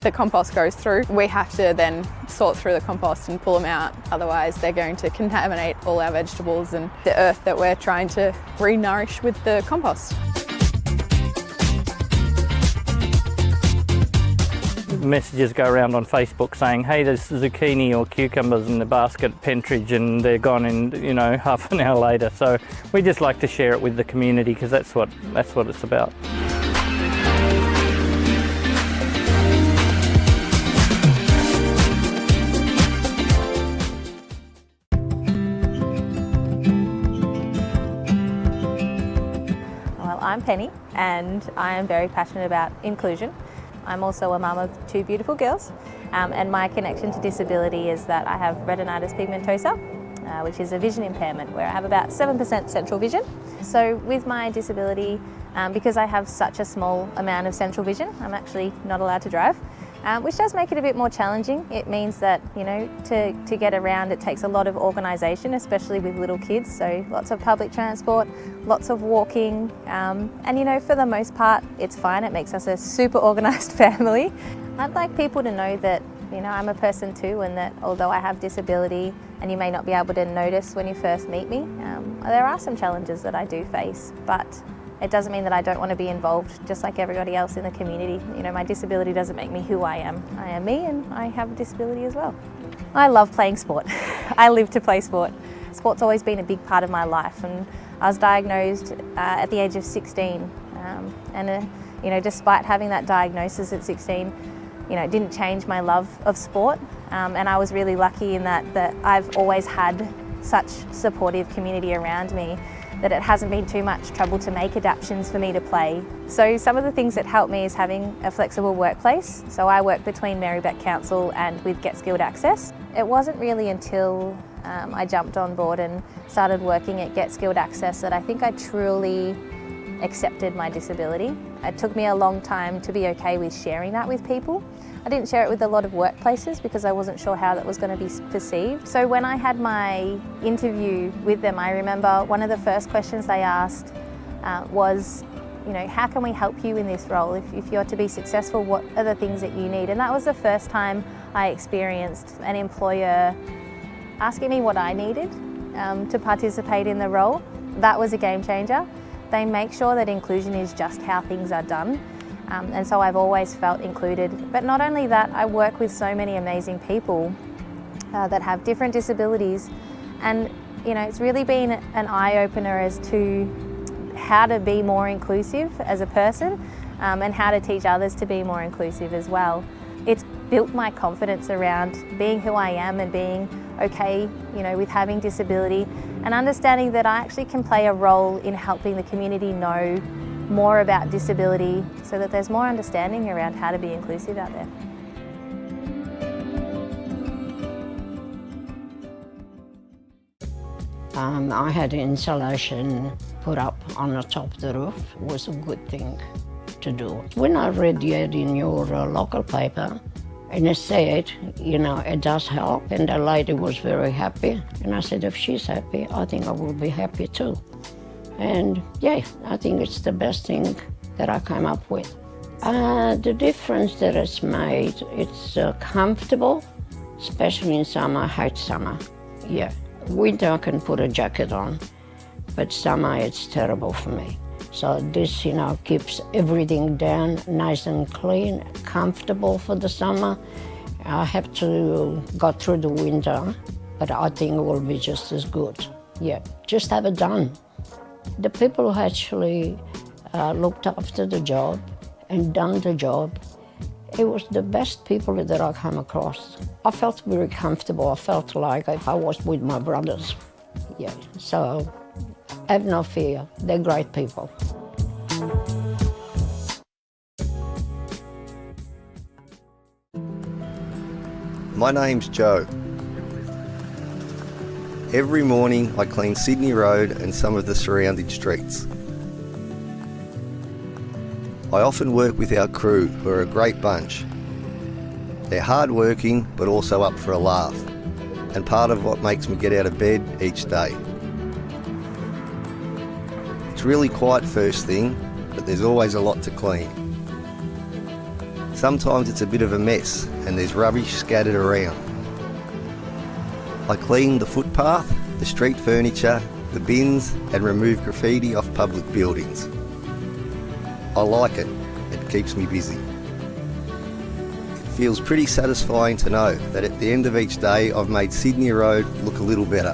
The compost goes through. We have to then sort through the compost and pull them out, otherwise they're going to contaminate all our vegetables and the earth that we're trying to re-nourish with the compost. Messages go around on Facebook saying, hey, there's zucchini or cucumbers in the basket at Pentridge and they're gone in, half an hour later. So we just like to share it with the community because that's what it's about. Well, I'm Penny and I am very passionate about inclusion. I'm also a mum of two beautiful girls, and my connection to disability is that I have retinitis pigmentosa, which is a vision impairment where I have about 7% central vision. So with my disability, because I have such a small amount of central vision, I'm actually not allowed to drive, which does make it a bit more challenging. It means that, to get around it takes a lot of organisation, especially with little kids, so lots of public transport, lots of walking, and for the most part it's fine. It makes us a super organised family. I'd like people to know that I'm a person too, and that although I have disability and you may not be able to notice when you first meet me, there are some challenges that I do face, but it doesn't mean that I don't want to be involved just like everybody else in the community. My disability doesn't make me who I am. I am me and I have a disability as well. I love playing sport. I live to play sport. Sport's always been a big part of my life, and I was diagnosed at the age of 16, and despite having that diagnosis at 16, it didn't change my love of sport, and I was really lucky in that I've always had such supportive community around me that it hasn't been too much trouble to make adaptations for me to play. So some of the things that help me is having a flexible workplace. So I work between Merri-bek Council and with Get Skilled Access. It wasn't really until I jumped on board and started working at Get Skilled Access that I think I truly accepted my disability. It took me a long time to be okay with sharing that with people. I didn't share it with a lot of workplaces because I wasn't sure how that was going to be perceived. So when I had my interview with them, I remember one of the first questions they asked was, how can we help you in this role? If you're to be successful, what are the things that you need? And that was the first time I experienced an employer asking me what I needed to participate in the role. That was a game changer. They make sure that inclusion is just how things are done. And so I've always felt included. But not only that, I work with so many amazing people that have different disabilities. And it's really been an eye-opener as to how to be more inclusive as a person, and how to teach others to be more inclusive as well. It's built my confidence around being who I am and being okay, with having disability, and understanding that I actually can play a role in helping the community know more about disability so that there's more understanding around how to be inclusive out there. I had insulation put up on the top of the roof. It was a good thing to do. When I read the ad in your local paper, and it said, it does help, and the lady was very happy. And I said, if she's happy, I think I will be happy too. And yeah, I think it's the best thing that I came up with. The difference that it's made, it's comfortable, especially in summer. I hate summer. Yeah, winter I can put a jacket on, but summer it's terrible for me. So this, keeps everything down nice and clean, comfortable for the summer. I have to go through the winter, but I think it will be just as good. Yeah, just have it done. The people who actually looked after the job and done the job, it was the best people that I come across. I felt very comfortable. I felt like if I was with my brothers. Yeah, so have no fear. They're great people. My name's Joe. Every morning I clean Sydney Road and some of the surrounding streets. I often work with our crew, who are a great bunch. They're hard working but also up for a laugh, and part of what makes me get out of bed each day. It's really quiet first thing, but there's always a lot to clean. Sometimes it's a bit of a mess and there's rubbish scattered around. I clean the footpath, the street furniture, the bins and remove graffiti off public buildings. I like it. It keeps me busy. It feels pretty satisfying to know that at the end of each day I've made Sydney Road look a little better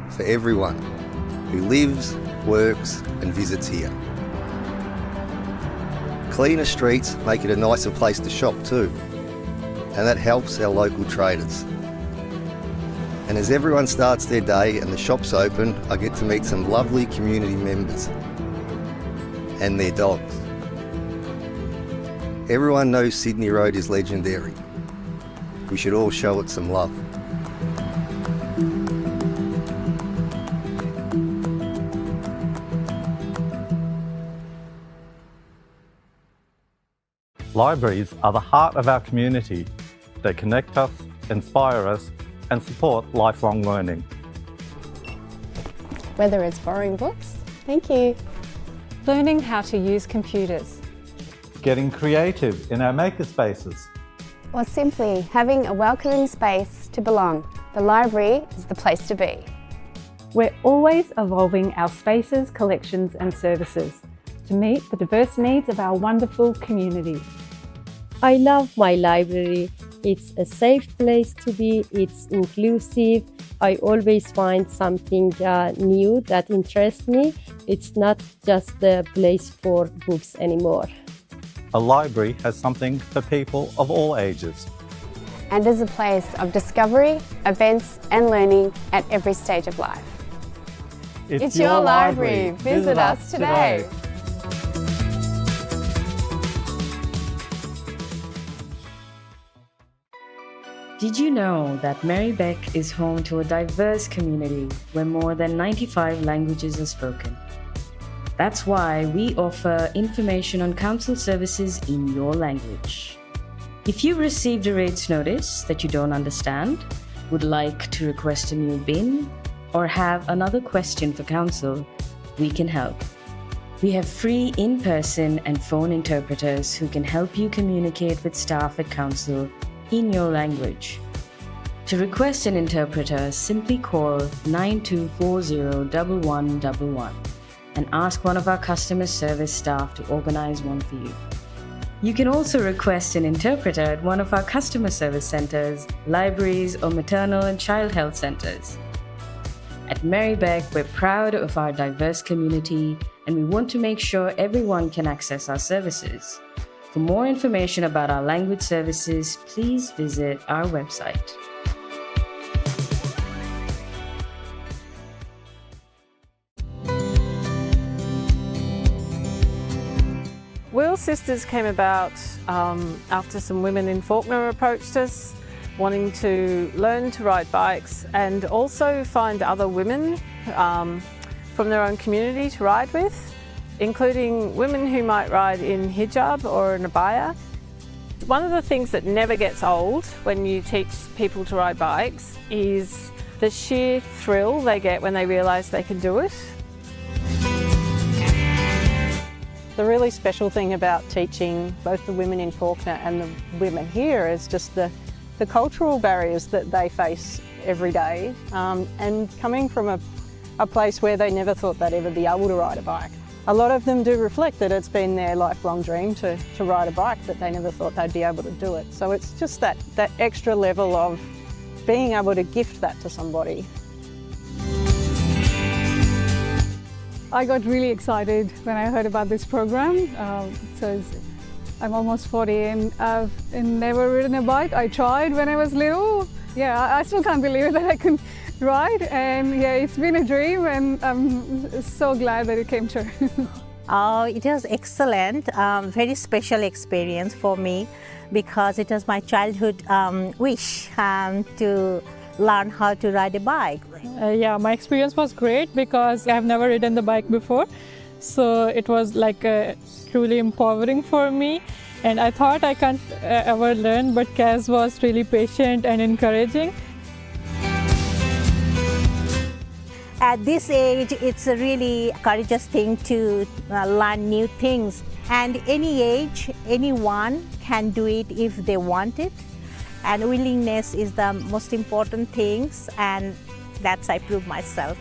for everyone who lives, works and visits here. Cleaner streets make it a nicer place to shop too, and that helps our local traders. And as everyone starts their day and the shop's open, I get to meet some lovely community members and their dogs. Everyone knows Sydney Road is legendary. We should all show it some love. Libraries are the heart of our community. They connect us, inspire us, and support lifelong learning. Whether it's borrowing books, thank you, learning how to use computers, Getting creative in our makerspaces, or simply having a welcoming space to belong, the library is the place to be. we're always evolving our spaces, collections and services to meet the diverse needs of our wonderful community. I love my library. It's a safe place to be, it's inclusive. I always find something new that interests me. It's not just a place for books anymore. a library has something for people of all ages. And is a place of discovery, events and learning at every stage of life. It's your library. Visit us today. Did you know that Merri-bek is home to a diverse community where more than 95 languages are spoken? That's why we offer information on council services in your language. If you've received a rates notice that you don't understand, would like to request a new bin, or have another question for council, we can help. We have free in-person and phone interpreters who can help you communicate with staff at council in your language. To request an interpreter, simply call 92401111 and ask one of our customer service staff to organize one for you. You can also request an interpreter at one of our customer service centers, libraries, or maternal and child health centers. At Merri-bek, we're proud of our diverse community and we want to make sure everyone can access our services. For more information about our language services, please visit our website. Wheel Sisters came about after some women in Fawkner approached us, wanting to learn to ride bikes and also find other women from their own community to ride with, including women who might ride in hijab or an abaya. One of the things that never gets old when you teach people to ride bikes is the sheer thrill they get when they realise they can do it. The really special thing about teaching both the women in Fawkner and the women here is just the cultural barriers that they face every day, and coming from a place where they never thought they'd ever be able to ride a bike. A lot of them do reflect that it's been their lifelong dream to ride a bike, but they never thought they'd be able to do it. So it's just that extra level of being able to gift that to somebody. I got really excited when I heard about this program. I'm almost 40 and I've never ridden a bike. I tried when I was little. Yeah, I still can't believe that I can ride, and yeah, it's been a dream and I'm so glad that it came true. It was excellent, very special experience for me because it was my childhood wish to learn how to ride a bike. Yeah, my experience was great because I've never ridden the bike before. So it was like truly empowering for me. And I thought I can't ever learn, but Kaz was really patient and encouraging. At this age, it's a really courageous thing to learn new things. And any age, anyone can do it if they want it. And willingness is the most important things, and that's I prove myself.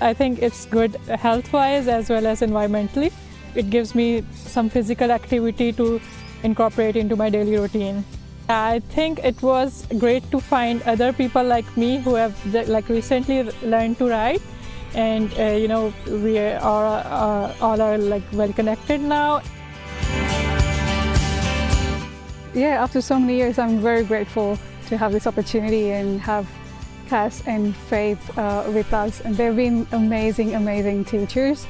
I think it's good health-wise as well as environmentally. It gives me some physical activity to incorporate into my daily routine. I think it was great to find other people like me who have recently learned to ride, and we are all well connected now. Yeah, after so many years, I'm very grateful to have this opportunity and have Cass and Faith with us, and they've been amazing, amazing teachers.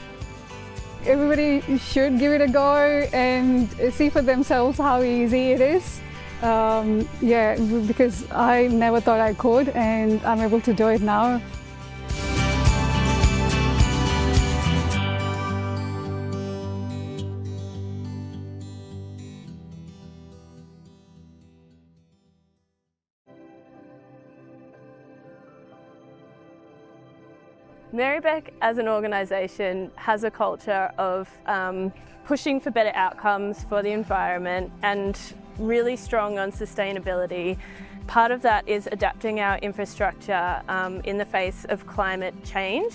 Everybody should give it a go and see for themselves how easy it is. Yeah, because I never thought I could, and I'm able to do it now. Merri-bek as an organisation has a culture of pushing for better outcomes for the environment and really strong on sustainability. Part of that is adapting our infrastructure in the face of climate change.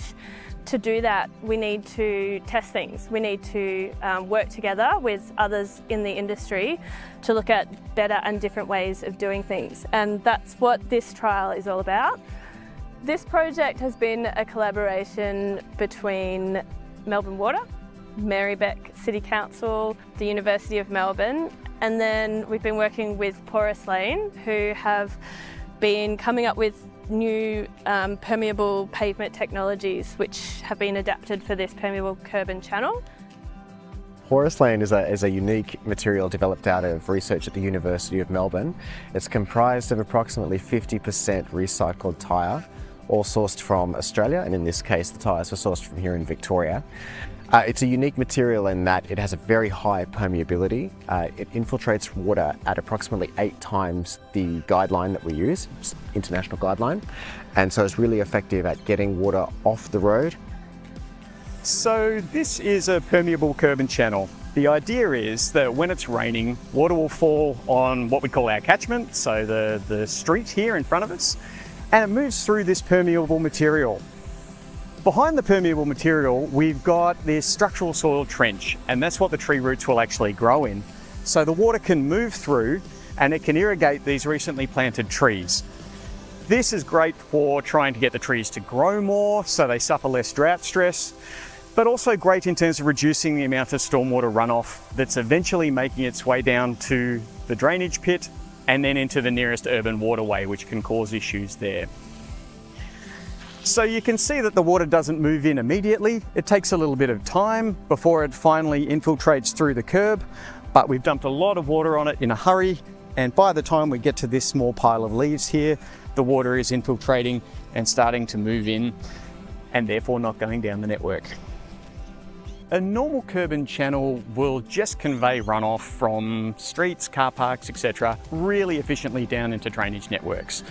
To do that, we need to test things. We need to work together with others in the industry to look at better and different ways of doing things. And that's what this trial is all about. This project has been a collaboration between Melbourne Water, Merri-bek City Council, the University of Melbourne, and then we've been working with Porous Lane, who have been coming up with new permeable pavement technologies which have been adapted for this permeable curb and channel. Porous Lane is a unique material developed out of research at the University of Melbourne. It's comprised of approximately 50% recycled tyre, all sourced from Australia, and in this case the tyres were sourced from here in Victoria. It's a unique material in that it has a very high permeability. It infiltrates water at approximately 8 times the guideline that we use, international guideline, and so it's really effective at getting water off the road. So this is a permeable curb and channel. The idea is that when it's raining, water will fall on what we call our catchment, so the street here in front of us, and it moves through this permeable material. Behind the permeable material, we've got this structural soil trench, and that's what the tree roots will actually grow in. So the water can move through and it can irrigate these recently planted trees. This is great for trying to get the trees to grow more so they suffer less drought stress, but also great in terms of reducing the amount of stormwater runoff that's eventually making its way down to the drainage pit and then into the nearest urban waterway, which can cause issues there. So you can see that the water doesn't move in immediately. It takes a little bit of time before it finally infiltrates through the curb, but we've dumped a lot of water on it in a hurry, and by the time we get to this small pile of leaves here, the water is infiltrating and starting to move in, and therefore not going down the network. A normal curb and channel will just convey runoff from streets, car parks, etc. really efficiently down into drainage networks.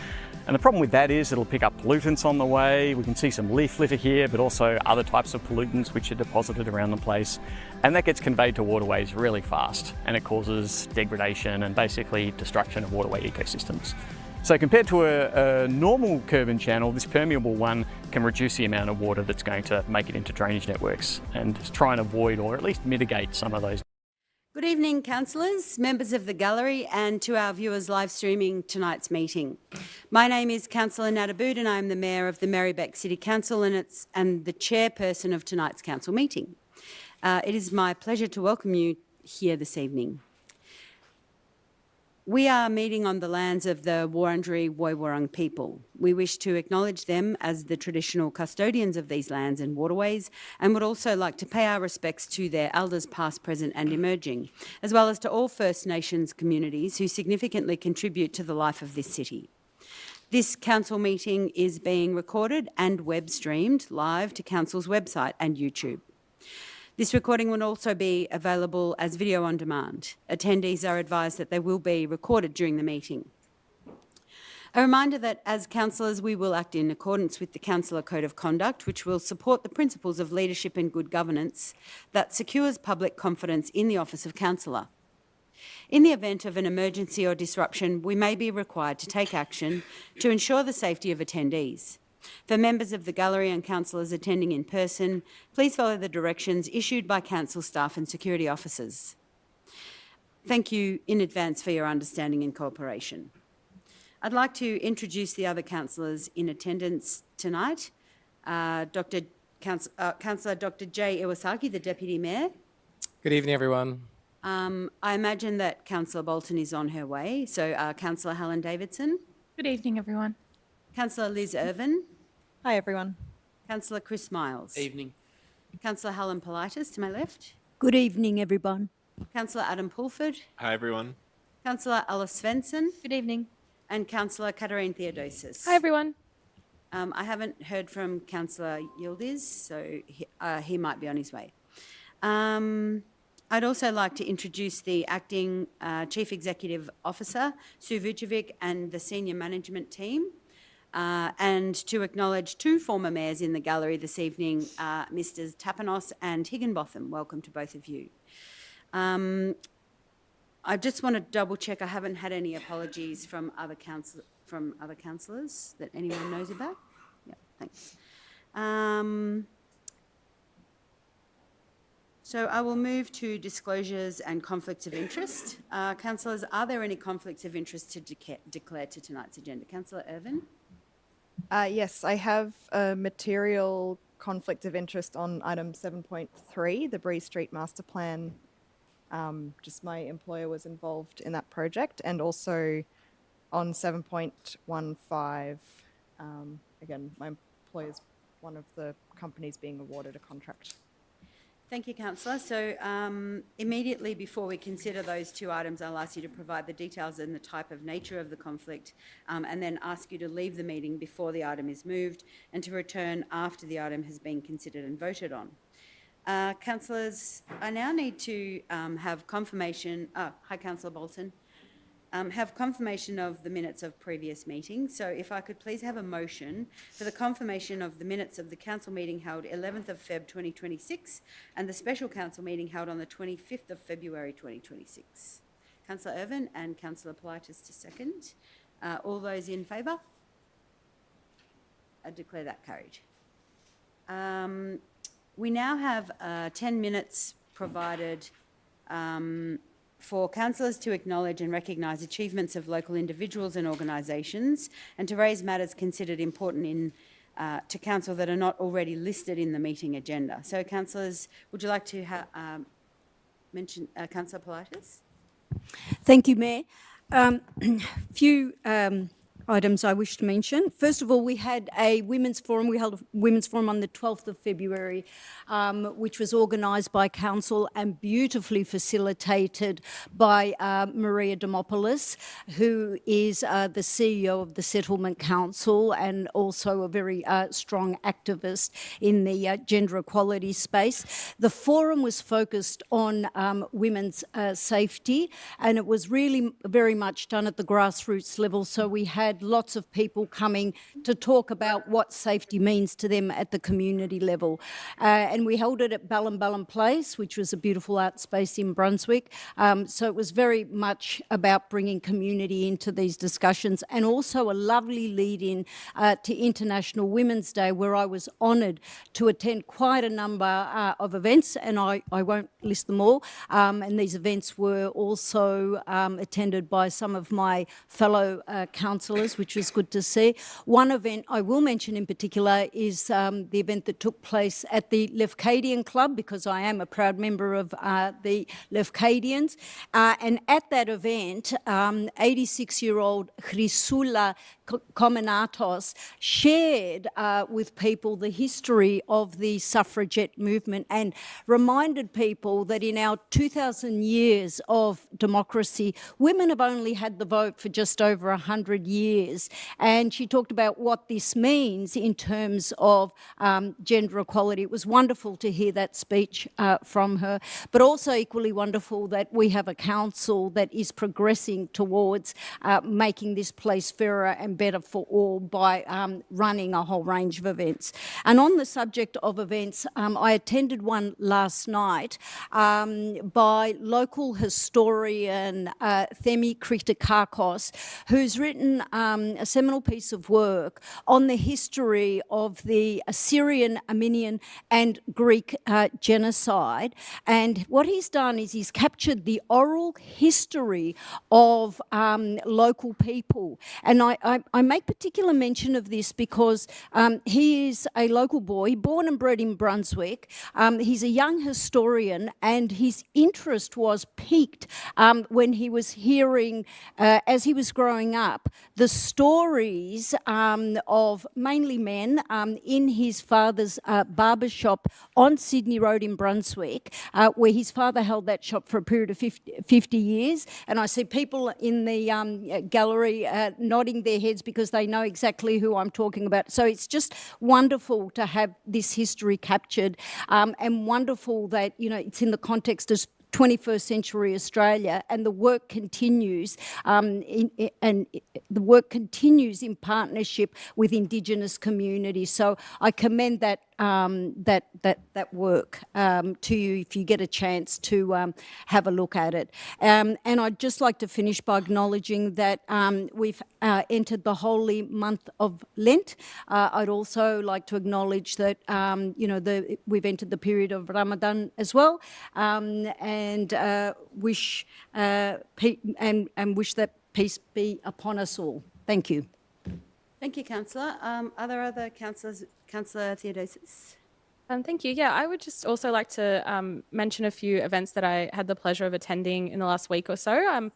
And the problem with that is it'll pick up pollutants on the way. We can see some leaf litter here, but also other types of pollutants which are deposited around the place. And that gets conveyed to waterways really fast, and it causes degradation and basically destruction of waterway ecosystems. So compared to a normal curb and channel, this permeable one can reduce the amount of water that's going to make it into drainage networks and try and avoid or at least mitigate some of those. Good evening, councillors, members of the gallery, and to our viewers live streaming tonight's meeting. My name is Councillor Nadabood and I'm the Mayor of the Merri-bek City Council and the chairperson of tonight's council meeting. It is my pleasure to welcome you here this evening. We are meeting on the lands of the Wurundjeri Woiwurrung people. We wish to acknowledge them as the traditional custodians of these lands and waterways, and would also like to pay our respects to their elders past, present and emerging, as well as to all First Nations communities who significantly contribute to the life of this city. This council meeting is being recorded and web streamed live to council's website and YouTube. This recording will also be available as video on demand. Attendees are advised that they will be recorded during the meeting. A reminder that as councillors we will act in accordance with the Councillor Code of Conduct, which will support the principles of leadership and good governance that secures public confidence in the office of councillor. In the event of an emergency or disruption, we may be required to take action to ensure the safety of attendees. For members of the gallery and councillors attending in person, please follow the directions issued by council staff and security officers. Thank you in advance for your understanding and cooperation. I'd like to introduce the other councillors in attendance tonight. Councillor Dr. Jay Iwasaki, the Deputy Mayor. Good evening, everyone. I imagine that Councillor Bolton is on her way. So Councillor Helen Davidson. Good evening, everyone. Councillor Liz Irvin. Hi, everyone. Councillor Chris Miles. Evening. Councillor Helen Politis to my left. Good evening, everyone. Councillor Adam Pulford. Hi, everyone. Councillor Alice Svensson. Good evening. And Councillor Katarine Theodosis. Hi, everyone. I haven't heard from Councillor Yildiz, so he might be on his way. I'd also like to introduce the Acting Chief Executive Officer, Sue Vucevic, and the senior management team, and to acknowledge two former mayors in the gallery this evening, Mr. Tapanos and Higginbotham. Welcome to both of you. I just want to double check I haven't had any apologies from other councillors that anyone knows about. Yeah, thanks. So I will move to disclosures and conflicts of interest. Councillors, are there any conflicts of interest to declare to tonight's agenda? Councillor Irvin? Yes, I have a material conflict of interest on item 7.3, the Bree Street Master Plan. Just my employer was involved in that project, and also on 7.15, again, my employer is one of the companies being awarded a contract. Thank you, Councillor. So immediately before we consider those two items, I'll ask you to provide the details and the type of nature of the conflict, and then ask you to leave the meeting before the item is moved and to return after the item has been considered and voted on. Councillors, I now need to have confirmation. Hi, Councillor Bolton. Have confirmation of the minutes of previous meetings. So if I could please have a motion for the confirmation of the minutes of the council meeting held 11th of Feb 2026 and the special council meeting held on the 25th of February 2026. Councillor Irvin and Councillor Politis to second. All those in favour? I declare that carried. We now have 10 minutes provided for councillors to acknowledge and recognise achievements of local individuals and organisations, and to raise matters considered important to council that are not already listed in the meeting agenda. So, councillors, would you like to mention Councillor Politis? Thank you, Mayor. Few items I wish to mention. First of all, we had a women's forum. We held a women's forum on the 12th of February, which was organised by council and beautifully facilitated by Maria Demopoulos, who is the CEO of the Settlement Council and also a very strong activist in the gender equality space. The forum was focused on women's safety, and it was really very much done at the grassroots level. So we had lots of people coming to talk about what safety means to them at the community level. And we held it at Ballan Place, which was a beautiful art space in Brunswick. So it was very much about bringing community into these discussions, and also a lovely lead-in to International Women's Day, where I was honoured to attend quite a number of events, and I won't list them all. And these events were also attended by some of my fellow councillors, which was good to see. One event I will mention in particular is the event that took place at the Lefkadian Club, because I am a proud member of the Lefkadians. And at that event, 86-year-old Chrysoula Komenatos shared with people the history of the suffragette movement and reminded people that in our 2,000 years of democracy, women have only had the vote for just over 100 years. And she talked about what this means in terms of gender equality. It was wonderful to hear that speech from her, but also equally wonderful that we have a council that is progressing towards making this place fairer and and better for all by running a whole range of events. And on the subject of events, I attended one last night by local historian Themi Kritikakos, who's written a seminal piece of work on the history of the Assyrian, Armenian and Greek genocide. And what he's done is he's captured the oral history of local people. And I make particular mention of this because he is a local boy, born and bred in Brunswick. He's a young historian, and his interest was piqued when he was hearing, as he was growing up, the stories of mainly men in his father's barber shop on Sydney Road in Brunswick, where his father held that shop for a period of 50 years. And I see people in the gallery nodding their heads because they know exactly who I'm talking about. So it's just wonderful to have this history captured, and wonderful that, you know, it's in the context of 21st century Australia, and the work continues, the work continues in partnership with Indigenous communities. So I commend that work to you if you get a chance to have a look at it. And I'd just like to finish by acknowledging that we've entered the holy month of Lent. I'd also like to acknowledge that we've entered the period of Ramadan as well, and wish that peace be upon us all. Thank you. Thank you, Councillor. Are there other councillors? Councillor Theodosis. Thank you. Yeah, I would just also like to mention a few events that I had the pleasure of attending in the last week or so.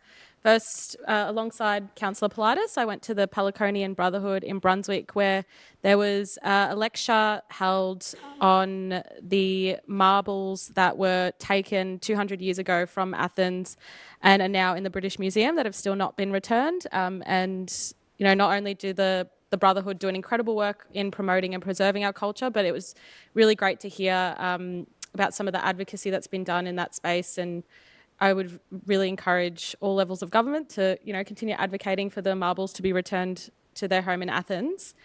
First, alongside Councillor Politis, I went to the Peliconian Brotherhood in Brunswick, where there was a lecture held on the marbles that were taken 200 years ago from Athens and are now in the British Museum that have still not been returned. And, you know, not only do the Brotherhood do an incredible work in promoting and preserving our culture, but it was really great to hear about some of the advocacy that's been done in that space. And I would really encourage all levels of government to, you know, continue advocating for the marbles to be returned to their home in Athens.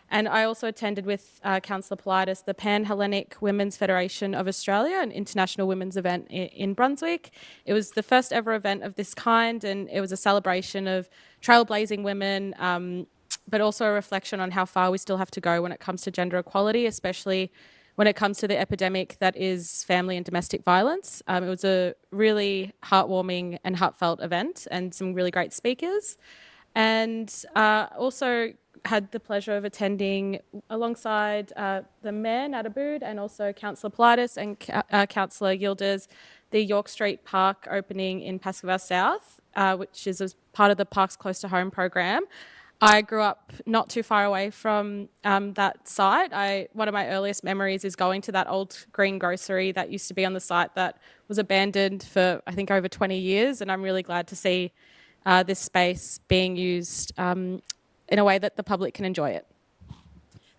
And I also attended with Councillor Politis the Pan-Hellenic Women's Federation of Australia, an international women's event in Brunswick. It was the first ever event of this kind, and it was a celebration of trailblazing women, but also a reflection on how far we still have to go when it comes to gender equality, especially when it comes to the epidemic that is family and domestic violence. It was a really heartwarming and heartfelt event, and some really great speakers. And also had the pleasure of attending alongside the Mayor, Nadabood, and also Councillor Politis and Councillor Yildiz, the York Street Park opening in Pascoe South, which is as part of the Parks Close to Home program. I grew up not too far away from that site. One of my earliest memories is going to that old green grocery that used to be on the site that was abandoned for, I think, over 20 years. And I'm really glad to see this space being used in a way that the public can enjoy it.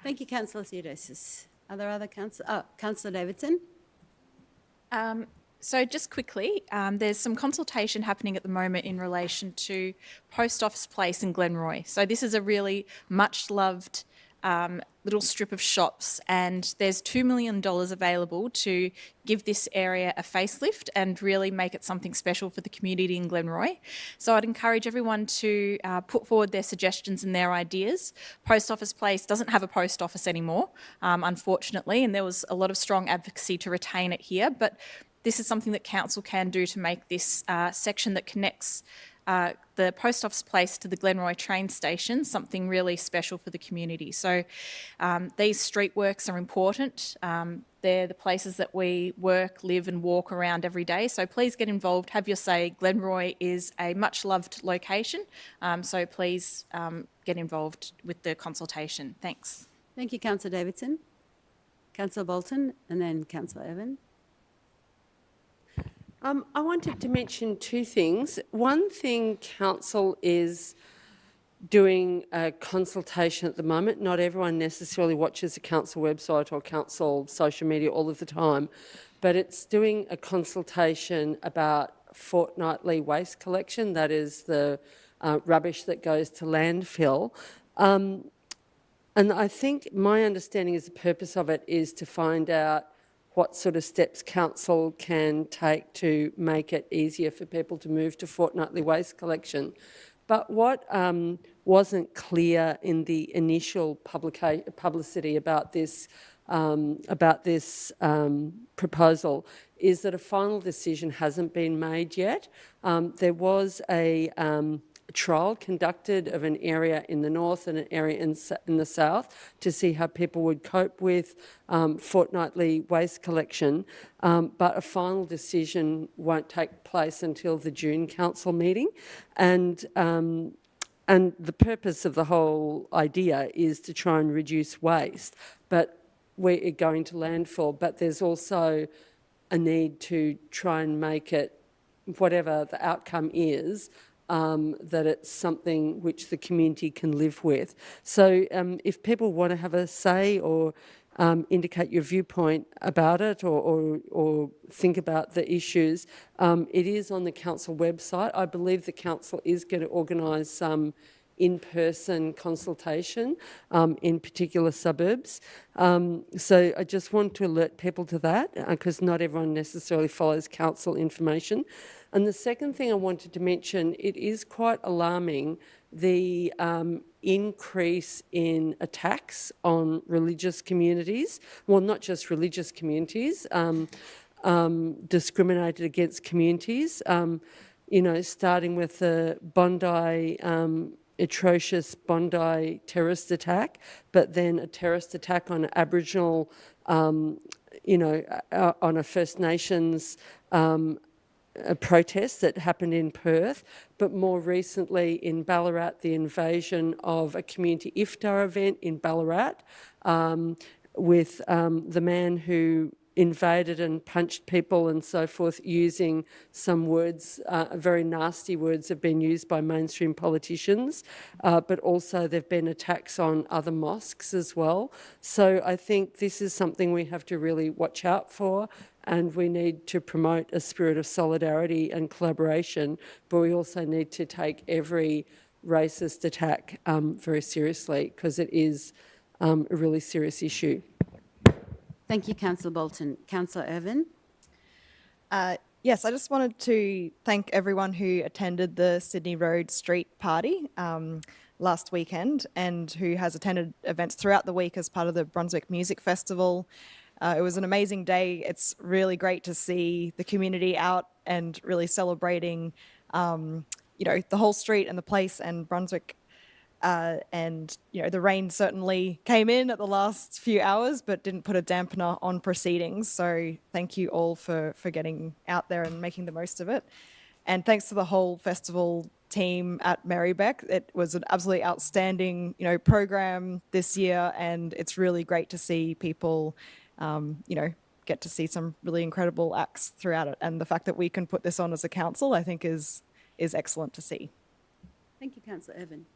Thank you, Councillor Theodosis. Are there other councillors? Councillor Davidson. So just quickly, there's some consultation happening at the moment in relation to Post Office Place in Glenroy. So this is a really much loved little strip of shops, and there's $2 million available to give this area a facelift and really make it something special for the community in Glenroy. So I'd encourage everyone to put forward their suggestions and their ideas. Post Office Place doesn't have a post office anymore, unfortunately, and there was a lot of strong advocacy to retain it here, but this is something that Council can do to make this section that connects the Post Office Place to the Glenroy train station something really special for the community. So these street works are important. They're the places that we work, live and walk around every day. So please get involved, have your say. Glenroy is a much loved location. So please get involved with the consultation. Thanks. Thank you, Councillor Davidson. Councillor Bolton and then Councillor Evan. I wanted to mention two things. One thing, Council is doing a consultation at the moment. Not everyone necessarily watches the Council website or Council social media all of the time, but it's doing a consultation about fortnightly waste collection, that is the rubbish that goes to landfill. And I think my understanding is the purpose of it is to find out what sort of steps council can take to make it easier for people to move to fortnightly waste collection. But what wasn't clear in the initial publicity about this proposal is that a final decision hasn't been made yet. There was a trial conducted of an area in the north and an area in the south to see how people would cope with fortnightly waste collection, but a final decision won't take place until the June council meeting. And the purpose of the whole idea is to try and reduce waste, but we're going to landfill, but there's also a need to try and make it, whatever the outcome is, that it's something which the community can live with. So if people want to have a say or indicate your viewpoint about it or think about the issues, it is on the council website. I believe the council is going to organise some in-person consultation in particular suburbs. So I just want to alert people to that because not everyone necessarily follows council information. And the second thing I wanted to mention, it is quite alarming, the increase in attacks on religious communities. Well, not just religious communities, discriminated against communities, starting with the Bondi atrocious Bondi terrorist attack, but then a terrorist attack on Aboriginal, on a First Nations a protest that happened in Perth, but more recently in Ballarat, the invasion of a community iftar event in Ballarat with the man who invaded and punched people and so forth, using some words, very nasty words have been used by mainstream politicians, but also there have been attacks on other mosques as well. So I think this is something we have to really watch out for, and we need to promote a spirit of solidarity and collaboration, but we also need to take every racist attack very seriously, because it is a really serious issue. Thank you, Councillor Bolton. Councillor Irvin. Yes, I just wanted to thank everyone who attended the Sydney Road Street Party last weekend and who has attended events throughout the week as part of the Brunswick Music Festival. It was an amazing day. It's really great to see the community out and really celebrating, the whole street and the place and Brunswick. And the rain certainly came in at the last few hours, but didn't put a dampener on proceedings. So thank you all for getting out there and making the most of it. And thanks to the whole festival team at Merri-bek. It was an absolutely outstanding, program this year, and it's really great to see people, get to see some really incredible acts throughout it. And the fact that we can put this on as a council, I think, is excellent to see. Thank you, Councillor Irvin.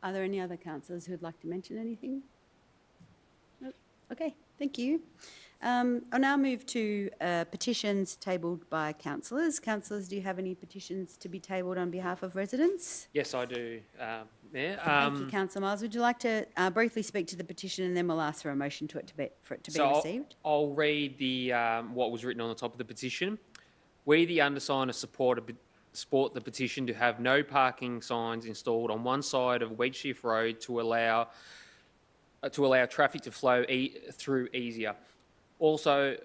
Are there any other councillors who would like to mention anything? Nope. Okay, thank you. I'll now move to petitions tabled by councillors. Councillors, do you have any petitions to be tabled on behalf of residents? Yes, I do, Mayor. Thank you, Councillor Miles. Would you like to briefly speak to the petition, and then we'll ask for a motion for it to be received? I'll read the what was written on the top of the petition. We, the undersigned, support the petition to have no parking signs installed on one side of Wheatsheaf Road to allow traffic to flow through easier. Also,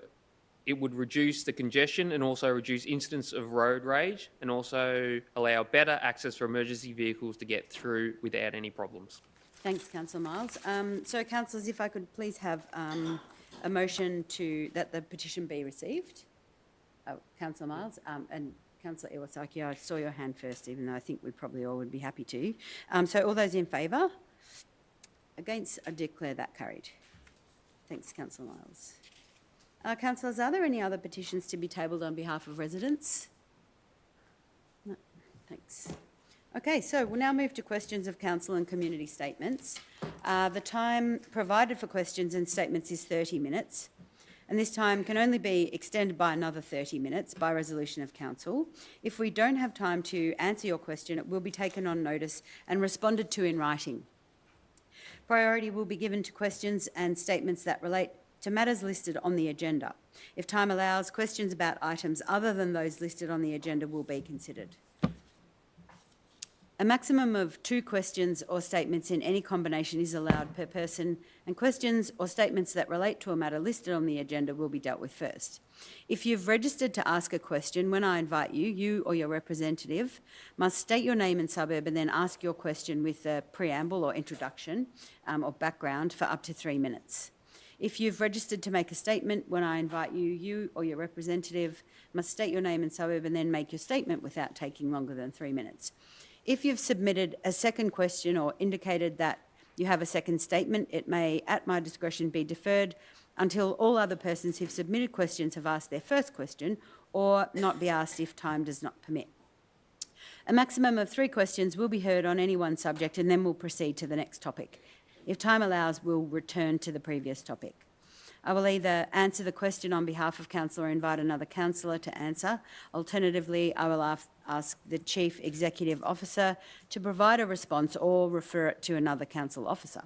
it would reduce the congestion and also reduce incidents of road rage, and also allow better access for emergency vehicles to get through without any problems. Thanks, Councillor Miles. So, councillors, if I could please have a motion that the petition be received. Councillor Miles and Councillor Iwasaki, I saw your hand first, even though I think we probably all would be happy to. So all those in favour? Against? I declare that carried. Thanks, Councillor Miles. Councillors, are there any other petitions to be tabled on behalf of residents? No, thanks. Okay, so we'll now move to questions of council and community statements. The time provided for questions and statements is 30 minutes. And this time can only be extended by another 30 minutes by resolution of council. If we don't have time to answer your question, it will be taken on notice and responded to in writing. Priority will be given to questions and statements that relate to matters listed on the agenda. If time allows, questions about items other than those listed on the agenda will be considered. A maximum of 2 questions or statements in any combination is allowed per person, and questions or statements that relate to a matter listed on the agenda will be dealt with first. If you've registered to ask a question, when I invite you, you or your representative must state your name and suburb and then ask your question with a preamble or introduction or background for up to 3 minutes. If you've registered to make a statement, when I invite you, you or your representative must state your name and suburb and then make your statement without taking longer than 3 minutes. If you've submitted a second question or indicated that you have a second statement, it may, at my discretion, be deferred until all other persons who've submitted questions have asked their first question, or not be asked if time does not permit. A maximum of 3 questions will be heard on any one subject, and then we'll proceed to the next topic. If time allows, we'll return to the previous topic. I will either answer the question on behalf of council or invite another councillor to answer. Alternatively, I will ask the Chief Executive Officer to provide a response or refer it to another council officer.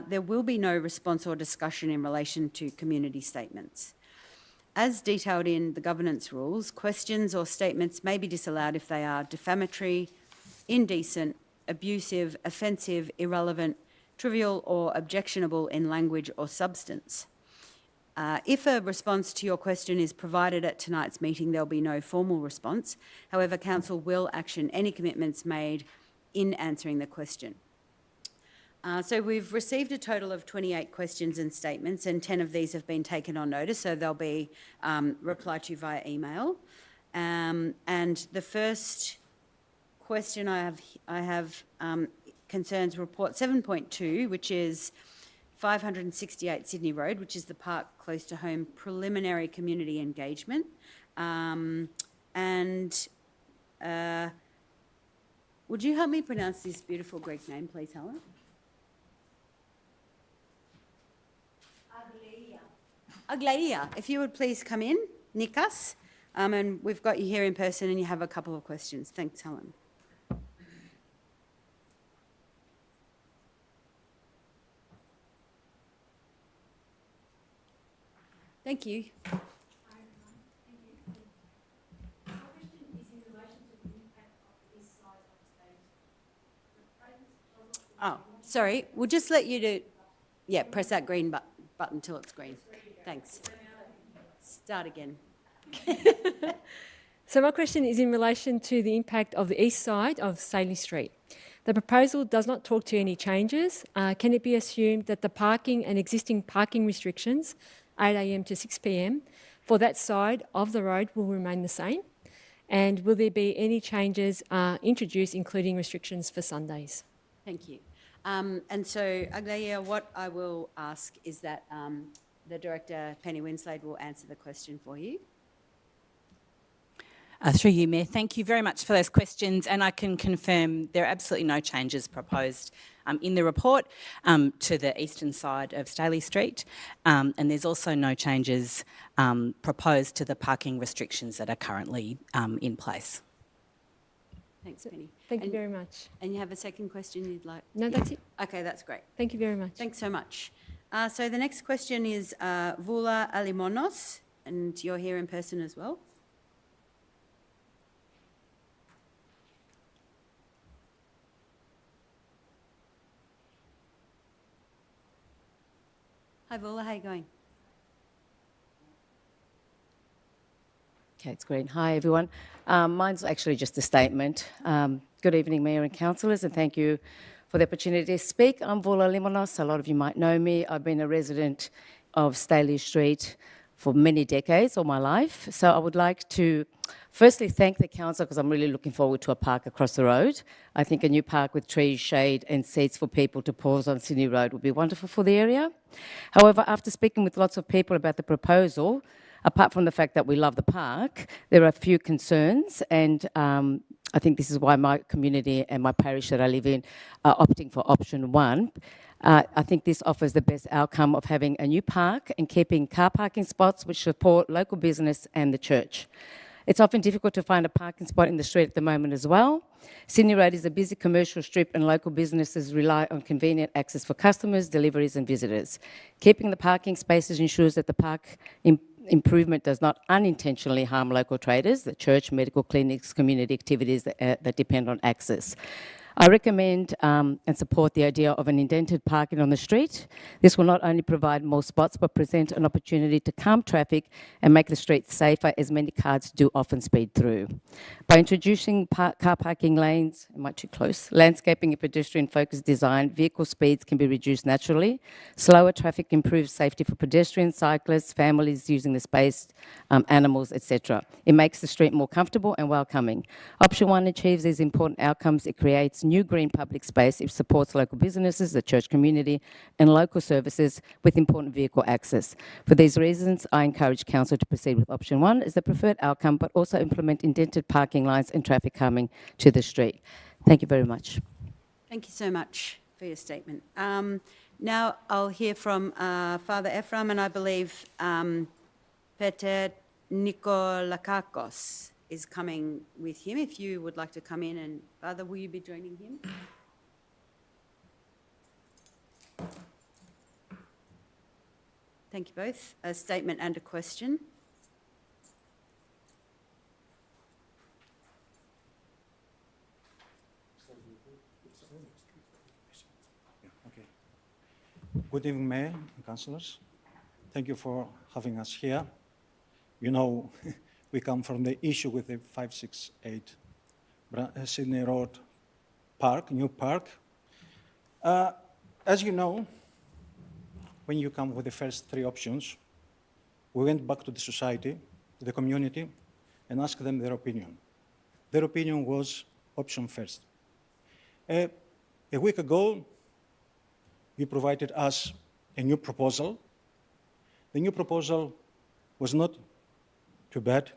There will be no response or discussion in relation to community statements. As detailed in the governance rules, questions or statements may be disallowed if they are defamatory, indecent, abusive, offensive, irrelevant, trivial or objectionable in language or substance. If a response to your question is provided at tonight's meeting, there'll be no formal response. However, council will action any commitments made in answering the question. So we've received a total of 28 questions and statements, and 10 of these have been taken on notice, so they'll be replied to via email. And the first question I have concerns report 7.2, which is 568 Sydney Road, which is the park close to home, preliminary community engagement. Would you help me pronounce this beautiful Greek name, please, Helen? Aglaia. If you would please come in, Nikas, and we've got you here in person and you have a couple of questions. Thanks, Helen. Thank you. Oh, sorry. We'll just let you do, press that green button until it's green. Thanks. Start again. So my question is in relation to the impact of the east side of Staley Street. The proposal does not talk to any changes. Can it be assumed that the parking and existing parking restrictions, 8 a.m. to 6 p.m, for that side of the road will remain the same? And will there be any changes introduced, including restrictions for Sundays? Thank you. And so, Aglaia, what I will ask is that the Director, Penny Winslade, will answer the question for you. Through you, Mayor. Thank you very much for those questions, and I can confirm there are absolutely no changes proposed in the report to the eastern side of Staley Street, and there's also no changes proposed to the parking restrictions that are currently in place. Thanks, Penny. Thank you very much. And you have a second question you'd like? No, that's it. Okay, that's great. Thank you very much. Thanks so much. So the next question is Vula Alimonos, and you're here in person as well. Hi, Vula, how are you going? Okay, it's great. Hi, everyone. Mine's actually just a statement. Good evening, Mayor and councillors, and thank you for the opportunity to speak. I'm Vula Limonos. A lot of you might know me. I've been a resident of Staley Street for many decades, all my life. So I would like to firstly thank the council, because I'm really looking forward to a park across the road. I think a new park with trees, shade and seats for people to pause on Sydney Road would be wonderful for the area. However, after speaking with lots of people about the proposal, apart from the fact that we love the park, there are a few concerns, and I think this is why my community and my parish that I live in are opting for option 1. I think this offers the best outcome of having a new park and keeping car parking spots which support local business and the church. It's often difficult to find a parking spot in the street at the moment as well. Sydney Road is a busy commercial strip and local businesses rely on convenient access for customers, deliveries and visitors. Keeping the parking spaces ensures that the park improvement does not unintentionally harm local traders, the church, medical clinics, community activities that depend on access. I recommend and support the idea of an indented parking on the street. This will not only provide more spots, but present an opportunity to calm traffic and make the streets safer, as many cars do often speed through. By introducing car parking lanes, am I too close? Landscaping and pedestrian-focused design, vehicle speeds can be reduced naturally. Slower traffic improves safety for pedestrians, cyclists, families using the space, animals, etc. It makes the street more comfortable and welcoming. Option 1 achieves these important outcomes. It creates new green public space. It supports local businesses, the church community, and local services with important vehicle access. For these reasons, I encourage Council to proceed with option 1 as the preferred outcome, but also implement indented parking lines and traffic calming to the street. Thank you very much. Thank you so much for your statement. Now I'll hear from Father Ephraim, and I believe Peter Nikolakakos is coming with him. If you would like to come in, and Father, will you be joining him? Thank you both. A statement and a question. Good evening, Mayor and Councillors. Thank you for having us here. You know, we come from the issue with the 568 Sydney Road Park, new park. As you know, when you come with the first 3 options, we went back to the society, to the community, and asked them their opinion. Their opinion was option first. A week ago, you provided us a new proposal. The new proposal was not too bad,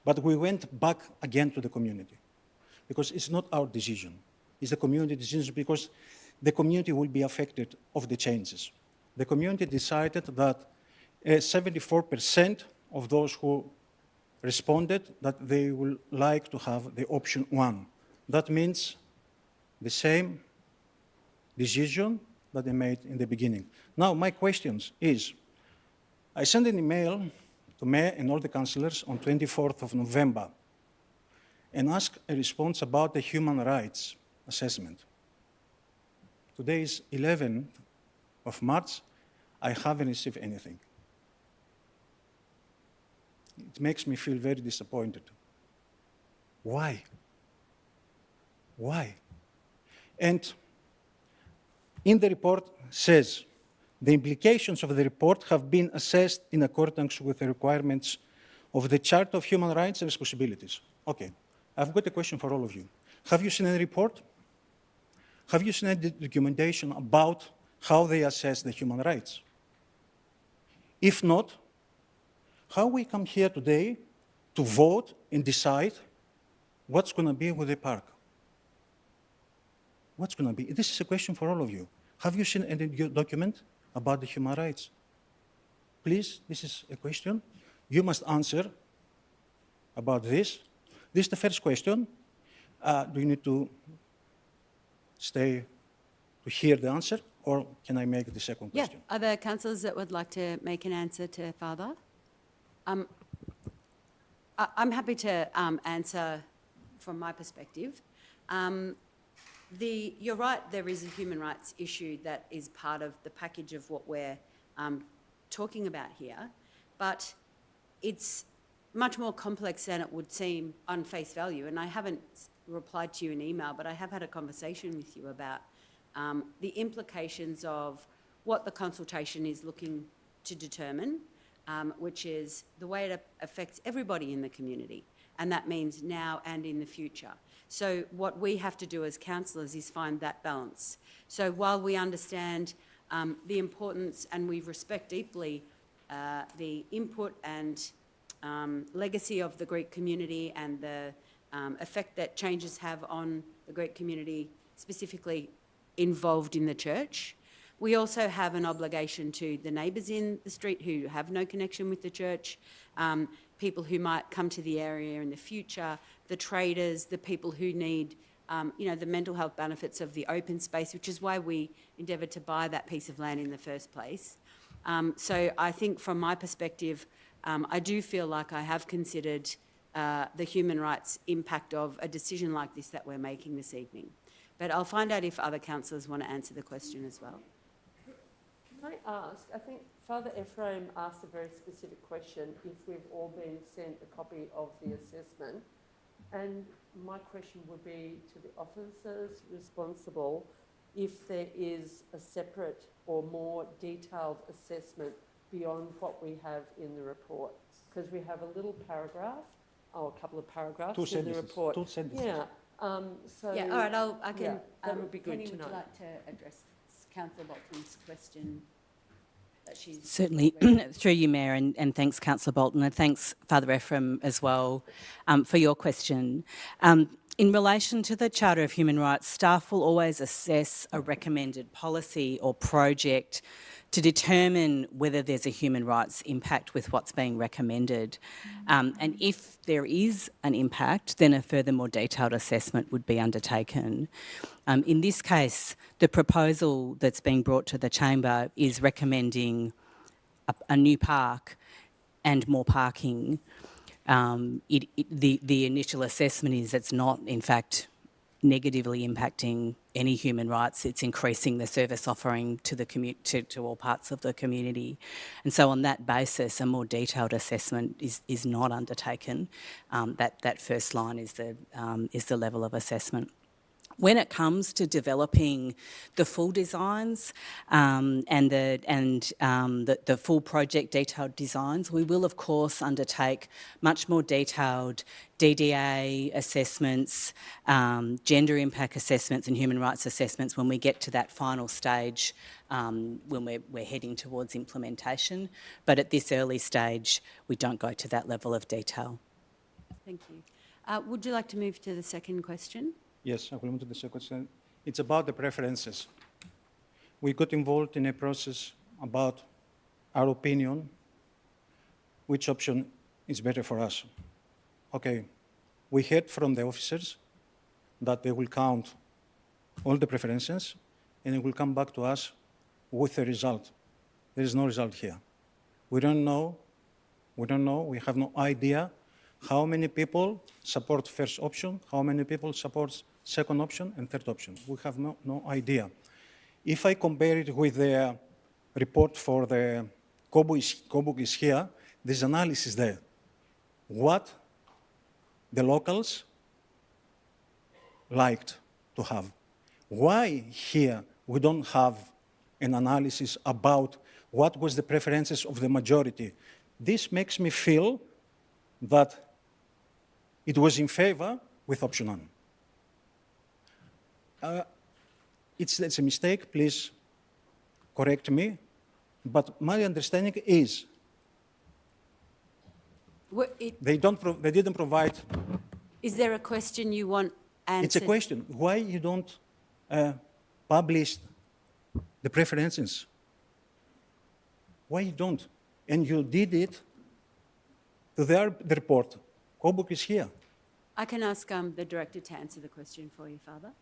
but we went back again to the community because it's not our decision. It's the community decision because the community will be affected of the changes. The community decided that 74% of those who responded that they would like to have the option 1. That means the same decision that they made in the beginning. Now, my question is, I sent an email to Mayor and all the councillors on 24th of November and asked a response about the human rights assessment. Today is 11th of March. I haven't received anything. It makes me feel very disappointed. Why? Why? And in the report says, the implications of the report have been assessed in accordance with the requirements of the Charter of Human Rights and Responsibilities. Okay, I've got a question for all of you. Have you seen a report? Have you seen any documentation about how they assess the human rights? If not, how we come here today to vote and decide what's going to be with the park? What's going to be? This is a question for all of you. Have you seen any document about the human rights? Please, this is a question. You must answer about this. This is the first question. Do you need to stay to hear the answer, or can I make the second question? Yeah. Are there councillors that would like to make an answer to Father? I'm happy to answer from my perspective. You're right, there is a human rights issue that is part of the package of what we're talking about here, but it's much more complex than it would seem on face value. And I haven't replied to you in email, but I have had a conversation with you about the implications of what the consultation is looking to determine, which is the way it affects everybody in the community. And that means now and in the future. So what we have to do as councillors is find that balance. So while we understand the importance and we respect deeply the input and legacy of the Greek community and the effect that changes have on the Greek community specifically involved in the church, We also have an obligation to the neighbours in the street who have no connection with the church, people who might come to the area in the future, the traders, the people who need, the mental health benefits of the open space, which is why we endeavoured to buy that piece of land in the first place. So I think from my perspective, I do feel like I have considered the human rights impact of a decision like this that we're making this evening. But I'll find out if other councillors want to answer the question as well. Can I ask, I think Father Ephraim asked a very specific question, if we've all been sent a copy of the assessment. And my question would be to the officers responsible if there is a separate or more detailed assessment beyond what we have in the report. Because we have a little paragraph, or a couple of paragraphs in the report. 2 sentences. Yeah. All right, I can. that would be good Penny, to would know. you like to address Councillor Bolton's question? That she's Certainly, through you, Mayor, and thanks, Councillor Bolton, and thanks, Father Ephraim, as well, for your question. In relation to the Charter of Human Rights, staff will always assess a recommended policy or project to determine whether there's a human rights impact with what's being recommended. And if there is an impact, then a further more detailed assessment would be undertaken. In this case, the proposal that's being brought to the Chamber is recommending a new park and more parking. The initial assessment is it's not, in fact, negatively impacting any human rights. It's increasing the service offering to the to all parts of the community. And so on that basis, a more detailed assessment is not undertaken. That first line is the level of assessment. When it comes to developing the full designs and the full project detailed designs, we will of course undertake much more detailed DDA assessments, gender impact assessments and human rights assessments when we get to that final stage when we're heading towards implementation. But at this early stage, we don't go to that level of detail. Thank you. Would you like to move to the second question? Yes, I will move to the second question. It's about the preferences. We got involved in a process about our opinion, which option is better for us. Okay, we heard from the officers that they will count all the preferences and it will come back to us with a result. There is no result here. We don't know, we have no idea how many people support first option, how many people support second option and third option. We have no idea. If I compare it with the report for the COBUC is here, there's analysis there. What the locals liked to have. Why here we don't have an analysis about what was the preferences of the majority? This makes me feel that it was in favor with option 1. It's a mistake, please correct me, but my understanding is they didn't provide. Is there a question you want answered? It's a question. Why you don't publish the preferences? Why you don't? And you did it to the report. COBUC is here. I can ask the Director to answer the question for you, Father.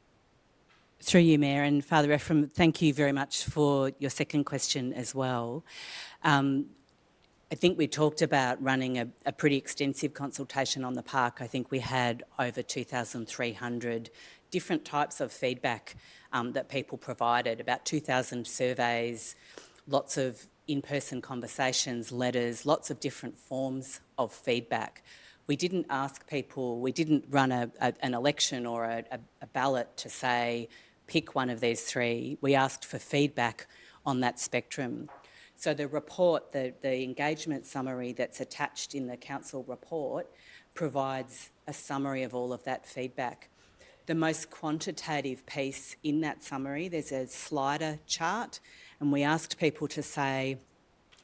Through you, Mayor, and Father Ephraim, thank you very much for your second question as well. I think we talked about running a pretty extensive consultation on the park. I think we had over 2,300 different types of feedback that people provided, about 2,000 surveys, lots of in-person conversations, letters, lots of different forms of feedback. We didn't ask people, we didn't run an election or a ballot to say, pick one of these three. We asked for feedback on that spectrum. So the report, the engagement summary that's attached in the council report provides a summary of all of that feedback. The most quantitative piece in that summary, there's a slider chart, and we asked people to say,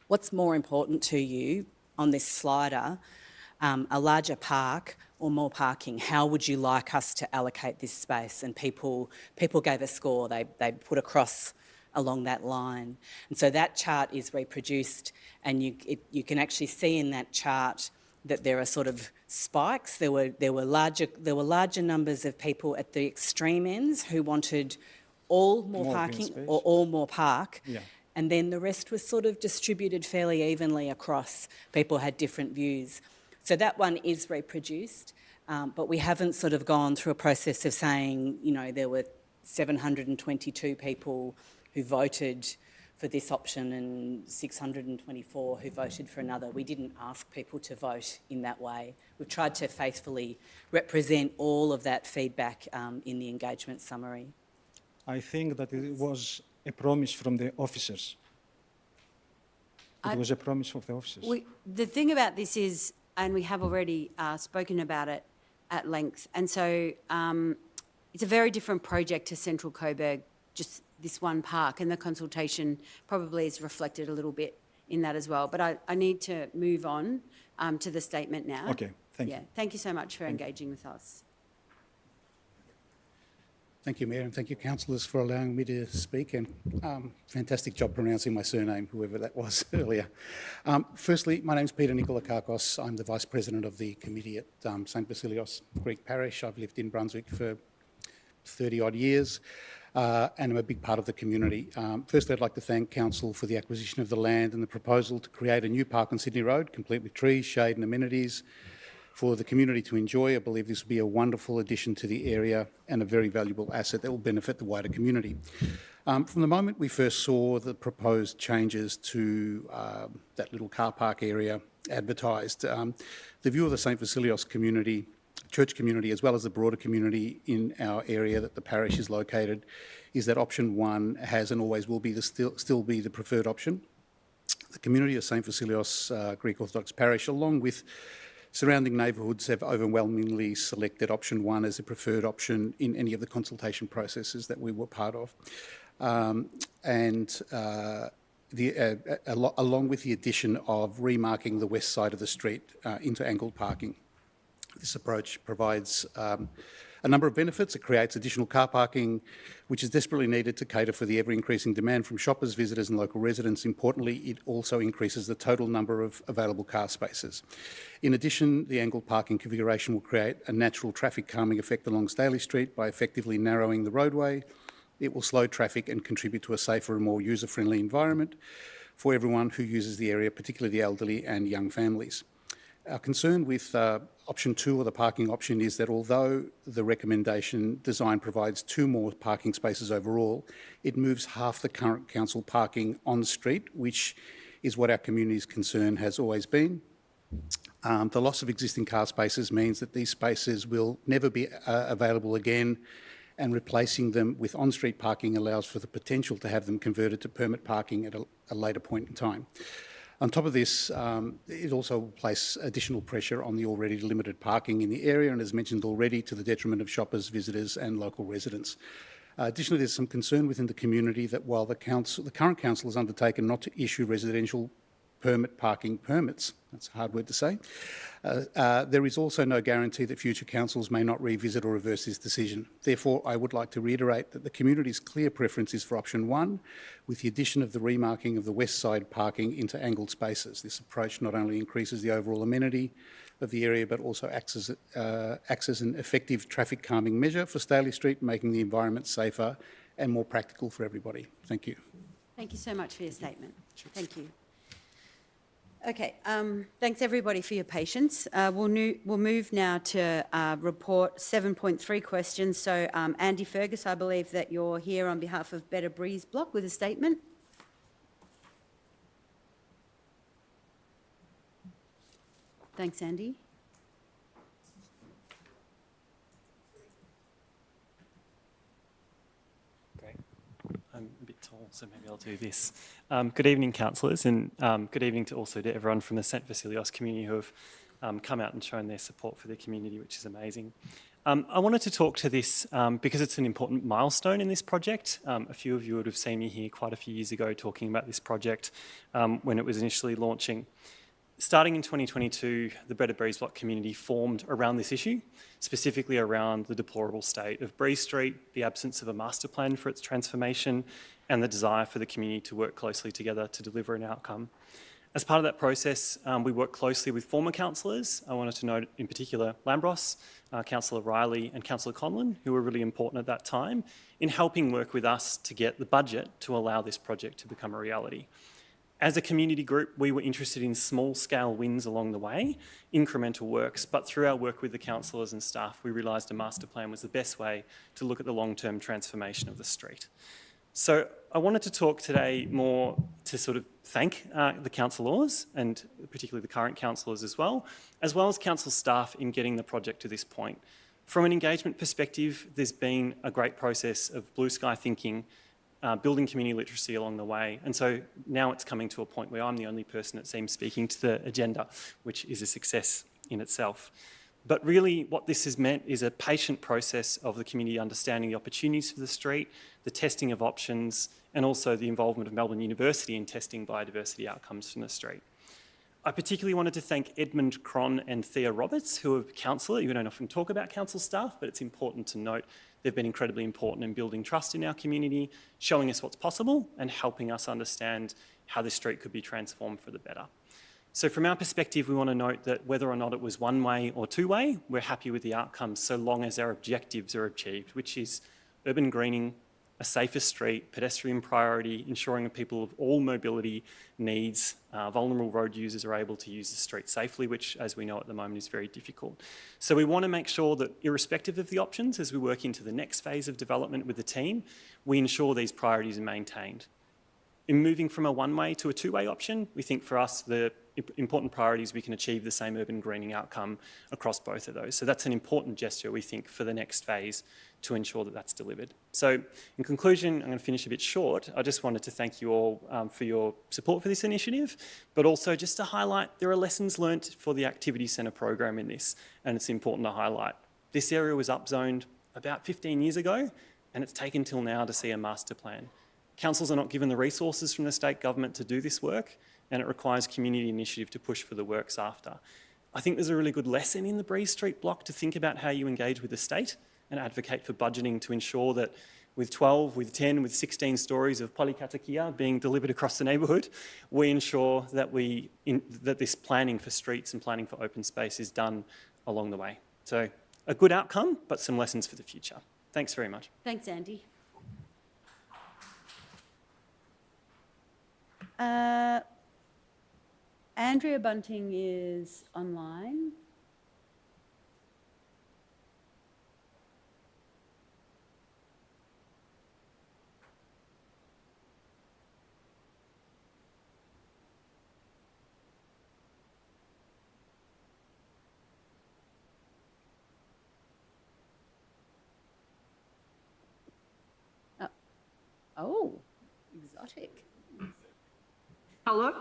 what's more important to you on this slider, a larger park or more parking? How would you like us to allocate this space? And people gave a score. They put across along that line. And so that chart is reproduced, and you can actually see in that chart that there are sort of spikes. There were larger numbers of people at the extreme ends who wanted all more parking or all more park. Yeah. And then the rest was sort of distributed fairly evenly across. People had different views. So that one is reproduced, but we haven't sort of gone through a process of saying, you know, there were 722 people who voted for this option and 624 who voted for another. We didn't ask people to vote in that way. We've tried to faithfully represent all of that feedback in the engagement summary. I think that it was a promise from the officers. It was a promise from the officers. The thing about this is, and we have already spoken about it at length, and so it's a very different project to Central Coburg, just this one park, and the consultation probably is reflected a little bit in that as well. But I need to move on to the statement now. Okay, thank you. Thank you so much for engaging with us. Thank you, Mayor, and thank you, councillors, for allowing me to speak, and fantastic job pronouncing my surname, whoever that was earlier. Firstly, my name's Peter Nikolakakos. I'm the Vice President of the committee at St Basilios Greek Parish. I've lived in Brunswick for 30-odd years, and I'm a big part of the community. Firstly, I'd like to thank Council for the acquisition of the land and the proposal to create a new park on Sydney Road, complete with trees, shade and amenities, for the community to enjoy. I believe this will be a wonderful addition to the area and a very valuable asset that will benefit the wider community. From the moment we first saw the proposed changes to that little car park area advertised, the view of the St Vasilios community, church community, as well as the broader community in our area that the parish is located, is that option one has and always will be still be the preferred option. The community of St Vasilios Greek Orthodox Parish, along with surrounding neighbourhoods, have overwhelmingly selected option one as the preferred option in any of the consultation processes that we were part of. Along with the addition of remarking the west side of the street into angled parking. This approach provides a number of benefits. It creates additional car parking, which is desperately needed to cater for the ever-increasing demand from shoppers, visitors and local residents. Importantly, it also increases the total number of available car spaces. In addition, the angled parking configuration will create a natural traffic calming effect along Staley Street by effectively narrowing the roadway. It will slow traffic and contribute to a safer and more user-friendly environment for everyone who uses the area, particularly the elderly and young families. Our concern with option two, or the parking option, is that although the recommendation design provides 2 more parking spaces overall, it moves half the current council parking on the street, which is what our community's concern has always been. The loss of existing car spaces means that these spaces will never be available again, and replacing them with on-street parking allows for the potential to have them converted to permit parking at a later point in time. On top of this, it also will place additional pressure on the already limited parking in the area, and as mentioned already, to the detriment of shoppers, visitors and local residents. Additionally, there's some concern within the community that while the current council has undertaken not to issue residential permit parking permits, that's a hard word to say, there is also no guarantee that future councils may not revisit or reverse this decision. Therefore, I would like to reiterate that the community's clear preference is for option one, with the addition of the remarking of the west side parking into angled spaces. This approach not only increases the overall amenity of the area, but also acts as an effective traffic calming measure for Staley Street, making the environment safer and more practical for everybody. Thank you. Thank you so much for your statement. Thank you. Okay, thanks everybody for your patience. We'll move now to report 7.3 questions. So Andy Fergus, I believe that you're here on behalf of Better Breeze Block with a statement. Thanks, Andy. Great. I'm a bit tall, so maybe I'll do this. Good evening, councillors, and good evening to everyone from the St Vasilios community who have come out and shown their support for the community, which is amazing. I wanted to talk to this because it's an important milestone in this project. A few of you would have seen me here quite a few years ago talking about this project when it was initially launching. Starting in 2022, the Better Breeze Block community formed around this issue, specifically around the deplorable state of Breeze Street, the absence of a master plan for its transformation, and the desire for the community to work closely together to deliver an outcome. As part of that process, we worked closely with former councillors. I wanted to note in particular Lambros, Councillor Riley and Councillor Conlon, who were really important at that time, in helping work with us to get the budget to allow this project to become a reality. As a community group, we were interested in small-scale wins along the way, incremental works, but through our work with the councillors and staff, we realised a master plan was the best way to look at the long-term transformation of the street. So I wanted to talk today more to sort of thank the councillors, and particularly the current councillors as well as council staff in getting the project to this point. From an engagement perspective, there's been a great process of blue sky thinking, building community literacy along the way. And so now it's coming to a point where I'm the only person, it seems, speaking to the agenda, which is a success in itself. But really what this has meant is a patient process of the community understanding the opportunities for the street, the testing of options, and also the involvement of Melbourne University in testing biodiversity outcomes from the street. I particularly wanted to thank Edmund Cron and Thea Roberts, who are councillor. You don't often talk about council staff, but it's important to note they've been incredibly important in building trust in our community, showing us what's possible, and helping us understand how this street could be transformed for the better. So from our perspective, we want to note that whether or not it was one-way or two-way, we're happy with the outcomes so long as our objectives are achieved, which is urban greening, a safer street, pedestrian priority, ensuring that people of all mobility needs, vulnerable road users are able to use the street safely, which, as we know at the moment, is very difficult. So we want to make sure that, irrespective of the options, as we work into the next phase of development with the team, we ensure these priorities are maintained. In moving from a one-way to a two-way option, we think for us the important priority is we can achieve the same urban greening outcome across both of those. So that's an important gesture, we think, for the next phase to ensure that that's delivered. So in conclusion, I'm going to finish a bit short. I just wanted to thank you all for your support for this initiative, but also just to highlight there are lessons learnt for the Activity Centre program in this, and it's important to highlight. This area was upzoned about 15 years ago, and it's taken till now to see a master plan. Councils are not given the resources from the state government to do this work, and it requires community initiative to push for the works after. I think there's a really good lesson in the Breeze Street block to think about how you engage with the state and advocate for budgeting to ensure that with 12, with 10, with 16 stories of polycatakia being delivered across the neighbourhood, we ensure that that this planning for streets and planning for open space is done along the way. So a good outcome, but some lessons for the future. Thanks very much. Thanks, Andy. Andrea Bunting is online. Oh, exotic. Hello?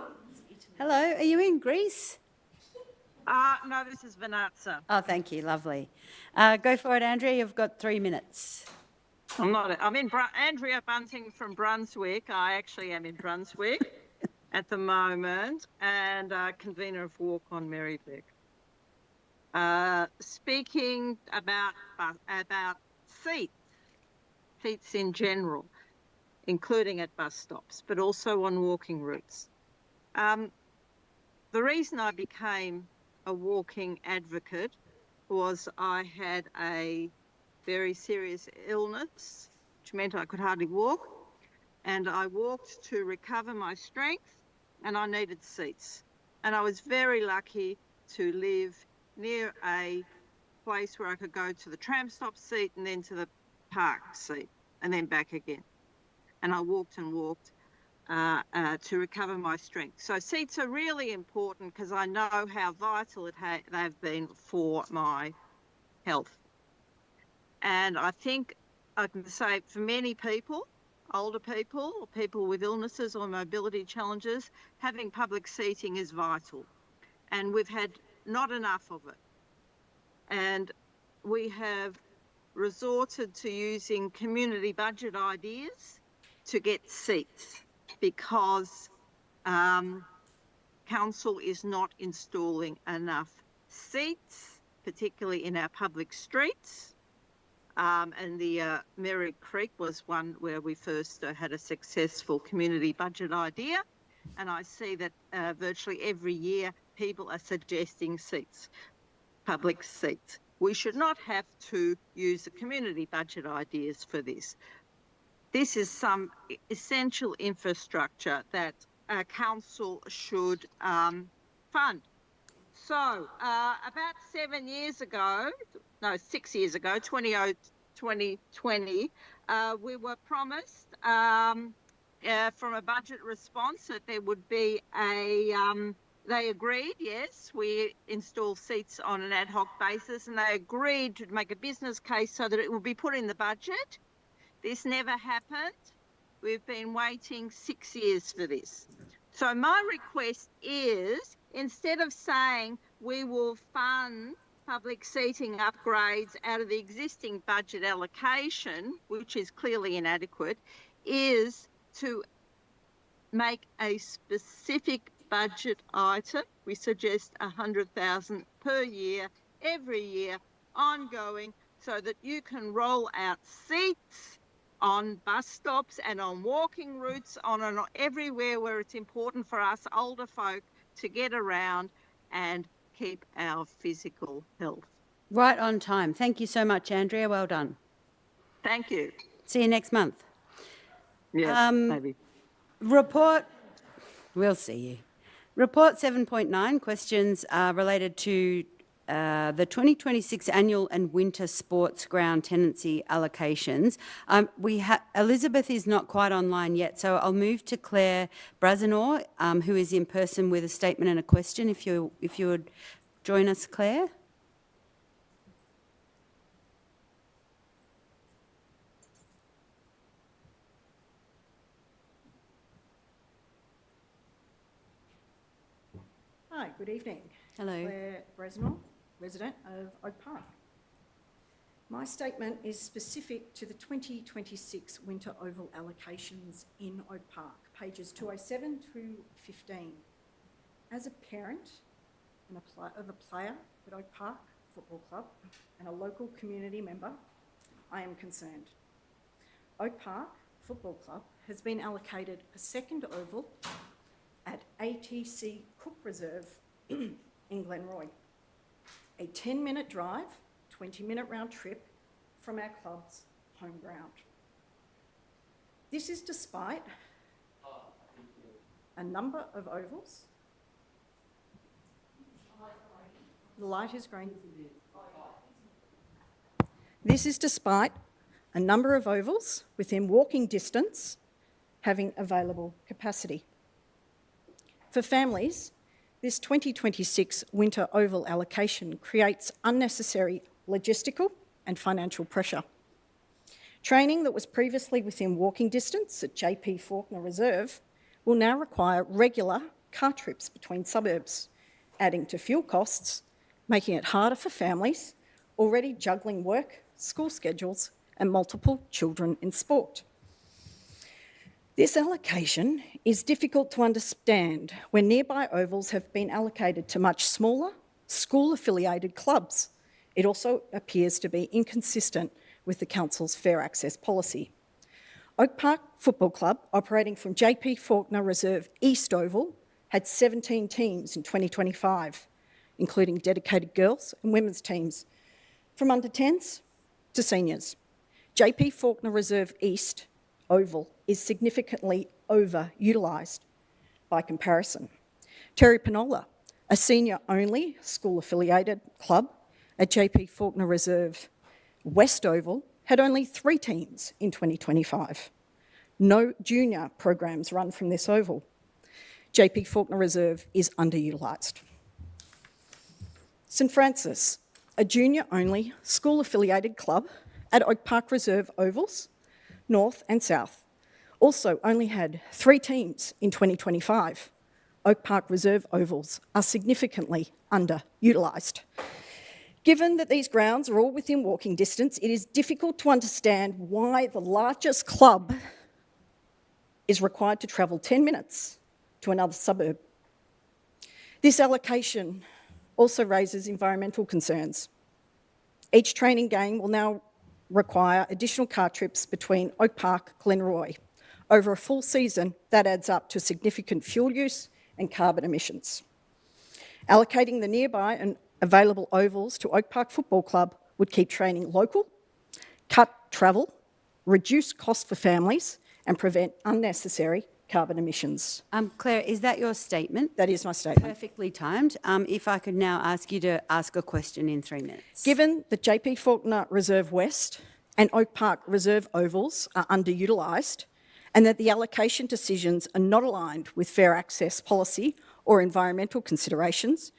Hello, are you in Greece? No, this is Vanatsa. Oh, thank you, lovely. Go for it, Andrea, you've got 3 minutes. I'm in Andrea Bunting from Brunswick. I actually am in Brunswick at the moment, and convener of Walk on Merri-bek. Speaking about seats in general, including at bus stops, but also on walking routes. The reason I became a walking advocate was I had a very serious illness, which meant I could hardly walk, and I walked to recover my strength, and I needed seats. And I was very lucky to live near a place where I could go to the tram stop seat and then to the park seat and then back again. And I walked and walked to recover my strength. So seats are really important because I know how vital they've been for my health. And I think I can say for many people, older people, or people with illnesses or mobility challenges, having public seating is vital. And we've had not enough of it. And we have resorted to using community budget ideas to get seats because council is not installing enough seats, particularly in our public streets. And the Merri Creek was one where we first had a successful community budget idea. And I see that virtually every year people are suggesting seats, public seats. We should not have to use the community budget ideas for this. This is some essential infrastructure that council should fund. So about 6 years ago, 2020, we were promised from a budget response that there would be they agreed, yes, we install seats on an ad hoc basis, and they agreed to make a business case so that it would be put in the budget. This never happened. We've been waiting 6 years for this. So my request is, instead of saying we will fund public seating upgrades out of the existing budget allocation, which is clearly inadequate, is to make a specific budget item. We suggest 100,000 per year, every year, ongoing, so that you can roll out seats on bus stops and on walking routes, on everywhere where it's important for us older folk to get around and keep our physical health. Right on time. Thank you so much, Andrea. Well done. Thank you. See you next month. Yeah, maybe. Report, we'll see you. Report 7.9, questions related to the 2026 annual and winter sports ground tenancy allocations. Elizabeth is not quite online yet, so I'll move to Claire Brazenor, who is in person with a statement and a question. If you would join us, Claire. Hi, good evening. Hello. Claire Brazenor, resident of Oak Park. My statement is specific to the 2026 Winter Oval allocations in Oak Park, pages 207 to 15. As a parent of a player at Oak Park Football Club and a local community member, I am concerned. Oak Park Football Club has been allocated a second oval at ATC Cook Reserve in Glenroy, a 10-minute drive, 20-minute round trip from our club's home ground. This is despite a number of ovals. The light is green. This is despite a number of ovals within walking distance having available capacity. For families, this 2026 Winter Oval allocation creates unnecessary logistical and financial pressure. Training that was previously within walking distance at JP Faulkner Reserve will now require regular car trips between suburbs, adding to fuel costs, making it harder for families already juggling work, school schedules, and multiple children in sport. This allocation is difficult to understand when nearby ovals have been allocated to much smaller, school-affiliated clubs. It also appears to be inconsistent with the Council's fair access policy. Oak Park Football Club, operating from JP Faulkner Reserve East Oval, had 17 teams in 2025, including dedicated girls and women's teams, from under 10s to seniors. JP Faulkner Reserve East Oval is significantly overutilised by comparison. Terry Penola, a senior-only school-affiliated club at JP Faulkner Reserve West Oval, had only 3 teams in 2025. No junior programs run from this oval. JP Faulkner Reserve is underutilised. St Francis, a junior-only school-affiliated club at Oak Park Reserve Ovals, North and South, also only had 3 teams in 2025. Oak Park Reserve Ovals are significantly underutilised. Given that these grounds are all within walking distance, it is difficult to understand why the largest club is required to travel 10 minutes to another suburb. This allocation also raises environmental concerns. Each training game will now require additional car trips between Oak Park, Glenroy. Over a full season, that adds up to significant fuel use and carbon emissions. Allocating the nearby and available ovals to Oak Park Football Club would keep training local, cut travel, reduce cost for families, and prevent unnecessary carbon emissions. Claire, is that your statement? That is my statement. Perfectly timed. If I could now ask you to ask a question in 3 minutes. Given that JP Faulkner Reserve West and Oak Park Reserve ovals are underutilised, and that the allocation decisions are not aligned with fair access policy or environmental considerations,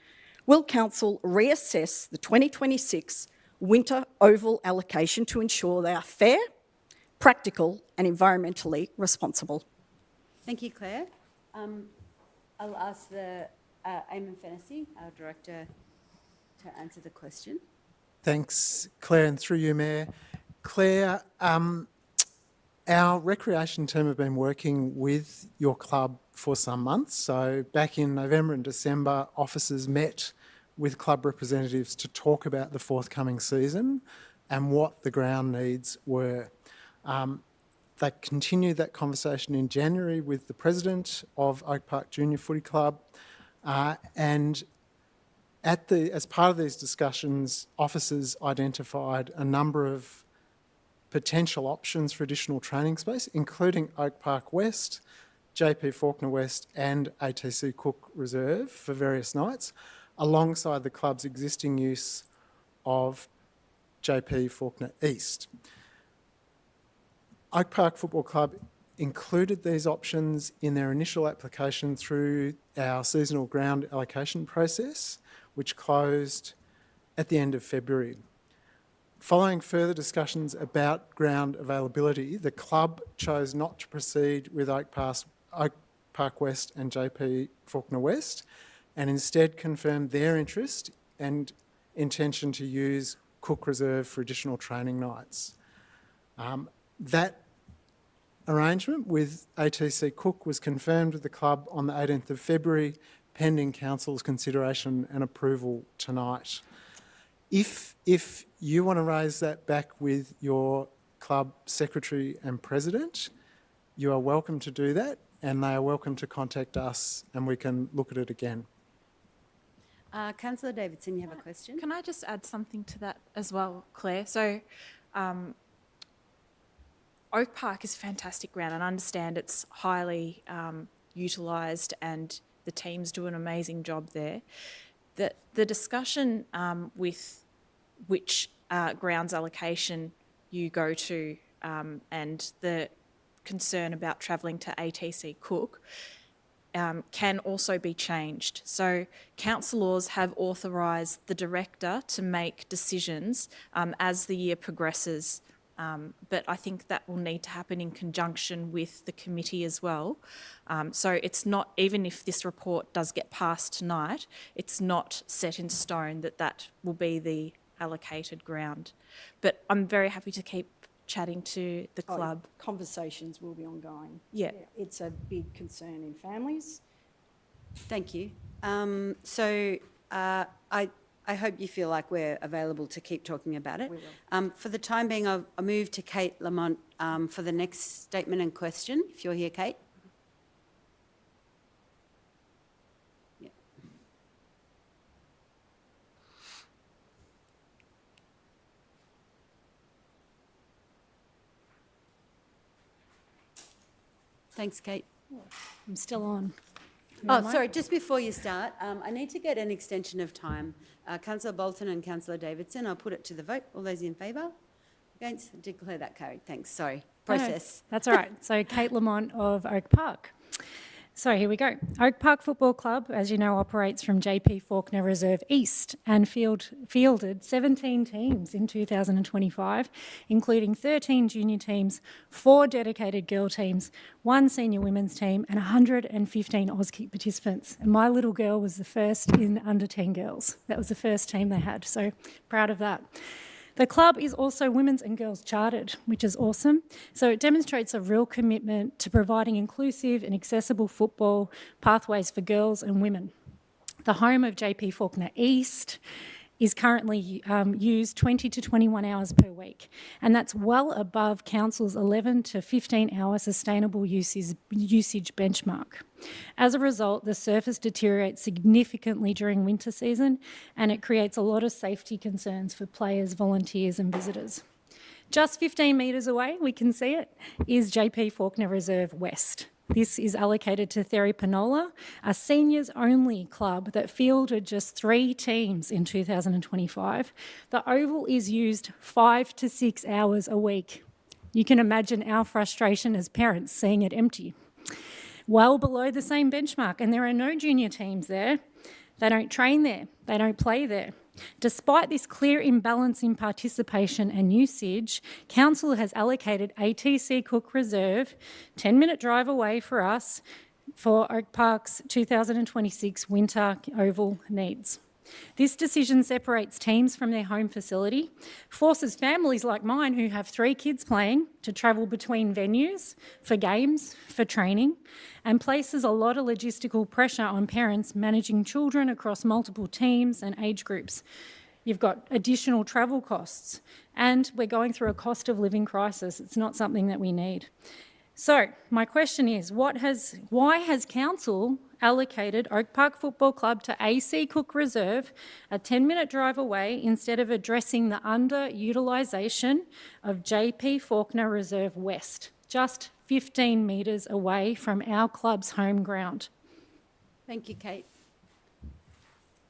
will Council reassess the 2026 winter oval allocation to ensure they are fair, practical and environmentally responsible? Thank you, Claire. I'll ask the Eamon Fennessy, our Director, to answer the question. Thanks, Claire, and through you, Mayor. Claire, our recreation team have been working with your club for some months. So back in November and December, officers met with club representatives to talk about the forthcoming season and what the ground needs were. They continued that conversation in January with the president of Oak Park Junior Footy Club, and as part of these discussions, officers identified a number of potential options for additional training space, including Oak Park West, JP Faulkner West and ATC Cook Reserve for various nights, alongside the club's existing use of JP Faulkner East. Oak Park Football Club included these options in their initial application through our seasonal ground allocation process, which closed at the end of February. Following further discussions about ground availability, the club chose not to proceed with Oak Park West and JP Faulkner West, and instead confirmed their interest and intention to use Cook Reserve for additional training nights. That arrangement with ATC Cook was confirmed with the club on the 18th of February, pending Council's consideration and approval tonight. If you want to raise that back with your club secretary and president, you are welcome to do that, and they are welcome to contact us and we can look at it again. Councillor Davidson, you have a question? Can I just add something to that as well, Claire? So Oak Park is fantastic ground, and I understand it's highly utilised and the teams do an amazing job there. The discussion with which grounds allocation you go to and the concern about travelling to ATC Cook can also be changed. So councillors have authorised the director to make decisions as the year progresses, but I think that will need to happen in conjunction with the committee as well. So it's not, even if this report does get passed tonight, it's not set in stone that that will be the allocated ground. But I'm very happy to keep chatting to the club. Conversations will be ongoing. Yeah. It's a big concern in families. Thank you. I hope you feel like we're available to keep talking about it. We will. For the time being, I'll move to Kate Lamont for the next statement and question, if you're here, Kate. Yeah. Thanks, Kate. I'm still on. Oh, sorry, just before you start, I need to get an extension of time. Councillor Bolton and Councillor Davidson, I'll put it to the vote. All those in favour? Against? Declare that carried. Thanks. Sorry. Process. No, that's all right. So Kate Lamont of Oak Park. So here we go. Oak Park Football Club, as you know, operates from JP Faulkner Reserve East and fielded 17 teams in 2025, including 13 junior teams, 4 dedicated girl teams, 1 senior women's team and 115 Auskick participants. And my little girl was the first in under 10 girls. That was the first team they had, so proud of that. The club is also women's and girls chartered, which is awesome. So it demonstrates a real commitment to providing inclusive and accessible football pathways for girls and women. The home of JP Faulkner East is currently used 20 to 21 hours per week, and that's well above Council's 11 to 15 hour sustainable usage benchmark. As a result, the surface deteriorates significantly during winter season, and it creates a lot of safety concerns for players, volunteers and visitors. Just 15 metres away, we can see it, is JP Faulkner Reserve West. This is allocated to Therry Penola, a seniors-only club that fielded just 3 teams in 2025. The oval is used 5 to 6 hours a week. You can imagine our frustration as parents seeing it empty. Well below the same benchmark, and there are no junior teams there. They don't train there. They don't play there. Despite this clear imbalance in participation and usage, Council has allocated ATC Cook Reserve, 10-minute drive away for us, for Oak Park's 2026 winter oval needs. This decision separates teams from their home facility, forces families like mine who have 3 kids playing to travel between venues for games, for training, and places a lot of logistical pressure on parents managing children across multiple teams and age groups. You've got additional travel costs, and we're going through a cost of living crisis. It's not something that we need. So my question is, why has Council allocated Oak Park Football Club to AC Cook Reserve, a 10-minute drive away, instead of addressing the underutilisation of JP Faulkner Reserve West, just 15 metres away from our club's home ground? Thank you, Kate.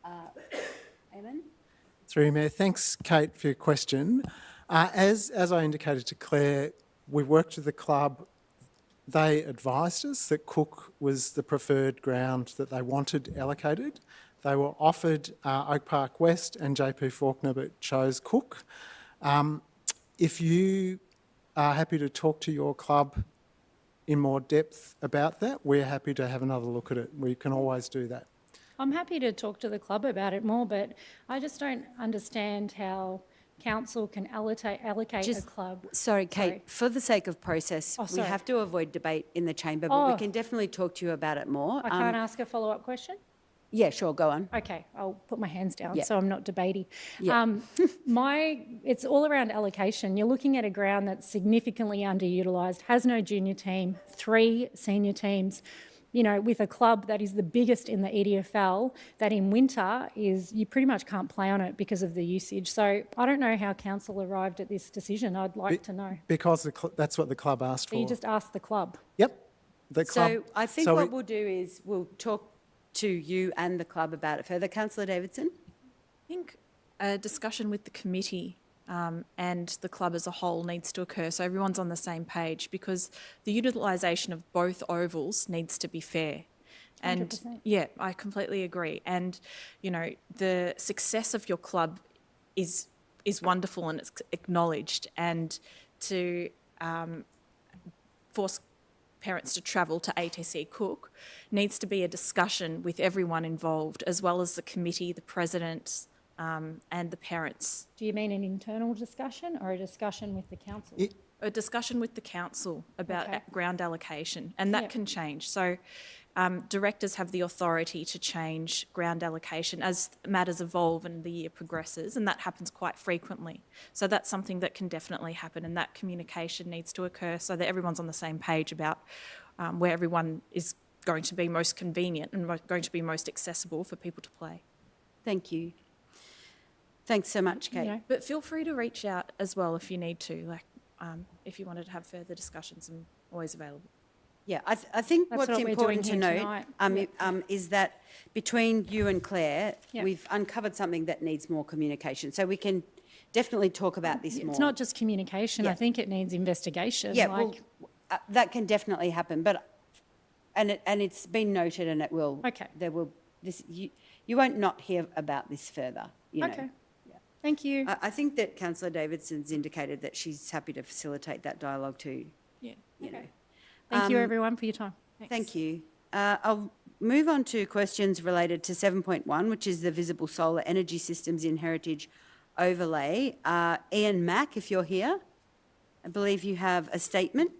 Eamon? Through you, Mayor. Thanks, Kate, for your question. As I indicated to Claire, we worked with the club. They advised us that Cook was the preferred ground that they wanted allocated. They were offered Oak Park West and JP Faulkner, but chose Cook. If you are happy to talk to your club in more depth about that, we're happy to have another look at it. We can always do that. I'm happy to talk to the club about it more, but I just don't understand how Council can allocate a club. Sorry, Kate, for the sake of process, we have to avoid debate in the chamber, but we can definitely talk to you about it more. I can't ask a follow-up question? Yeah, sure, go on. Okay, I'll put my hands down Yeah. so I'm not debating. Yeah. It's all around allocation. You're looking at a ground that's significantly underutilised, has no junior team, 3 senior teams, you know, with a club that is the biggest in the EDFL, that in winter you pretty much can't play on it because of the usage. So I don't know how Council arrived at this decision. I'd like to know. Because that's what the club asked for. So you just asked the club? Yep. The club. So I think what we'll do is we'll talk to you and the club about it further. Councillor Davidson? I think a discussion with the committee and the club as a whole needs to occur so everyone's on the same page, because the utilisation of both ovals needs to be fair. And 100%. yeah, I completely agree. And, you know, the success of your club is wonderful and it's acknowledged, and to force parents to travel to ATC Cook needs to be a discussion with everyone involved, as well as the committee, the president, and the parents. Do you mean an internal discussion or a discussion with the council? A discussion with the council about ground allocation, and that Yep. can change. So directors have the authority to change ground allocation as matters evolve and the year progresses, and that happens quite frequently. So that's something that can definitely happen, and that communication needs to occur so that everyone's on the same page about where everyone is going to be most convenient and going to be most accessible for people to play. Thank you. Thanks so much, Kate. Yeah, but feel free to reach out as well if you need to, like if you wanted to have further discussions. I'm always available. Yeah, I think That's what's what we're important doing to here note tonight. is that between you and Claire, Yep. we've uncovered something that needs more communication. So we can definitely talk about this more. It's not just communication. Yeah. I think it needs investigation. Yeah, like, well, that can definitely happen, but and it's been noted, and it will. Okay. There will you won't not hear about this further. You know. Okay. Thank you. I think that Councillor Davidson's indicated that she's happy to facilitate that dialogue too. Yeah. You know. Thank you, everyone, for your time. Thank you. I'll move on to questions related to 7.1, which is the visible solar energy systems in heritage overlay. Ian Mack, if you're here, I believe you have a statement.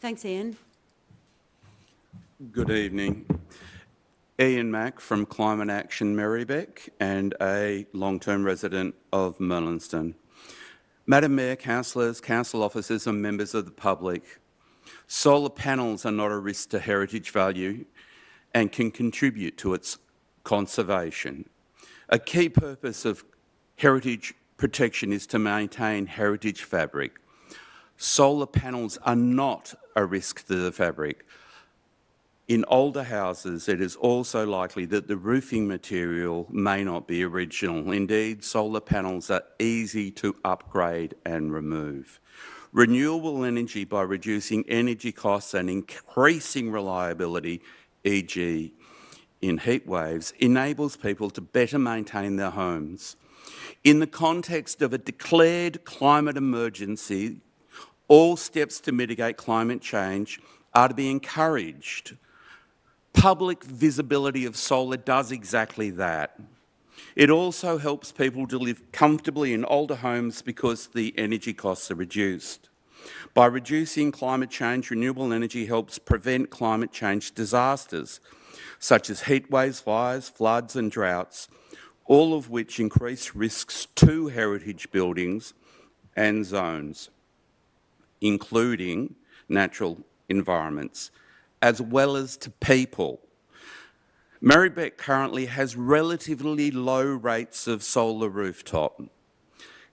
Thanks, Ian. Good evening. Ian Mack from Climate Action Merri-bek and a long-term resident of Merlinston. Madam Mayor, councillors, council officers and members of the public, solar panels are not a risk to heritage value and can contribute to its conservation. A key purpose of heritage protection is to maintain heritage fabric. Solar panels are not a risk to the fabric. In older houses, it is also likely that the roofing material may not be original. Indeed, solar panels are easy to upgrade and remove. Renewable energy, by reducing energy costs and increasing reliability, e.g. in heat waves, enables people to better maintain their homes. In the context of a declared climate emergency, all steps to mitigate climate change are to be encouraged. Public visibility of solar does exactly that. It also helps people to live comfortably in older homes because the energy costs are reduced. By reducing climate change, renewable energy helps prevent climate change disasters, such as heat waves, fires, floods and droughts, all of which increase risks to heritage buildings and zones, including natural environments, as well as to people. Merri-bek currently has relatively low rates of solar rooftop.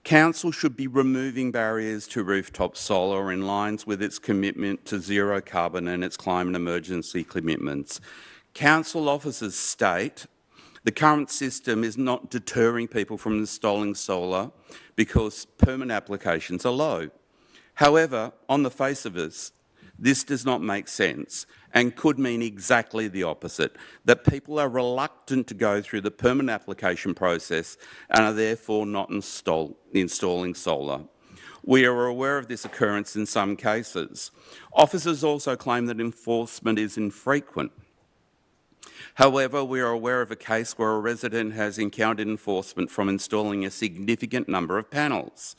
Council should be removing barriers to rooftop solar in line with its commitment to zero carbon and its climate emergency commitments. Council officers state the current system is not deterring people from installing solar because permit applications are low. However, on the face of it, this does not make sense and could mean exactly the opposite, that people are reluctant to go through the permit application process and are therefore not installing solar. We are aware of this occurrence in some cases. Officers also claim that enforcement is infrequent. However, we are aware of a case where a resident has encountered enforcement from installing a significant number of panels.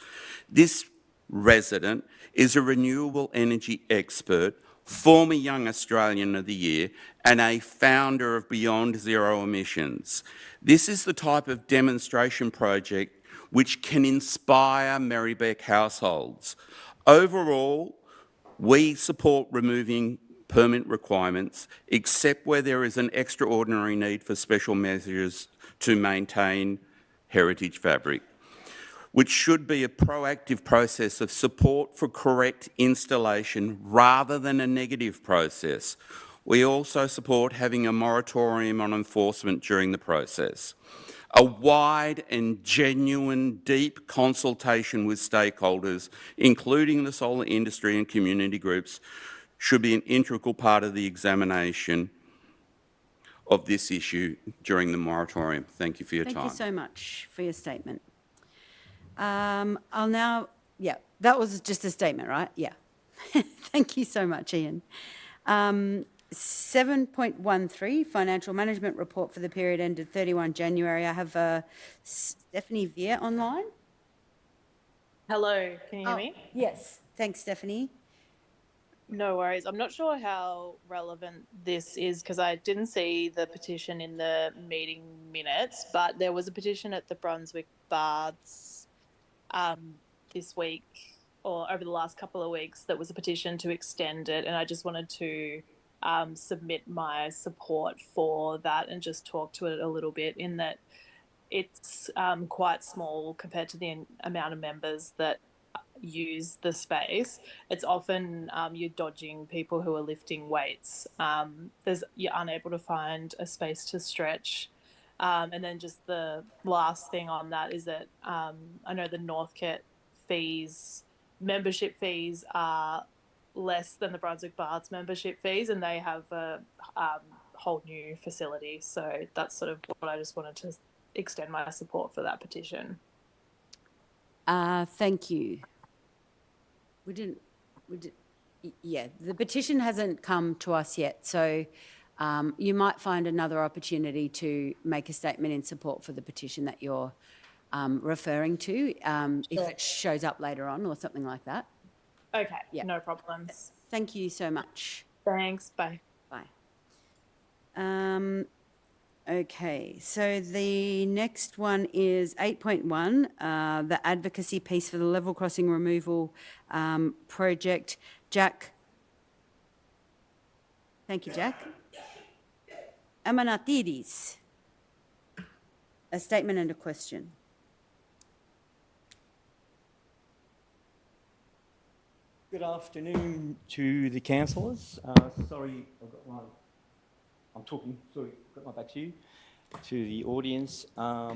This resident is a renewable energy expert, former Young Australian of the Year, and a founder of Beyond Zero Emissions. This is the type of demonstration project which can inspire Merri-bek households. Overall, we support removing permit requirements, except where there is an extraordinary need for special measures to maintain heritage fabric, which should be a proactive process of support for correct installation rather than a negative process. We also support having a moratorium on enforcement during the process. A wide and genuine deep consultation with stakeholders, including the solar industry and community groups, should be an integral part of the examination of this issue during the moratorium. Thank you for your time. Thank you so much for your statement. I'll now, that was just a statement, right? Yeah. Thank you so much, Ian. 7.13, Financial Management Report for the period ended 31 January. I have Stephanie Veer online. Hello, can you hear me? Yes. Thanks, Stephanie. No worries. I'm not sure how relevant this is because I didn't see the petition in the meeting minutes, but there was a petition at the Brunswick Baths this week or over the last couple of weeks that was a petition to extend it, and I just wanted to submit my support for that and just talk to it a little bit in that it's quite small compared to the amount of members that use the space. It's often you're dodging people who are lifting weights. You're unable to find a space to stretch. And then just the last thing on that is that I know the Northcote membership fees are less than the Brunswick Baths membership fees, and they have a whole new facility. So that's sort of what I just wanted to extend my support for that petition. Thank you. The petition hasn't come to us yet, so you might find another opportunity to make a statement in support for the petition that you're referring to, if it shows up later on or something like that. Okay, no problems. Thank you so much. Thanks. Bye. Bye. Okay, so the next one is 8.1, the advocacy piece for the level crossing removal project. Jack. Thank you, Jack. Amanatidis. A statement and a question. Good afternoon to the councillors. Sorry, I'm talking, sorry, got my back to you. To the audience, a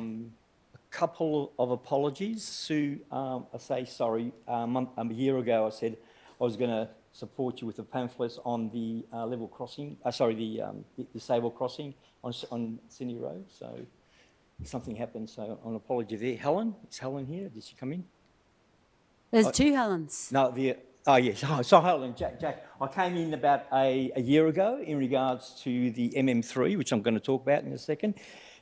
couple of apologies. Sue, I say sorry. A year ago I said I was going to support you with the pamphlets on the level crossing, the disabled crossing on Sydney Road. So something happened, so an apology there. Helen, is Helen here? Did she come in? There's two Helens. No, oh yes, so Helen, Jack, I came in about a year ago in regards to the MM3, which I'm going to talk about in a second.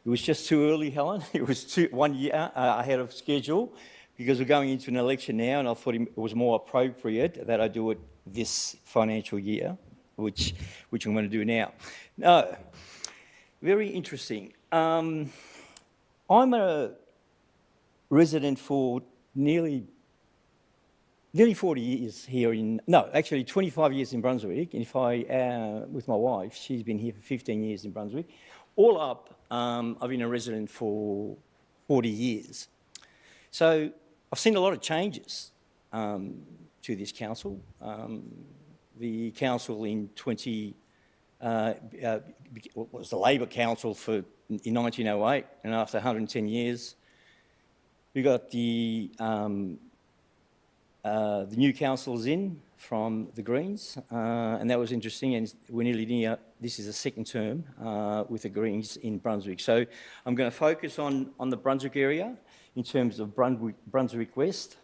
It was just too early, Helen. It was 1 year ahead of schedule because we're going into an election now, and I thought it was more appropriate that I do it this financial year, which I'm going to do now. No, very interesting. I'm a resident for nearly 40 years here actually 25 years in Brunswick. And if with my wife, she's been here for 15 years in Brunswick. All up, I've been a resident for 40 years. So I've seen a lot of changes to this council. The council in was the Labor Council in 1908, and after 110 years, we got the new councillors in from the Greens, and that was interesting, and we're nearly near, this is the second term with the Greens in Brunswick. So I'm going to focus on the Brunswick area in terms of Brunswick West,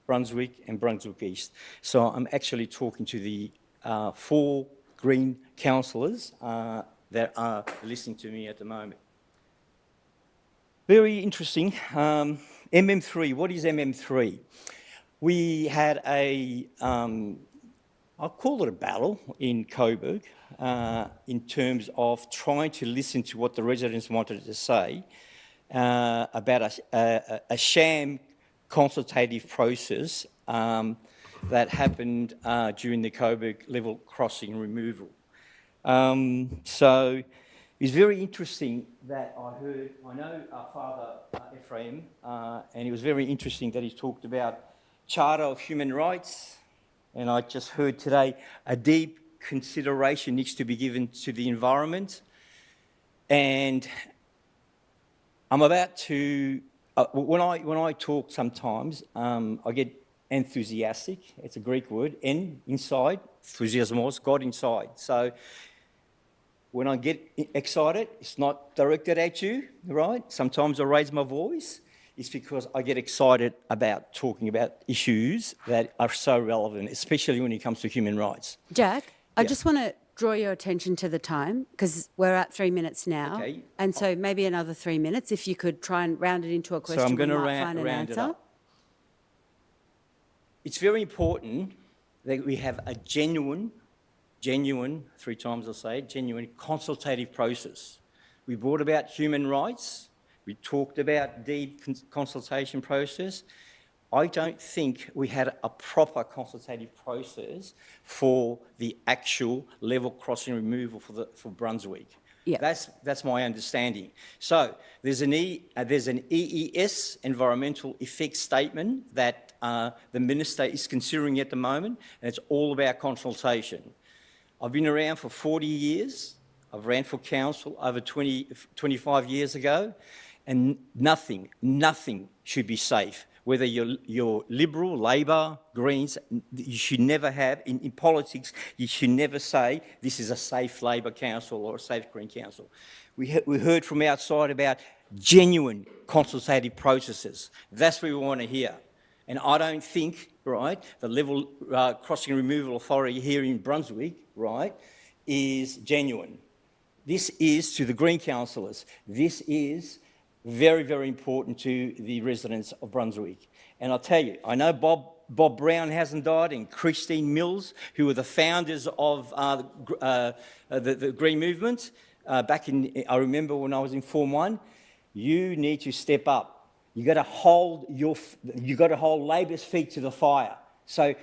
Brunswick and Brunswick East. So I'm actually talking to the 4 Green councillors that are listening to me at the moment. Very interesting. MM3, what is MM3? We had I'll call it a battle in Coburg in terms of trying to listen to what the residents wanted to say about a sham consultative process that happened during the Coburg level crossing removal. So it's very interesting that I know our father Ephraim, and it was very interesting that he talked about Charter of Human Rights, and I just heard today a deep consideration needs to be given to the environment. And I'm about to, when I talk sometimes, I get enthusiastic. It's a Greek word, inside, enthusiasmos, God inside. So when I get excited, it's not directed at you, right? Sometimes I raise my voice. It's because I get excited about talking about issues that are so relevant, especially when it comes to human rights. Jack, I just want to draw your attention to the time because we're at 3 minutes now. Okay. And so maybe another 3 minutes, if you could try and round it into a question. So I'm going to find an round it answer. up. It's very important that we have a genuine, 3 times I'll say, genuine consultative process. We brought about human rights. We talked about deep consultation process. I don't think we had a proper consultative process for the actual level crossing removal for Brunswick. Yeah. That's my understanding. So there's an EES, environmental effects statement, that the Minister is considering at the moment, and it's all about consultation. I've been around for 40 years. I've ran for council over 25 years ago, and nothing should be safe. Whether you're Liberal, Labor, Greens, you should never have, in politics, you should never say this is a safe Labor council or a safe Green council. We heard from outside about genuine consultative processes. That's what we want to hear. And I don't think, right, the level crossing removal authority here in Brunswick, right, is genuine. This is to the Green councillors. This is very, very important to the residents of Brunswick. And I'll tell you, I know Bob Bob Brown hasn't died, and Christine Mills, who were the founders of the Green Movement back in, I remember when I was in Form 1, you need to step up. You got to hold Labor's feet to the fire. So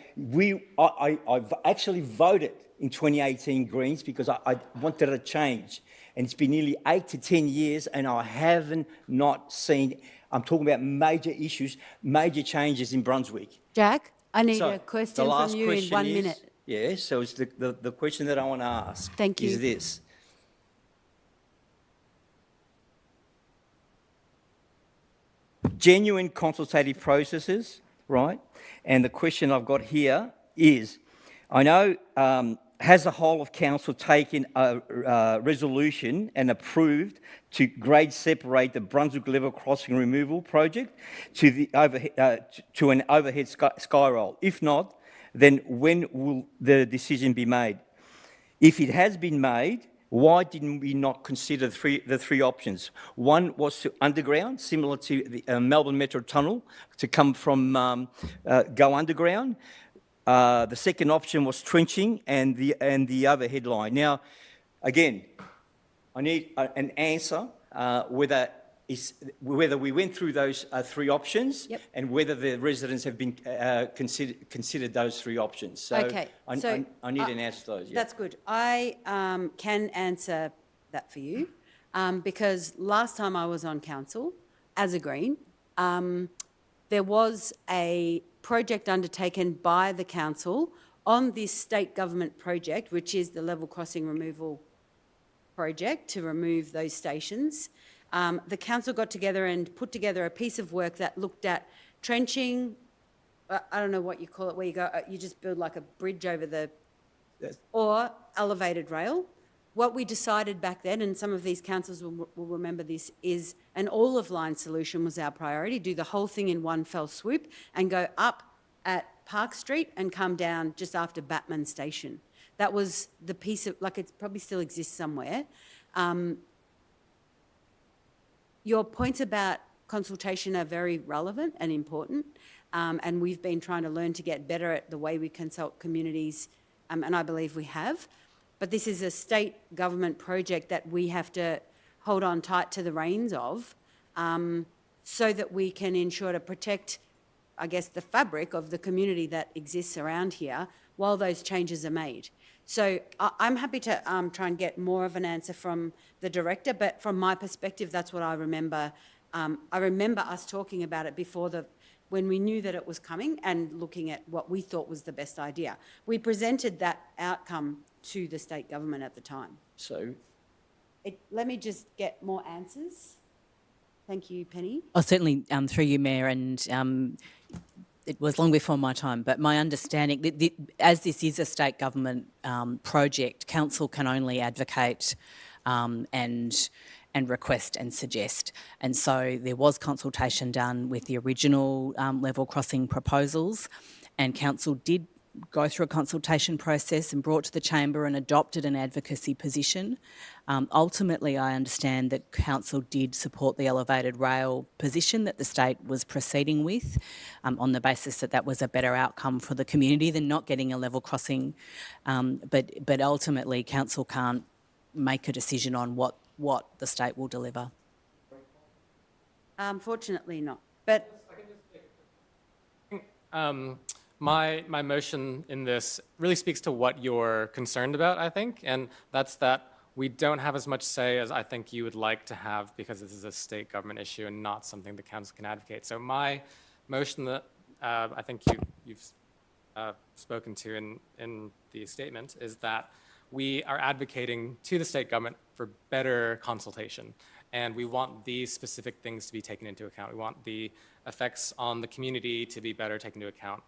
I've actually voted in 2018 Greens because I wanted a change. And it's been nearly 8 to 10 years and I haven't not seen, I'm talking about major issues, major changes in Brunswick. Jack, I need So a question the from last you in question 1 is- minute. Yeah, so it's the question that I want to ask Thank you. is this. Genuine consultative processes, right? And the question I've got here is, I know, has the whole of council taken a resolution and approved to grade separate the Brunswick level crossing removal project to the to an overhead sky roll? If not, then when will the decision be made? If it has been made, why didn't we not consider the three options? One was to underground, similar to the Melbourne Metro Tunnel, to come from go underground. The second option was trenching and the overhead line. Now, again, I need an answer whether we went through those three options and whether the residents have been considered those three options. So, Okay, I need an answer to those. Yeah. That's good. I can answer that for you because last time I was on council as a Green, there was a project undertaken by the council on this state government project, which is the level crossing removal project to remove those stations. The council got together and put together a piece of work that looked at trenching, I don't know what you call it, where you go, you just build like a bridge over the, or elevated rail. What we decided back then, and some of these councils will remember this, is an all-of-line solution was our priority, do the whole thing in one fell swoop and go up at Park Street and come down just after Batman Station. That was the piece of, like it probably still exists somewhere. Your points about consultation are very relevant and important, and we've been trying to learn to get better at the way we consult communities, and I believe we have. But this is a state government project that we have to hold on tight to the reins of so that we can ensure to protect, I guess, the fabric of the community that exists around here while those changes are made. So I'm happy to try and get more of an answer from the director, but from my perspective, that's what I remember. I remember us talking about it before when we knew that it was coming and looking at what we thought was the best idea. We presented that outcome to the state government at the time. So, let me just get more answers. Thank you, Penny. Oh, certainly through you, Mayor, and it was long before my time, but my understanding, as this is a state government project, council can only advocate and request and suggest. And so there was consultation done with the original level crossing proposals, and council did go through a consultation process and brought to the chamber and adopted an advocacy position. Ultimately, I understand that council did support the elevated rail position that the state was proceeding with on the basis that that was a better outcome for the community than not getting a level crossing. But ultimately, council can't make a decision on what the state will deliver. Unfortunately not. But my motion in this really speaks to what you're concerned about, I think, and that's that we don't have as much say as I think you would like to have because this is a state government issue and not something the council can advocate. So my motion that I think you've spoken to in the statement is that we are advocating to the state government for better consultation. And we want these specific things to be taken into account. We want the effects on the community to be better taken into account.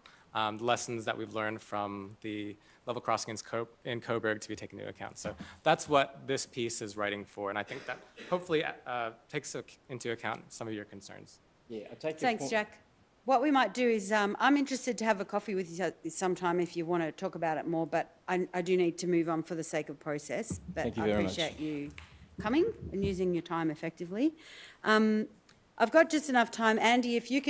Lessons that we've learned from the level crossing in Coburg to be taken into account. So that's what this piece is writing for. And I think that hopefully takes into account some of your concerns. Yeah, I take your thanks, point. Jack. What we might do is, I'm interested to have a coffee with you sometime if you want to talk about it more, but I do need to move on for the sake of process. But Thank you I very appreciate much. you coming and using your time effectively. I've got just enough time. Andy, if you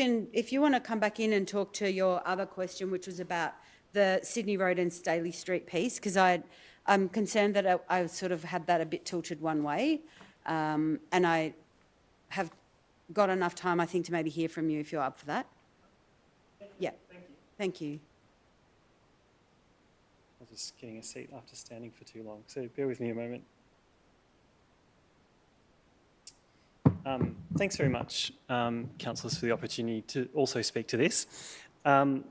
want to come back in and talk to your other question, which was about the Sydney Road and Staley Street piece, because I'm concerned that I sort of had that a bit tilted one way, and I have got enough time, I think, to maybe hear from you if you're up for that. Yeah. Thank you. Thank you. I was just getting a seat after standing for too long, so bear with me a moment. Thanks very much, councillors, for the opportunity to also speak to this. I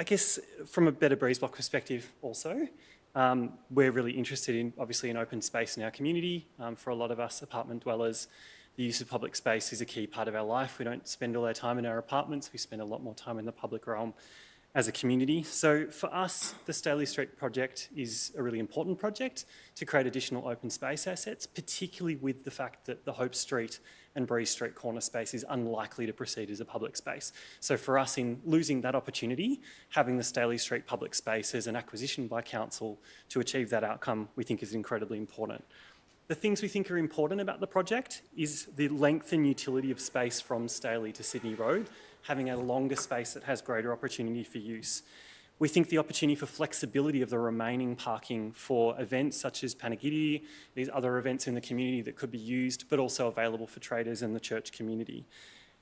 guess from a Better Breeze Block perspective also, we're really interested in, obviously, in open space in our community. For a lot of us apartment dwellers, the use of public space is a key part of our life. We don't spend all our time in our apartments. We spend a lot more time in the public realm as a community. So for us, the Staley Street project is a really important project to create additional open space assets, particularly with the fact that the Hope Street and Breeze Street corner space is unlikely to proceed as a public space. So for us, in losing that opportunity, having the Staley Street public space as an acquisition by council to achieve that outcome, we think is incredibly important. The things we think are important about the project is the length and utility of space from Staley to Sydney Road, having a longer space that has greater opportunity for use. We think the opportunity for flexibility of the remaining parking for events such as Panagidi, these other events in the community that could be used, but also available for traders and the church community.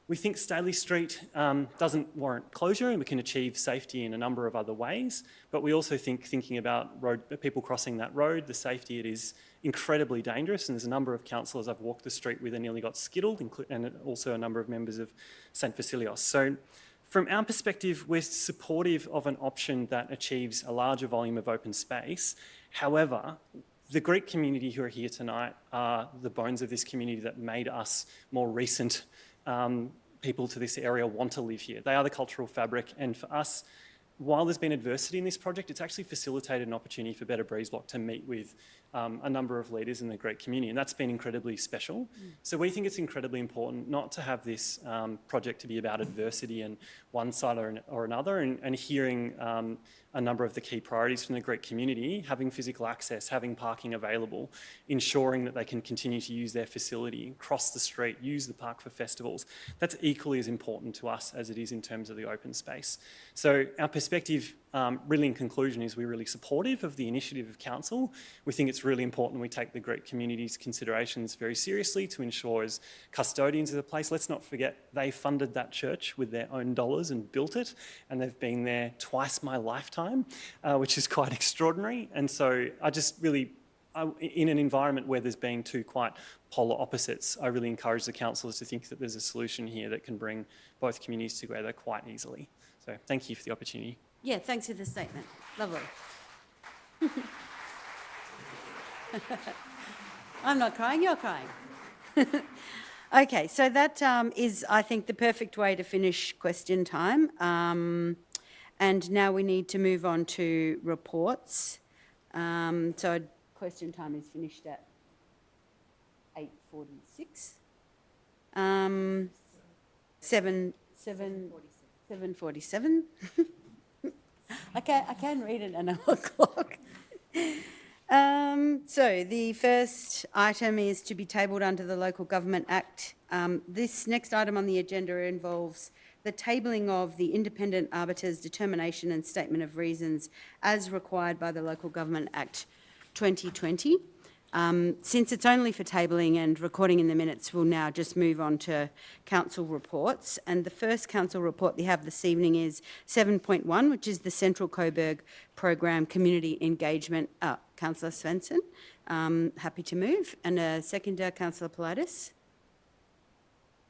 We think Staley Street doesn't warrant closure, and we can achieve safety in a number of other ways, but we also think, thinking about people crossing that road, the safety, it is incredibly dangerous, and there's a number of councillors I've walked the street with and nearly got skittled, and also a number of members of St Vasilios. So from our perspective, we're supportive of an option that achieves a larger volume of open space. However, the Greek community who are here tonight are the bones of this community that made us more recent people to this area want to live here. They are the cultural fabric, and for us, while there's been adversity in this project, it's actually facilitated an opportunity for Better Breeze Block to meet with a number of leaders in the Greek community, and that's been incredibly special. So we think it's incredibly important not to have this project to be about adversity and one side or another, and hearing a number of the key priorities from the Greek community, having physical access, having parking available, ensuring that they can continue to use their facility, cross the street, use the park for festivals. That's equally as important to us as it is in terms of the open space. So our perspective, really in conclusion, is we're really supportive of the initiative of council. We think it's really important we take the Greek community's considerations very seriously to ensure, as custodians of the place, let's not forget they funded that church with their own dollars and built it, and they've been there twice my lifetime, which is quite extraordinary. And so I just really, in an environment where there's been two quite polar opposites, I really encourage the councillors to think that there's a solution here that can bring both communities together quite easily. So thank you for the opportunity. Yeah, thanks for the statement. Lovely. I'm not crying, you're crying. Okay, so that is, I think, the perfect way to finish question time. And now we need to move on to reports. So question time is finished at 8:46. 7:47. I can read an analog clock. So the first item is to be tabled under the Local Government Act. This next item on the agenda involves the tabling of the independent arbiter's determination and statement of reasons as required by the Local Government Act 2020. Since it's only for tabling and recording in the minutes, we'll now just move on to council reports. And the first council report we have this evening is 7.1, which is the Central Coburg Program Community Engagement. Councillor Svensson, happy to move. And a seconder, Councillor Politis.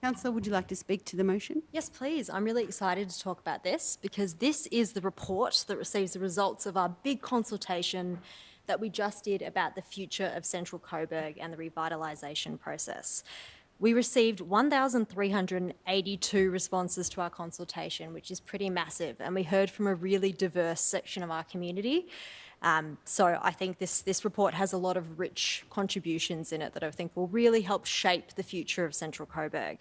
Councillor, would you like to speak to the motion? Yes, please. I'm really excited to talk about this because this is the report that receives the results of our big consultation that we just did about the future of Central Coburg and the revitalisation process. We received 1,382 responses to our consultation, which is pretty massive, and we heard from a really diverse section of our community. So I think this report has a lot of rich contributions in it that I think will really help shape the future of Central Coburg.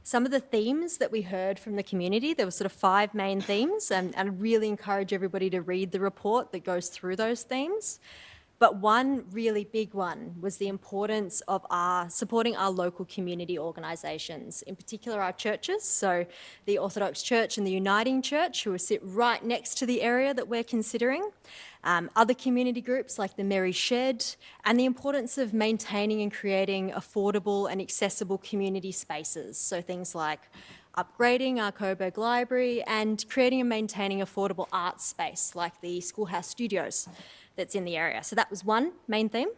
Some of the themes that we heard from the community, there were sort of 5 main themes, and I really encourage everybody to read the report that goes through those themes. But one really big one was the importance of supporting our local community organisations, in particular our churches, so the Orthodox Church and the Uniting Church, who sit right next to the area that we're considering, other community groups like the Merri Shed, and the importance of maintaining and creating affordable and accessible community spaces, so things like upgrading our Coburg Library and creating and maintaining affordable art space like the Schoolhouse Studios that's in the area. So that was one main theme.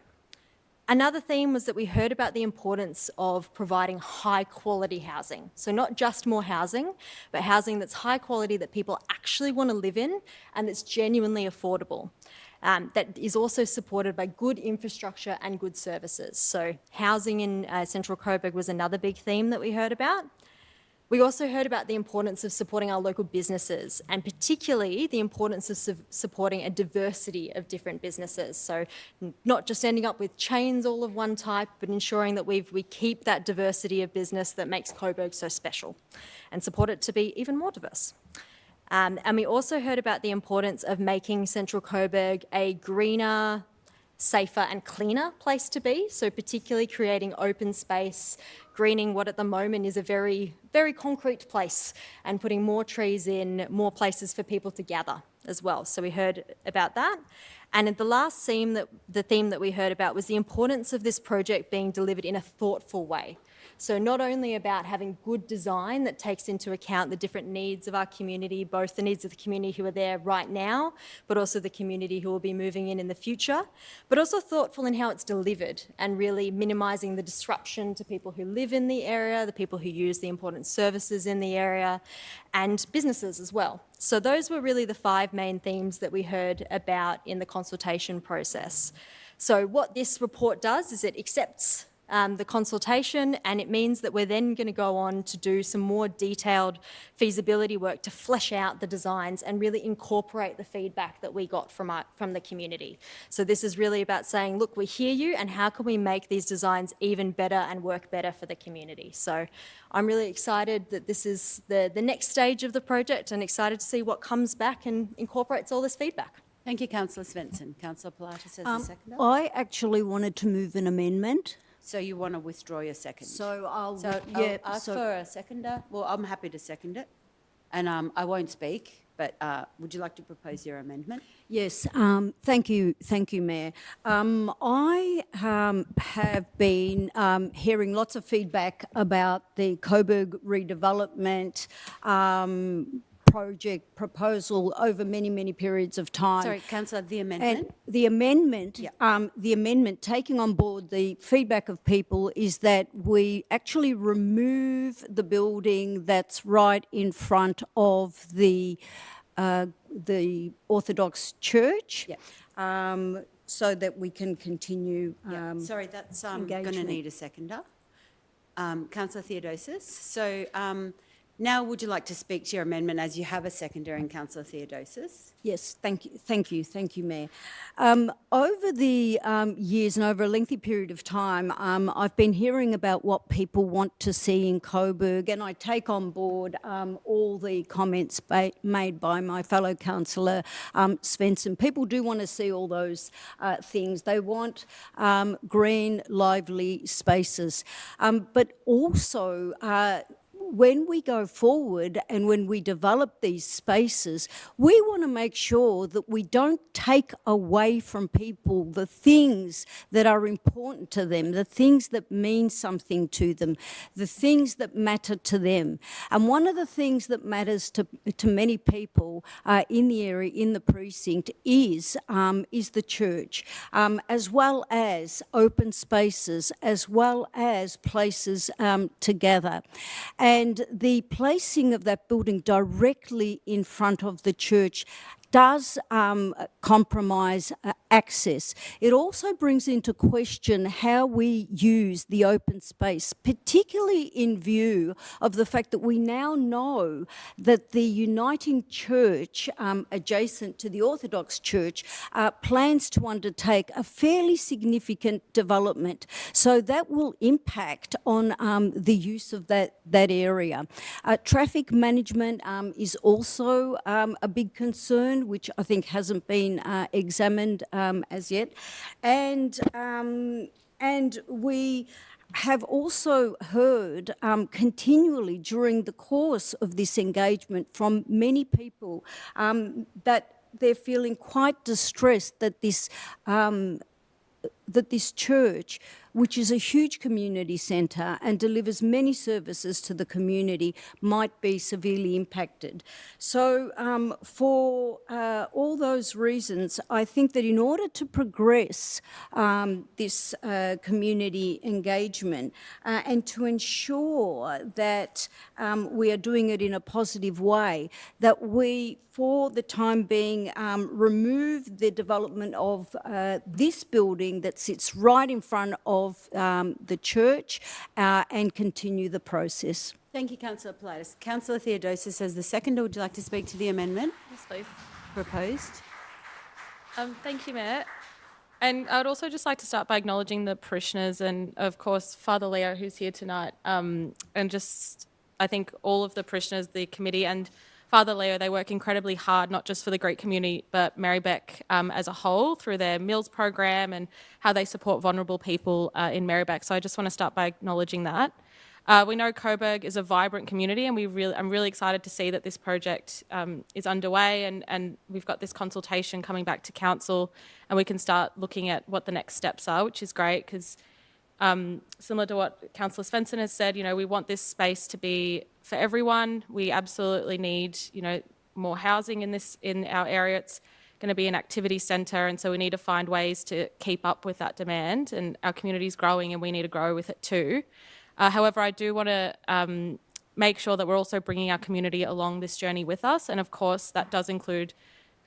Another theme was that we heard about the importance of providing high quality housing. So not just more housing, but housing that's high quality that people actually want to live in and that's genuinely affordable. That is also supported by good infrastructure and good services. So housing in Central Coburg was another big theme that we heard about. We also heard about the importance of supporting our local businesses, and particularly the importance of supporting a diversity of different businesses. So not just ending up with chains all of one type, but ensuring that we keep that diversity of business that makes Coburg so special and support it to be even more diverse. And we also heard about the importance of making Central Coburg a greener, safer and cleaner place to be. So particularly creating open space, greening what at the moment is a very, very concrete place, and putting more trees in, more places for people to gather as well. So we heard about that. And the last theme that we heard about was the importance of this project being delivered in a thoughtful way. So not only about having good design that takes into account the different needs of our community, both the needs of the community who are there right now, but also the community who will be moving in the future, but also thoughtful in how it's delivered and really minimising the disruption to people who live in the area, the people who use the important services in the area, and businesses as well. So those were really the 5 main themes that we heard about in the consultation process. So what this report does is it accepts the consultation, and it means that we're then going to go on to do some more detailed feasibility work to flesh out the designs and really incorporate the feedback that we got from the community. So this is really about saying, look, we hear you, and how can we make these designs even better and work better for the community? So I'm really excited that this is the next stage of the project, and excited to see what comes back and incorporates all this feedback. Thank you, Councillor Svensson. Councillor Pilatus as the seconder. I actually wanted to move an amendment. So you want to withdraw your second? So I'll ask for a seconder. Well, I'm happy to second it, and I won't speak. But would you like to propose your amendment? Yes, thank you, Mayor. I have been hearing lots of feedback about the Coburg redevelopment project proposal over many, many periods of time. Sorry, Councillor, the amendment? And the amendment, taking on board the feedback of people, is that we actually remove the building that's right in front of the Orthodox Church, so that we can continue. Sorry, that's going to need a seconder. Councillor Theodosis. So now would you like to speak to your amendment as you have a seconder in Councillor Theodosis? Yes, thank you, Mayor. Over the years and over a lengthy period of time, I've been hearing about what people want to see in Coburg, and I take on board all the comments made by my fellow councillor Svensson. People do want to see all those things. They want green, lively spaces, but also when we go forward and when we develop these spaces, we want to make sure that we don't take away from people the things that are important to them, the things that mean something to them, the things that matter to them. And one of the things that matters to many people in the area, in the precinct, is the church, as well as open spaces, as well as places to gather. And the placing of that building directly in front of the church does compromise access. It also brings into question how we use the open space, particularly in view of the fact that we now know that the Uniting Church, adjacent to the Orthodox Church, plans to undertake a fairly significant development. So that will impact on the use of that area. Traffic management is also a big concern. condition, which I think hasn't been examined as yet. And we have also heard continually during the course of this engagement from many people that they're feeling quite distressed that this church, which is a huge community centre and delivers many services to the community, might be severely impacted. So for all those reasons, I think that in order to progress this community engagement and to ensure that we are doing it in a positive way, that we, for the time being, remove the development of this building that sits right in front of the church and continue the process. Thank you, Councillor Politis. Councillor Theodosis as the seconder. Would you like to speak to the amendment? Yes, please. Proposed. Thank you, Mayor. And I'd also just like to start by acknowledging the parishioners and, of course, Father Leo, who's here tonight, and just, I think, all of the parishioners, the committee, and Father Leo, they work incredibly hard, not just for the Greek community, but Merri-bek as a whole, through their meals program and how they support vulnerable people in Merri-bek. So I just want to start by acknowledging that. We know Coburg is a vibrant community, and I'm really excited to see that this project is underway, and we've got this consultation coming back to council, and we can start looking at what the next steps are, which is great because similar to what Councillor Svensson has said, we want this space to be for everyone. We absolutely need, more housing in our area. It's going to be an activity centre, and so we need to find ways to keep up with that demand. And our community is growing, and we need to grow with it too. However, I do want to make sure that we're also bringing our community along this journey with us, and of course that does include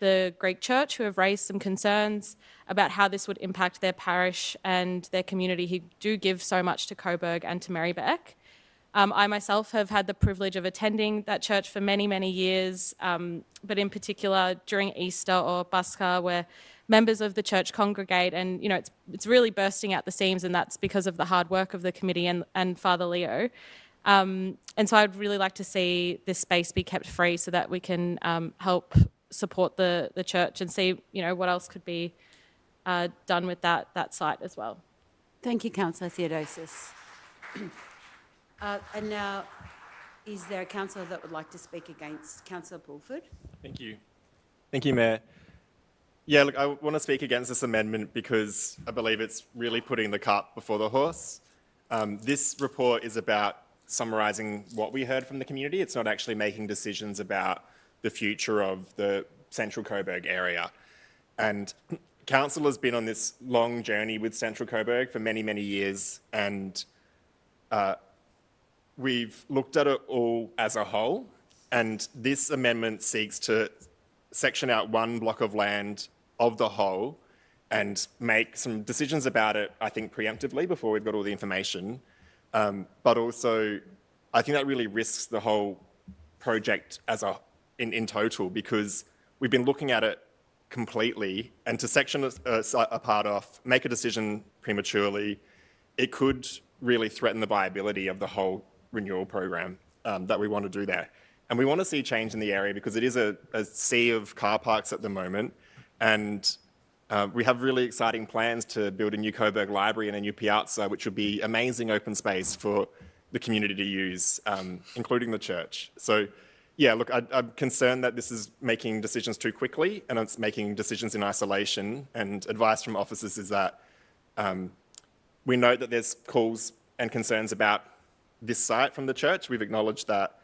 the Greek Church, who have raised some concerns about how this would impact their parish and their community, who do give so much to Coburg and to Merri-bek. I myself have had the privilege of attending that church for many, many years, but in particular during Easter or Pascha, where members of the church congregate, and it's really bursting out the seams, and that's because of the hard work of the committee and Father Leo. And so I'd really like to see this space be kept free so that we can help support the church and see what else could be done with that site as well. Thank you, Councillor Theodosis. And now, is there a councillor that would like to speak against? Councillor Pulford. Thank you. Thank you, Mayor. Yeah, look, I want to speak against this amendment because I believe it's really putting the cart before the horse. This report is about summarising what we heard from the community. It's not actually making decisions about the future of the Central Coburg area. And council has been on this long journey with Central Coburg for many, many years, and we've looked at it all as a whole, and this amendment seeks to section out one block of land of the whole and make some decisions about it, I think, preemptively before we've got all the information. But also, I think that really risks the whole project in total, because we've been looking at it completely, and to section a part off, make a decision prematurely, it could really threaten the viability of the whole renewal program that we want to do there. And we want to see change in the area because it is a sea of car parks at the moment, and we have really exciting plans to build a new Coburg library and a new piazza, which would be amazing open space for the community to use, including the church. So yeah, look, I'm concerned that this is making decisions too quickly and it's making decisions in isolation, and advice from officers is that we know that there's calls and concerns about this site from the church. We've acknowledged that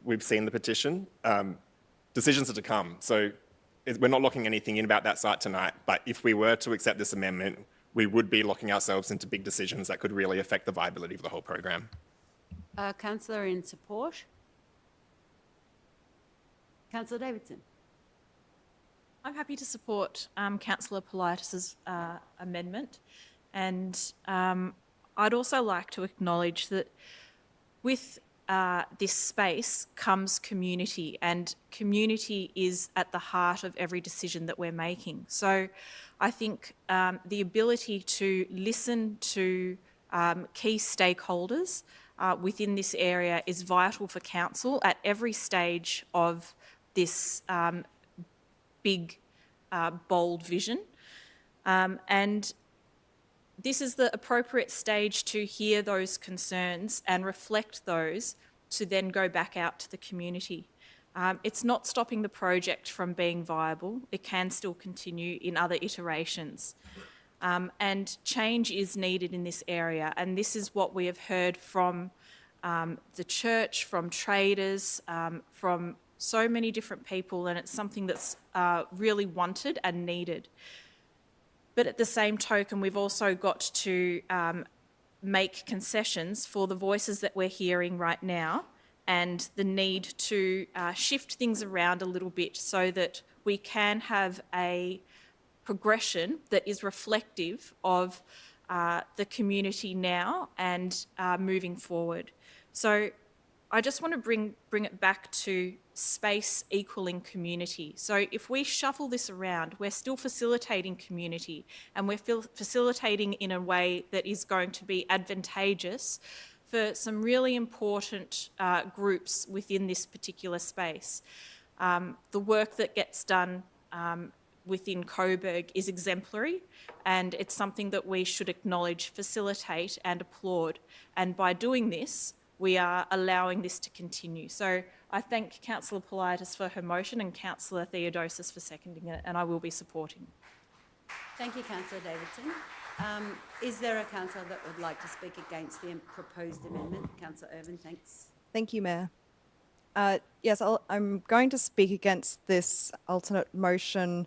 we've seen the petition. Decisions are to come. So we're not locking anything in about that site tonight, but if we were to accept this amendment, we would be locking ourselves into big decisions that could really affect the viability of the whole program. Councillor in support. Councillor Davidson. I'm happy to support Councillor Politis's amendment, and I'd also like to acknowledge that with this space comes community, and community is at the heart of every decision that we're making. So I think the ability to listen to key stakeholders within this area is vital for council at every stage of this big, bold vision. And this is the appropriate stage to hear those concerns and reflect those to then go back out to the community. It's not stopping the project from being viable. It can still continue in other iterations. And change is needed in this area. And this is what we have heard from the church, from traders, from so many different people, and it's something that's really wanted and needed. But at the same token, we've also got to make concessions for the voices that we're hearing right now and the need to shift things around a little bit so that we can have a progression that is reflective of the community now and moving forward. So I just want to bring it back to space equaling community. So if we shuffle this around, we're still facilitating community, and we're facilitating in a way that is going to be advantageous for some really important groups within this particular space. The work that gets done within Coburg is exemplary, and it's something that we should acknowledge, facilitate and applaud. And by doing this, we are allowing this to continue. So I thank Councillor Politis for her motion and Councillor Theodosis for seconding it, and I will be supporting. Thank you, Councillor Davidson. Is there a councillor that would like to speak against the proposed amendment? Councillor Irvin, thanks. Thank you, Mayor. Yes, I'm going to speak against this alternate motion.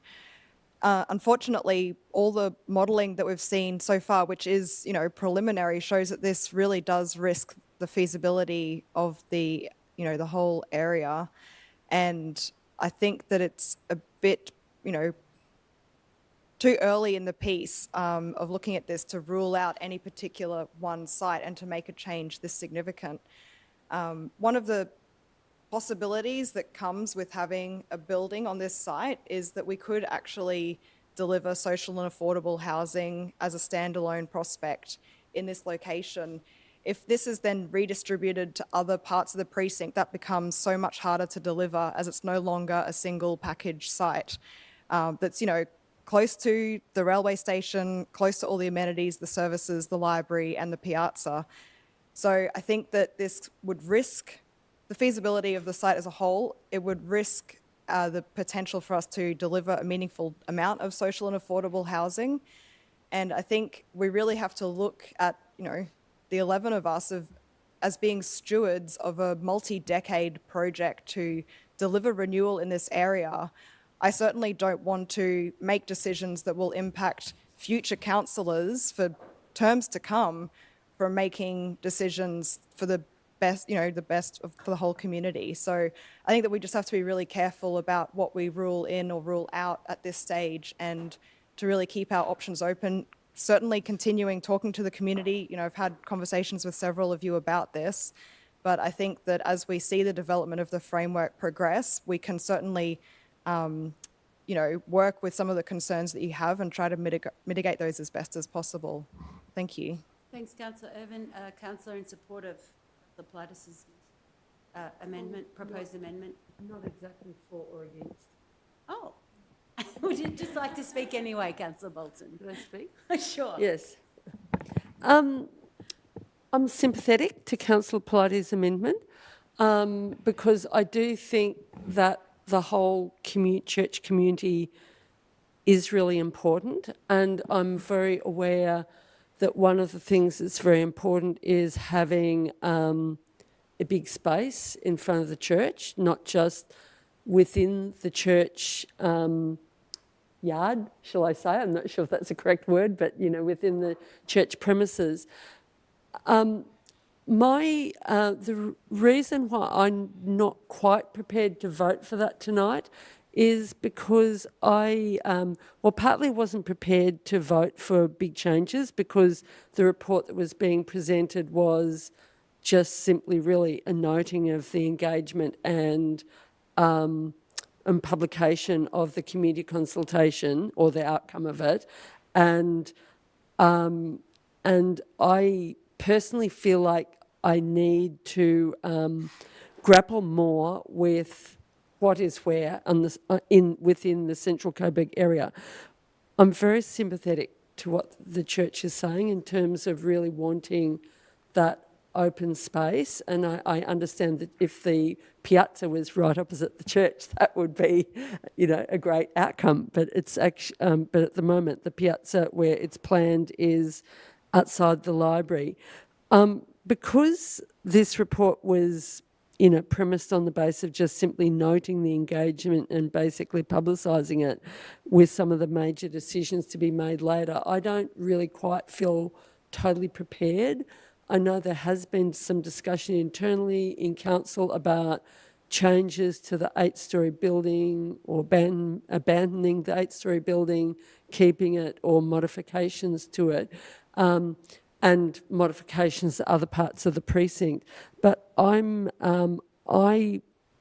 Unfortunately, all the modelling that we've seen so far, which is, preliminary, shows that this really does risk the feasibility of the whole area. And I think that it's a bit, too early in the piece of looking at this to rule out any particular one site and to make a change this significant. One of the possibilities that comes with having a building on this site is that we could actually deliver social and affordable housing as a standalone prospect in this location. If this is then redistributed to other parts of the precinct, that becomes so much harder to deliver as it's no longer a single package site that's, close to the railway station, close to all the amenities, the services, the library and the piazza. So I think that this would risk the feasibility of the site as a whole. It would risk the potential for us to deliver a meaningful amount of social and affordable housing. And I think we really have to look at, the 11 of us as being stewards of a multi-decade project to deliver renewal in this area. I certainly don't want to make decisions that will impact future councillors for terms to come from making decisions for the best, for the whole community. So I think that we just have to be really careful about what we rule in or rule out at this stage and to really keep our options open. Certainly continuing talking to the community. I've had conversations with several of you about this, but I think that as we see the development of the framework progress, we can certainly, work with some of the concerns that you have and try to mitigate those as best as possible. Thank you. Thanks, Councillor Irvin. Councillor in support of the Politis' proposed amendment? Not exactly for or against. Oh. Would you just like to speak anyway, Councillor Bolton? Can I speak? Sure. Yes. I'm sympathetic to Councillor Politis' amendment because I do think that the whole church community is really important, and I'm very aware that one of the things that's very important is having a big space in front of the church, not just within the church yard, shall I say? I'm not sure if that's the correct word, but, within the church premises. The reason why I'm not quite prepared to vote for that tonight is because partly wasn't prepared to vote for big changes because the report that was being presented was just simply really a noting of the engagement and publication of the community consultation or the outcome of it. And I personally feel like I need to grapple more with what is where on this, within the Central Coburg area. I'm very sympathetic to what the church is saying in terms of really wanting that open space, and I understand that if the piazza was right opposite the church, that would be, a great outcome. But it's actually, but at the moment, the piazza where it's planned is outside the library. Because this report was, premised on the basis of just simply noting the engagement and basically publicising it with some of the major decisions to be made later, I don't really quite feel totally prepared. I know there has been some discussion internally in council about changes to the 8-storey building or abandoning the 8-storey building, keeping it, or modifications to it. And modifications to other parts of the precinct. But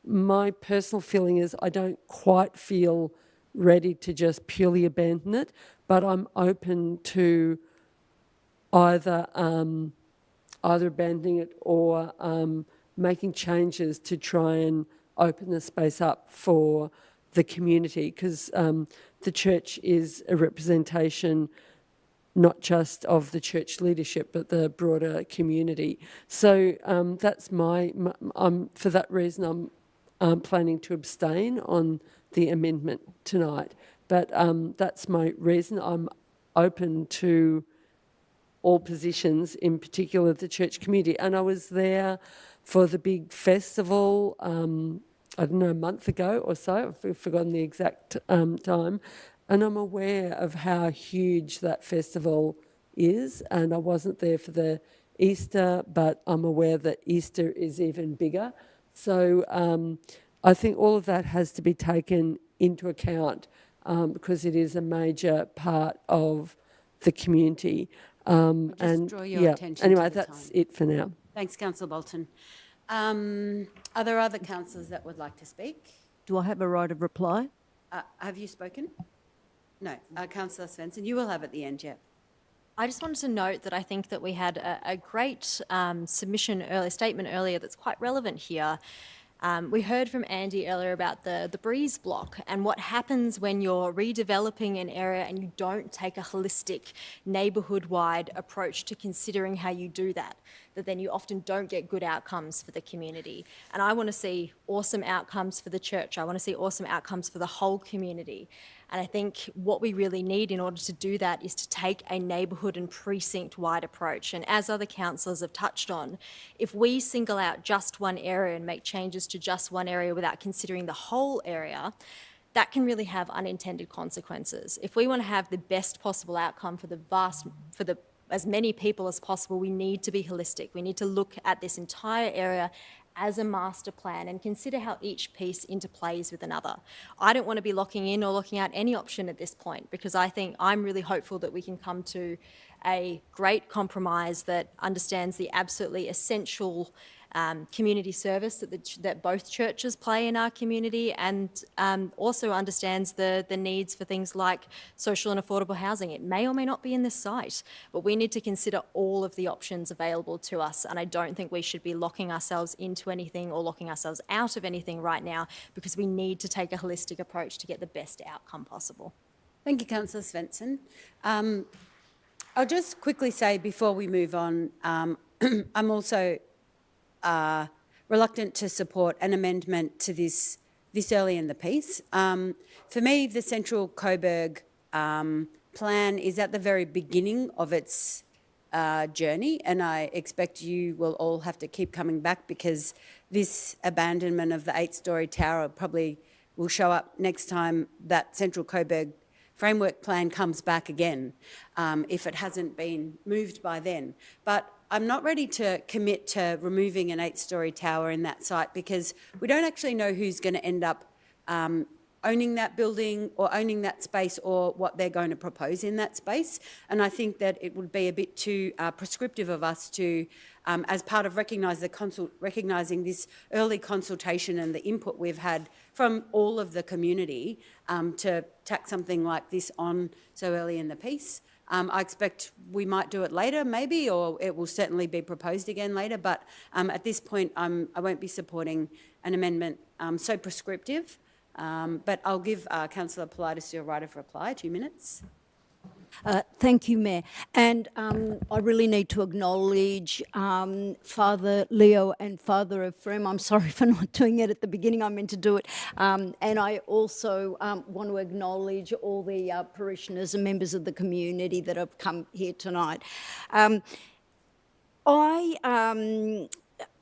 my personal feeling is I don't quite feel ready to just purely abandon it, but I'm open to either abandoning it or making changes to try and open the space up for the community, because the church is a representation not just of the church leadership, but the broader community. So that's for that reason, I'm planning to abstain on the amendment tonight. But that's my reason. I'm open to all positions, in particular the church community. And I was there for the big festival, I don't know, a month ago or so. I've forgotten the exact time. And I'm aware of how huge that festival is. And I wasn't there for the Easter, but I'm aware that Easter is even bigger. So I think all of that has to be taken into account because it is a major part of the community. Just draw your attention anyway, to the that's time. it for now. Thanks, Councillor Bolton. Are there other councillors that would like to speak? Do I have a right of reply? Have you spoken? No. Councillor Svensson, you will have at the end, yeah. I just wanted to note that I think that we had a great statement earlier that's quite relevant here. We heard from Andy earlier about the breeze block and what happens when you're redeveloping an area and you don't take a holistic neighbourhood-wide approach to considering how you do that then you often don't get good outcomes for the community. And I want to see awesome outcomes for the church. I want to see awesome outcomes for the whole community. And I think what we really need in order to do that is to take a neighbourhood and precinct-wide approach. And as other councillors have touched on, if we single out just one area and make changes to just one area without considering the whole area, that can really have unintended consequences. If we want to have the best possible outcome for as many people as possible, we need to be holistic. We need to look at this entire area as a master plan and consider how each piece interplays with another. I don't want to be locking in or locking out any option at this point, because I'm really hopeful that we can come to a great compromise that understands the absolutely essential community service that both churches play in our community, and also understands the needs for things like social and affordable housing. It may or may not be in this site, but we need to consider all of the options available to us, and I don't think we should be locking ourselves into anything or locking ourselves out of anything right now, because we need to take a holistic approach to get the best outcome possible. Thank you, Councillor Svensson. I'll just quickly say before we move on, I'm also reluctant to support an amendment to this early in the piece. For me, the Central Coburg plan is at the very beginning of its journey, and I expect you will all have to keep coming back, because this abandonment of the 8-storey tower probably will show up next time that Central Coburg framework plan comes back again, if it hasn't been moved by then. But I'm not ready to commit to removing an 8-storey tower in that site, because we don't actually know who's going to end up owning that building or owning that space, or what they're going to propose in that space. And I think that it would be a bit too prescriptive of us to, as part of recognising this early consultation and the input we've had from all of the community, to tack something like this on so early in the piece. I expect we might do it later, maybe, or it will certainly be proposed again later. But at this point, I won't be supporting an amendment so prescriptive. But I'll give Councillor Politis your right of reply, 2 minutes. Thank you, Mayor. And I really need to acknowledge Father Leo and Father Ephraim. I'm sorry for not doing it at the beginning. I meant to do it. And I also want to acknowledge all the parishioners and members of the community that have come here tonight.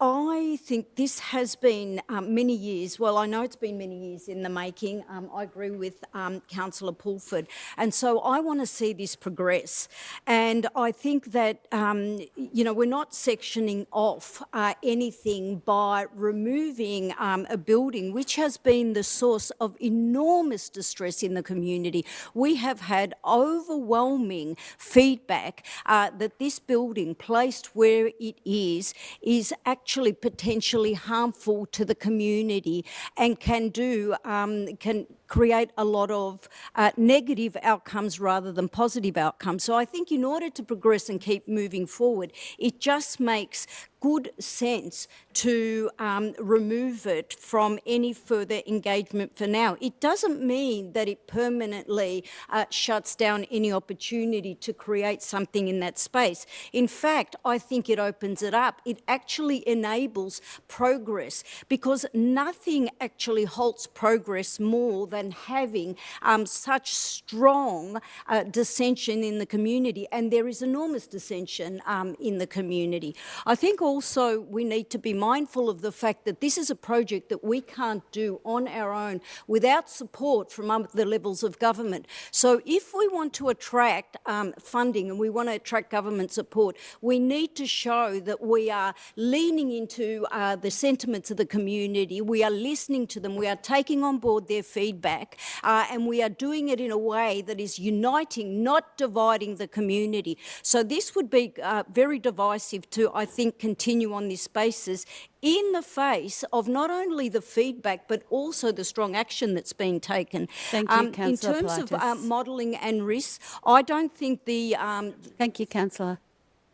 I think this has been many years, well, I know it's been many years in the making. I agree with Councillor Pulford. And so I want to see this progress. And I think that, you know, we're not sectioning off anything by removing a building which has been the source of enormous distress in the community. We have had overwhelming feedback that this building, placed where it is actually potentially harmful to the community and can create a lot of negative outcomes rather than positive outcomes. So I think in order to progress and keep moving forward, it just makes good sense to remove it from any further engagement for now. It doesn't mean that it permanently shuts down any opportunity to create something in that space. In fact, I think it opens it up. It actually enables progress, because nothing actually halts progress more than having such strong dissension in the community, and there is enormous dissension in the community. I think also we need to be mindful of the fact that this is a project that we can't do on our own without support from other levels of government. So if we want to attract funding and we want to attract government support, we need to show that we are leaning into the sentiments of the community, we are listening to them, we are taking on board their feedback, and we are doing it in a way that is uniting, not dividing the community. So this would be very divisive to, I think, continue on this basis in the face of not only the feedback but also the strong action that's been taken. Thank you, Councillor In terms Politis. of modelling and risks, I don't think the... Thank you, Councillor.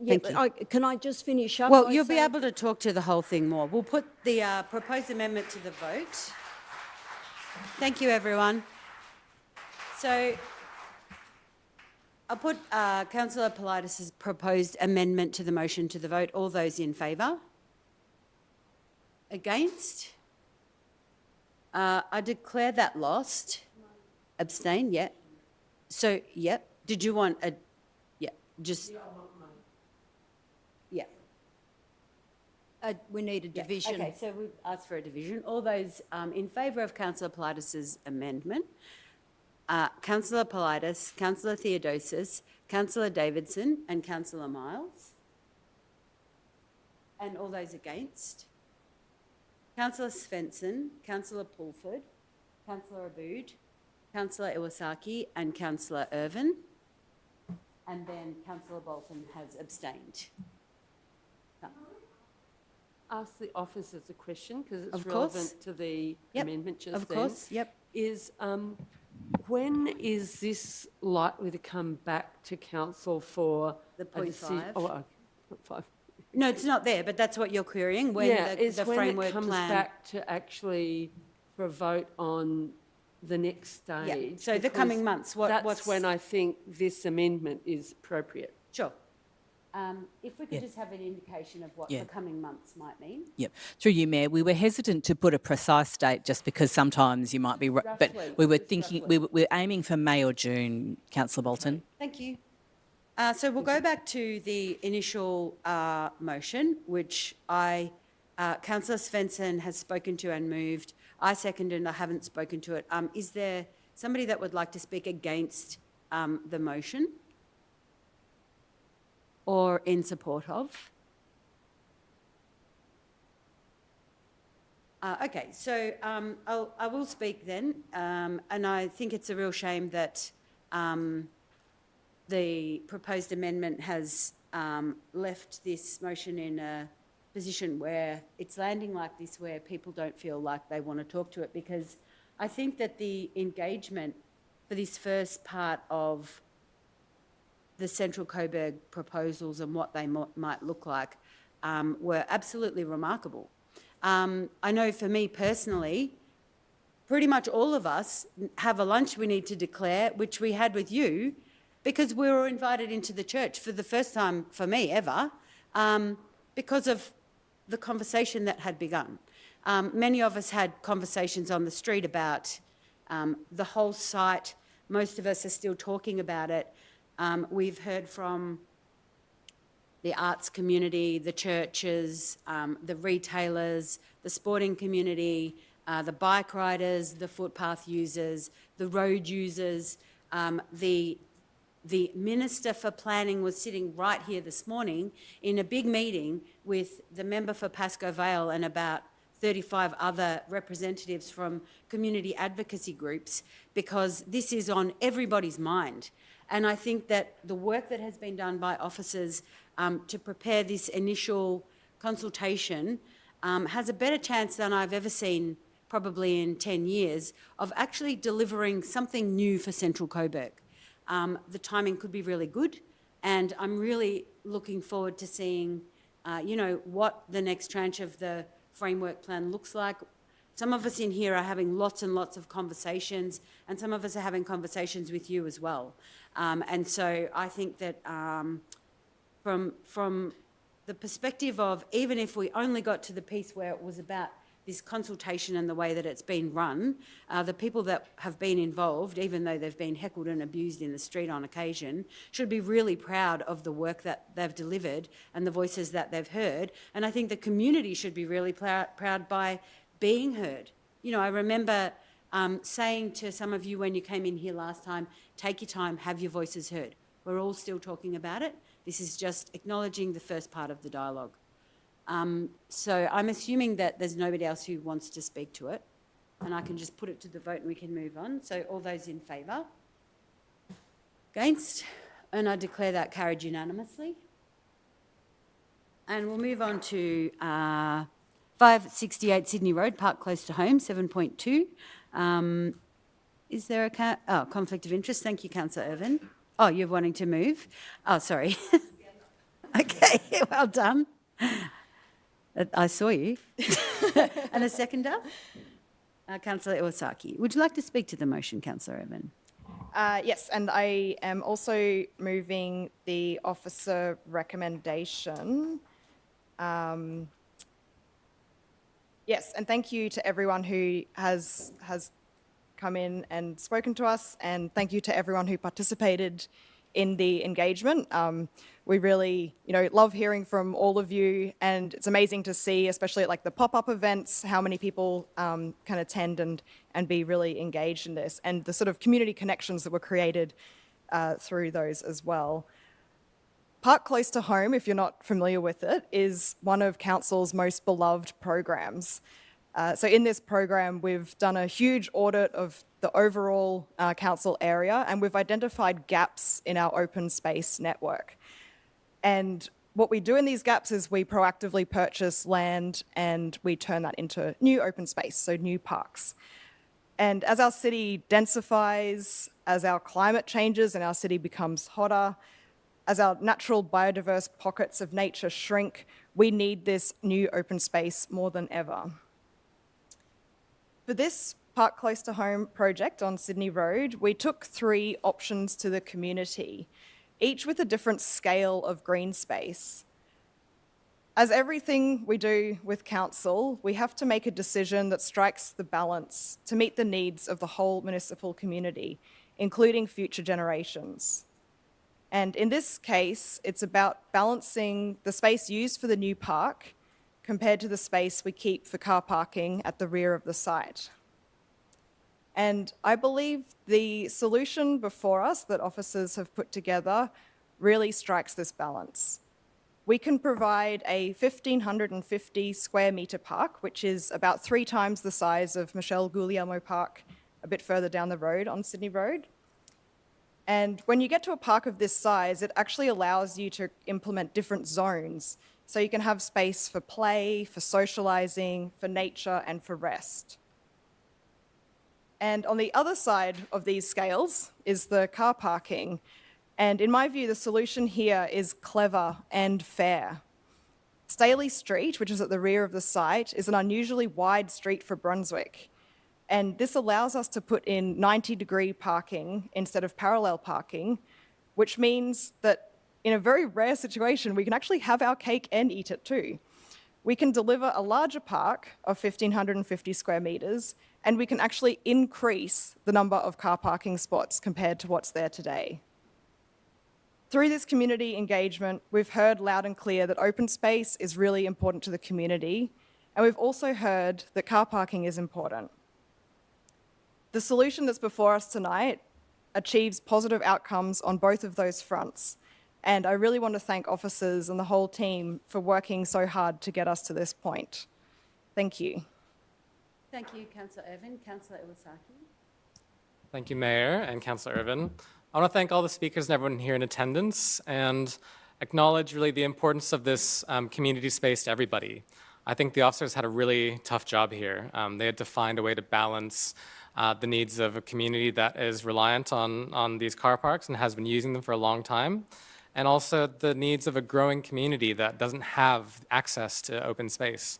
Yeah, Thank you. can I just finish up? Well, by you'll be saying- able to talk to the whole thing more. We'll put the proposed amendment to the vote. Thank you, everyone. So I'll put Councillor Politis' proposed amendment to the motion to the vote. All those in favour? Against? I declare that lost. Abstain, yeah. So, yep. Did you want a... Yeah, just... Yeah. we need a division. Okay, so we've asked for a division. All those in favour of Councillor Politis' amendment, Councillor Politis, Councillor Theodosis, Councillor Davidson and Councillor Miles. And all those against? Councillor Svensson, Councillor Pulford, Councillor Abood, Councillor Iwasaki and Councillor Irvin. And then Councillor Bolton has abstained. Ask the officers a question because it's Of course. relevant to the Yep, amendment just of then. course, yep. Is when is this likely to come back to council for The a decision? 0.5? Oh, 0.5. No, it's not there, but that's what you're querying, when Is the when framework it comes plan... back to actually for a vote on the next stage. Yeah, so the because coming months, that's what's... when I think this amendment is appropriate. Sure. If we could Yeah. just have an indication of what Yeah. the coming months might mean. Yep. Through you, Mayor, we were hesitant to put a precise date just because sometimes you might be... but Roughly, we were just thinking... roughly. We're aiming for May or June, Councillor Bolton. Thank you. So we'll go back to the initial motion, which Councillor Svensson has spoken to and moved. I seconded and I haven't spoken to it. Is there somebody that would like to speak against the motion or in support of? Okay, so I will speak then, and I think it's a real shame that the proposed amendment has left this motion in a position where it's landing like this, where people don't feel like they want to talk to it, because I think that the engagement for this first part of the Central Coburg proposals and what they might look like were absolutely remarkable. I know for me personally, pretty much all of us have a lunch we need to declare, which we had with you, because we were invited into the church for the first time for me ever, because of the conversation that had begun. Many of us had conversations on the street about the whole site. Most of us are still talking about it. We've heard from the arts community, the churches, the retailers, the sporting community, the bike riders, the footpath users, the road users. The Minister for Planning was sitting right here this morning in a big meeting with the member for Pascoe Vale and about 35 other representatives from community advocacy groups, because this is on everybody's mind. And I think that the work that has been done by officers to prepare this initial consultation has a better chance than I've ever seen, probably in 10 years, of actually delivering something new for Central Coburg. The timing could be really good, and I'm really looking forward to seeing, what the next tranche of the framework plan looks like. Some of us in here are having lots and lots of conversations, and some of us are having conversations with you as well. And so I think that from the perspective of, even if we only got to the piece where it was about this consultation and the way that it's been run, the people that have been involved, even though they've been heckled and abused in the street on occasion, should be really proud of the work that they've delivered and the voices that they've heard. And I think the community should be really proud by being heard. I remember saying to some of you when you came in here last time, take your time, have your voices heard. We're all still talking about it. This is just acknowledging the first part of the dialogue. So I'm assuming that there's nobody else who wants to speak to it, and I can just put it to the vote and we can move on. So all those in favour? Against? And I declare that carried unanimously. And we'll move on to 568 Sydney Road, Park Close to Home, 7.2. Is there a conflict of interest? Thank you, Councillor Irvin. Oh, you're wanting to move? Oh, sorry. Okay, well done. I saw you. And a seconder? Councillor Iwasaki. Would you like to speak to the motion, Councillor Irvin? Yes, and I am also moving the officer recommendation. Yes, and thank you to everyone who has come in and spoken to us, and thank you to everyone who participated in the engagement. We really, love hearing from all of you, and it's amazing to see, especially at the pop-up events, how many people can attend and be really engaged in this, and the sort of community connections that were created through those as well. Park Close to Home, if you're not familiar with it, is one of Council's most beloved programs. So in this program, we've done a huge audit of the overall council area, and we've identified gaps in our open space network. And what we do in these gaps is we proactively purchase land and we turn that into new open space, so new parks. And as our city densifies, as our climate changes and our city becomes hotter, as our natural biodiverse pockets of nature shrink, we need this new open space more than ever. For this Park Close to Home project on Sydney Road, we took 3 options to the community, each with a different scale of green space. As everything we do with council, we have to make a decision that strikes the balance to meet the needs of the whole municipal community, including future generations. And in this case, it's about balancing the space used for the new park compared to the space we keep for car parking at the rear of the site. And I believe the solution before us that officers have put together really strikes this balance. We can provide a 1,550 square metre park, which is about 3 times the size of Michelle Guglielmo Park a bit further down the road on Sydney Road. And when you get to a park of this size, it actually allows you to implement different zones. So you can have space for play, for socialising, for nature, and for rest. And on the other side of these scales is the car parking. And in my view, the solution here is clever and fair. Staley Street, which is at the rear of the site, is an unusually wide street for Brunswick. And this allows us to put in 90-degree parking instead of parallel parking, which means that in a very rare situation, we can actually have our cake and eat it too. We can deliver a larger park of 1,550 square metres, and we can actually increase the number of car parking spots compared to what's there today. Through this community engagement, we've heard loud and clear that open space is really important to the community, and we've also heard that car parking is important. The solution that's before us tonight achieves positive outcomes on both of those fronts, and I really want to thank officers and the whole team for working so hard to get us to this point. Thank you. Thank you, Councillor Irvin. Councillor Iwasaki. Thank you, Mayor and Councillor Irvin. I want to thank all the speakers and everyone here in attendance and acknowledge really the importance of this community space to everybody. I think the officers had a really tough job here. They had to find a way to balance the needs of a community that is reliant on these car parks and has been using them for a long time, and also the needs of a growing community that doesn't have access to open space.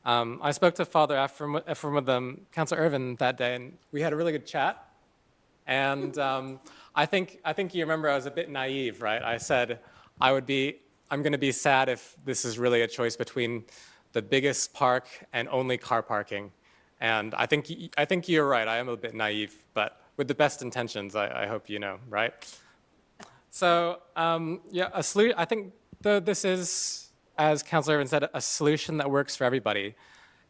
I spoke to Father Ephraim, Councillor Irvin, that day, and we had a really good chat. And I think you remember I was a bit naive, right? I said I'm going to be sad if this is really a choice between the biggest park and only car parking. And I think you're right. I am a bit naive, but with the best intentions, I hope you know, right? So yeah, I think this is, as Councillor Irvin said, a solution that works for everybody.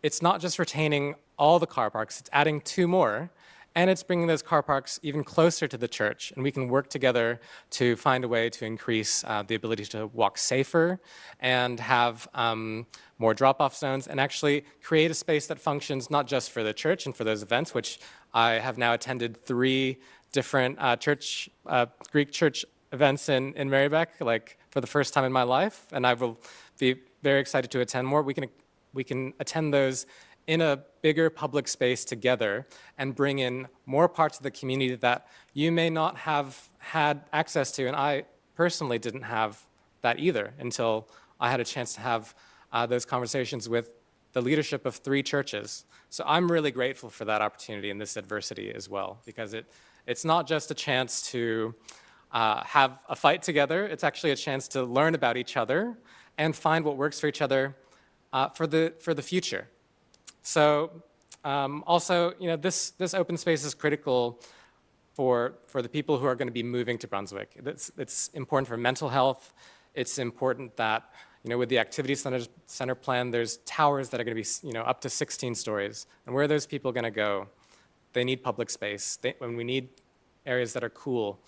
It's not just retaining all the car parks, it's adding 2 more, and it's bringing those car parks even closer to the church, and we can work together to find a way to increase the ability to walk safer and have more drop-off zones and actually create a space that functions not just for the church and for those events, which I have now attended 3 different Greek church events in Merri-bek, like for the first time in my life, and I will be very excited to attend more. We can attend those in a bigger public space together and bring in more parts of the community that you may not have had access to. And I personally didn't have that either until I had a chance to have those conversations with the leadership of 3 churches. So I'm really grateful for that opportunity and this adversity as well, because it's not just a chance to have a fight together, it's actually a chance to learn about each other and find what works for each other for the future. So also, you know, this open space is critical for the people who are going to be moving to Brunswick. It's important for mental health. It's important that, you know, with the activity center plan, there's towers that are going to be, you know, up to 16 stories. And where are those people going to go? They need public space. When we need areas that are cool,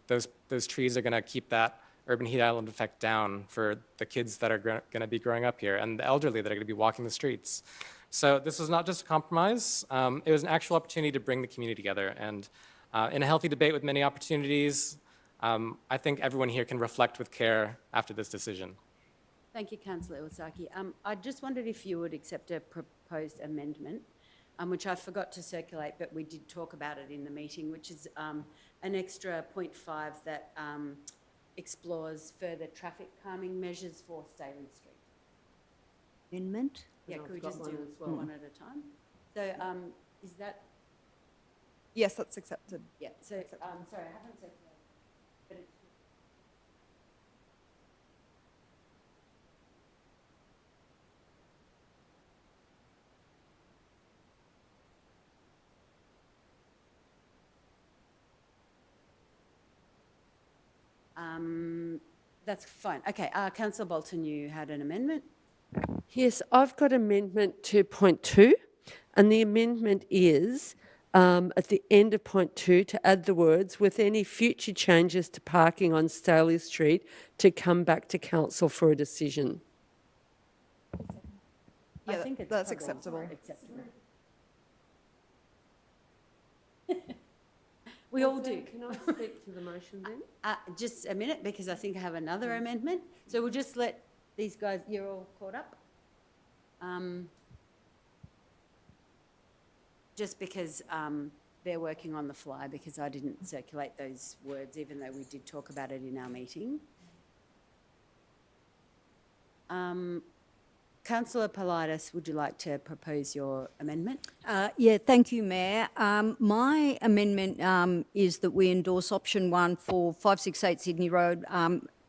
those trees are going to keep that urban heat island effect down for the kids that are going to be growing up here and the elderly that are going to be walking the streets. So this was not just a compromise. It was an actual opportunity to bring the community together. And in a healthy debate with many opportunities, I think everyone here can reflect with care after this decision. Thank you, Councillor Iwasaki. I just wondered if you would accept a proposed amendment, which I forgot to circulate, but we did talk about it in the meeting, which is an extra 0.5 that explores further traffic calming measures for Staley Street. Amendment? Yeah, could we just do one at a time? So is that? Yes, that's accepted. Yeah, so sorry, I haven't circulated, but it's that's fine. Okay, Councillor Bolton, you had an amendment? Yes, I've got amendment to point 2, and the amendment is at the end of point 2 to add the words, with any future changes to parking on Staley Street to come back to council for a decision. Yeah, I think that's acceptable. We all do. Can I speak to the motion then? Just a minute, because I think I have another amendment. So we'll just let these guys, you're all caught up. Just because they're working on the fly because I didn't circulate those words, even though we did talk about it in our meeting. Councillor Politis, would you like to propose your amendment? Yeah, thank you, Mayor. My amendment is that we endorse option 1 for 568 Sydney Road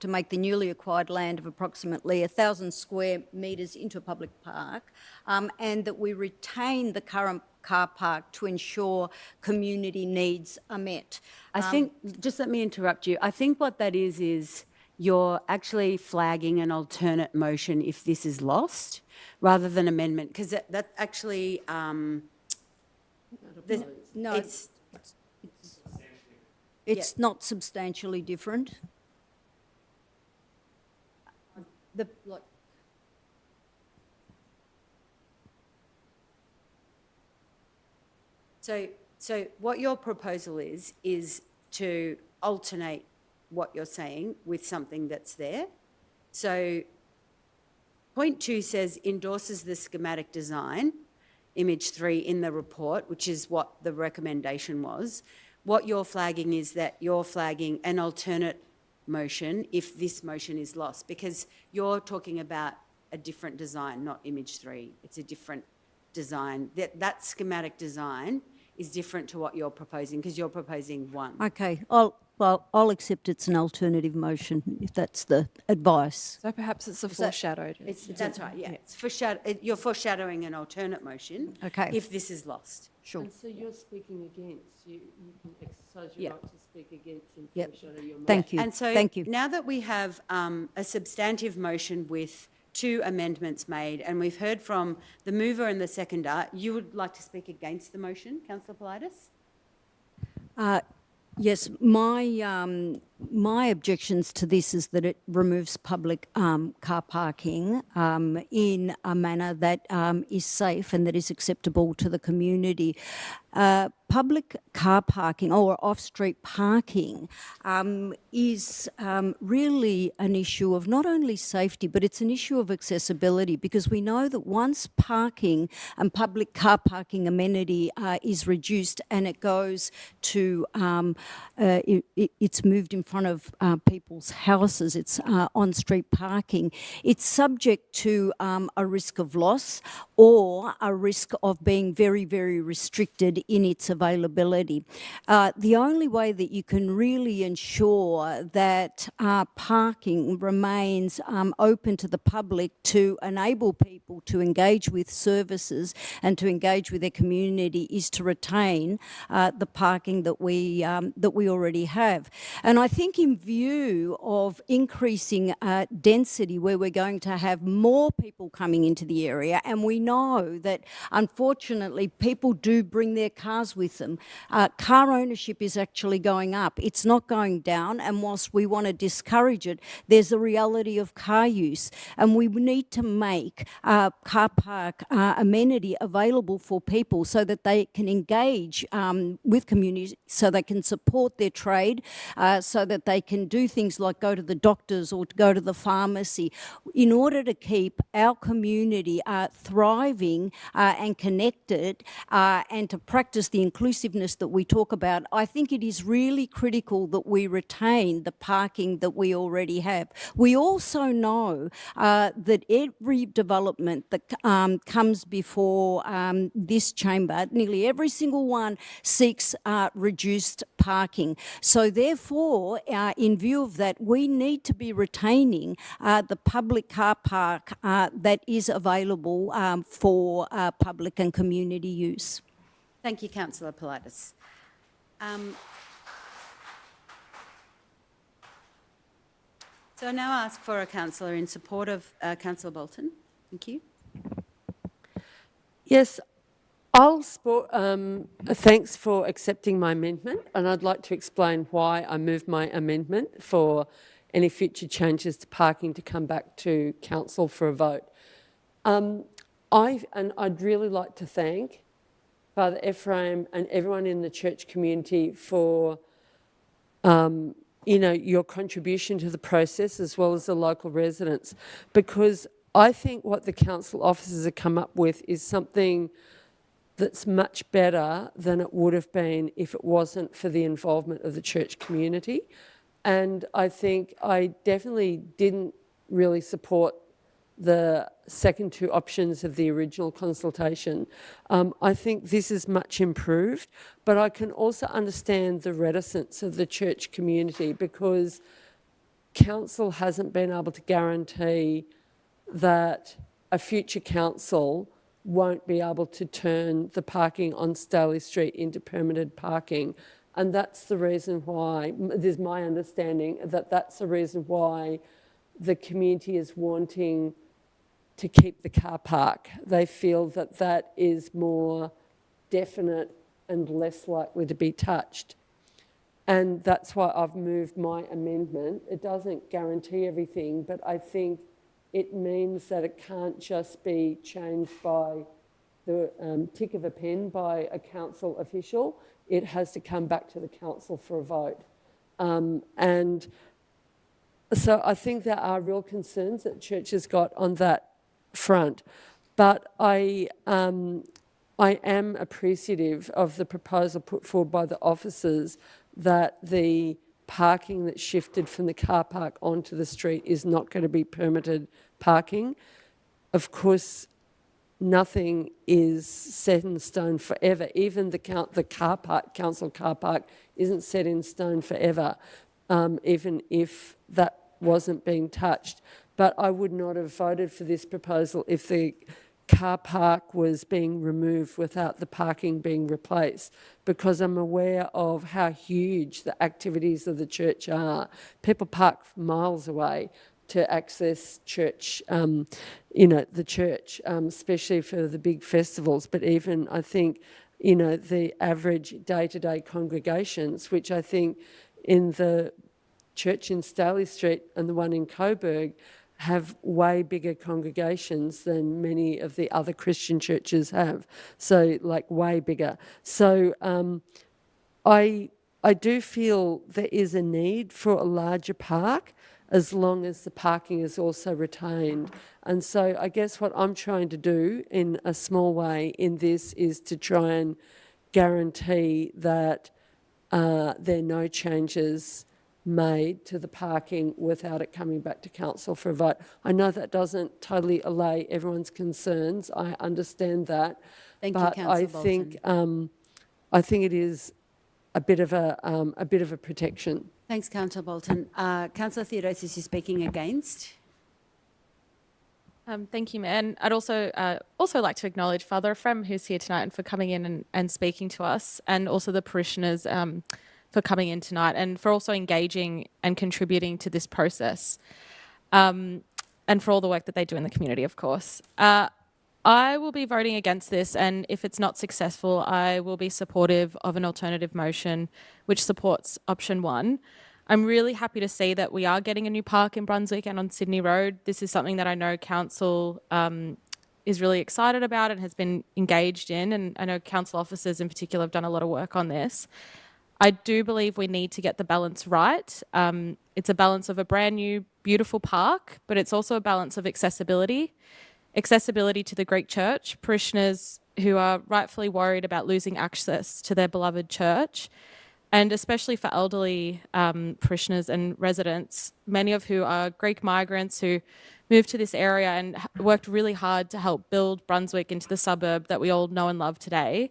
to make the newly acquired land of approximately 1,000 square metres into a public park, and that we retain the current car park to ensure community needs are met. I think, just let me interrupt you. I think what that is you're actually flagging an alternate motion if this is lost, rather than amendment, because that actually, No, it's it's not substantially different. So what your proposal is to alternate what you're saying with something that's there. So point 2 says endorses the schematic design, image 3 in the report, which is what the recommendation was. What you're flagging is that you're flagging an alternate motion if this motion is lost, because you're talking about a different design, not image 3. It's a different design. That schematic design is different to what you're proposing, because you're proposing 1. Okay, I'll accept it's an alternative motion if that's the advice. So perhaps it's a foreshadowed. That's right, yeah. It's you're foreshadowing an alternate motion if this is lost. Sure. And so you're speaking against, you can exercise your right to speak against and foreshadow your motion. Thank you. And so Thank you. now that we have a substantive motion with 2 amendments made, and we've heard from the mover and the seconder, you would like to speak against the motion, Councillor Politis? Yes, my objections to this is that it removes public car parking in a manner that is safe and that is acceptable to the community. Public car parking or off-street parking is really an issue of not only safety, but it's an issue of accessibility, because we know that once parking and public car parking amenity is reduced and it goes to, it's moved in front of people's houses, it's on-street parking, it's subject to a risk of loss or a risk of being very, very restricted in its availability. The only way that you can really ensure that parking remains open to the public to enable people to engage with services and to engage with their community is to retain the parking that we already have. And I think in view of increasing density, where we're going to have more people coming into the area, and we know that unfortunately people do bring their cars with them. Car ownership is actually going up. It's not going down, and whilst we want to discourage it, there's the reality of car use, and we need to make car park amenity available for people so that they can engage with communities, so they can support their trade, so that they can do things like go to the doctors or to go to the pharmacy, in order to keep our community thriving and connected, and to practice the inclusiveness that we talk about. I think it is really critical that we retain the parking that we already have. We also know that every development that comes before this chamber, nearly every single one seeks reduced parking. So therefore, in view of that, we need to be retaining the public car park that is available for public and community use. Thank you, Councillor Politis. So I now ask for a councillor in support of Councillor Bolton. Thank you. Yes, thanks for accepting my amendment, and I'd like to explain why I moved my amendment for any future changes to parking to come back to council for a vote. I'd really like to thank Father Ephraim and everyone in the church community for your contribution to the process, as well as the local residents, because I think what the council officers have come up with is something that's much better than it would have been if it wasn't for the involvement of the church community. And I think I definitely didn't really support the second two options of the original consultation. I think this is much improved, but I can also understand the reticence of the church community because council hasn't been able to guarantee that a future council won't be able to turn the parking on Staley Street into permitted parking. And that's the reason why, there's my understanding that that's the reason why the community is wanting to keep the car park. They feel that that is more definite and less likely to be touched. And that's why I've moved my amendment. It doesn't guarantee everything, but I think it means that it can't just be changed by the tick of a pen by a council official. It has to come back to the council for a vote. And so I think there are real concerns that churches got on that front. But I am appreciative of the proposal put forward by the officers that the parking that shifted from the car park onto the street is not going to be permitted parking. Of course, nothing is set in stone forever. Even the council car park isn't set in stone forever, even if that wasn't being touched. But I would not have voted for this proposal if the car park was being removed without the parking being replaced, because I'm aware of how huge the activities of the church are. People park miles away to access church, the church, especially for the big festivals. But even, I think, the average day-to-day congregations, which I think in the church in Staley Street and the one in Coburg have way bigger congregations than many of the other Christian churches have. So, like, way bigger. So I do feel there is a need for a larger park, as long as the parking is also retained. And so I guess what I'm trying to do in a small way in this is to try and guarantee that there are no changes made to the parking without it coming back to council for a vote. I know that doesn't totally allay everyone's concerns. I understand that. Thank you, but Councillor Bolton. I think it is a bit of a protection. Thanks, Councillor Bolton. Councillor Theodosis is speaking against. Thank you, Mayor. And I'd also like to acknowledge Father Ephraim, who's here tonight, and for coming in and speaking to us, and also the parishioners for coming in tonight and for also engaging and contributing to this process, and for all the work that they do in the community, of course. I will be voting against this, and if it's not successful, I will be supportive of an alternative motion which supports option 1. I'm really happy to see that we are getting a new park in Brunswick and on Sydney Road. This is something that I know council is really excited about and has been engaged in, and I know council officers in particular have done a lot of work on this. I do believe we need to get the balance right. It's a balance of a brand new, beautiful park, but it's also a balance of accessibility. Accessibility to the Greek church, parishioners who are rightfully worried about losing access to their beloved church, and especially for elderly parishioners and residents, many of who are Greek migrants who moved to this area and worked really hard to help build Brunswick into the suburb that we all know and love today.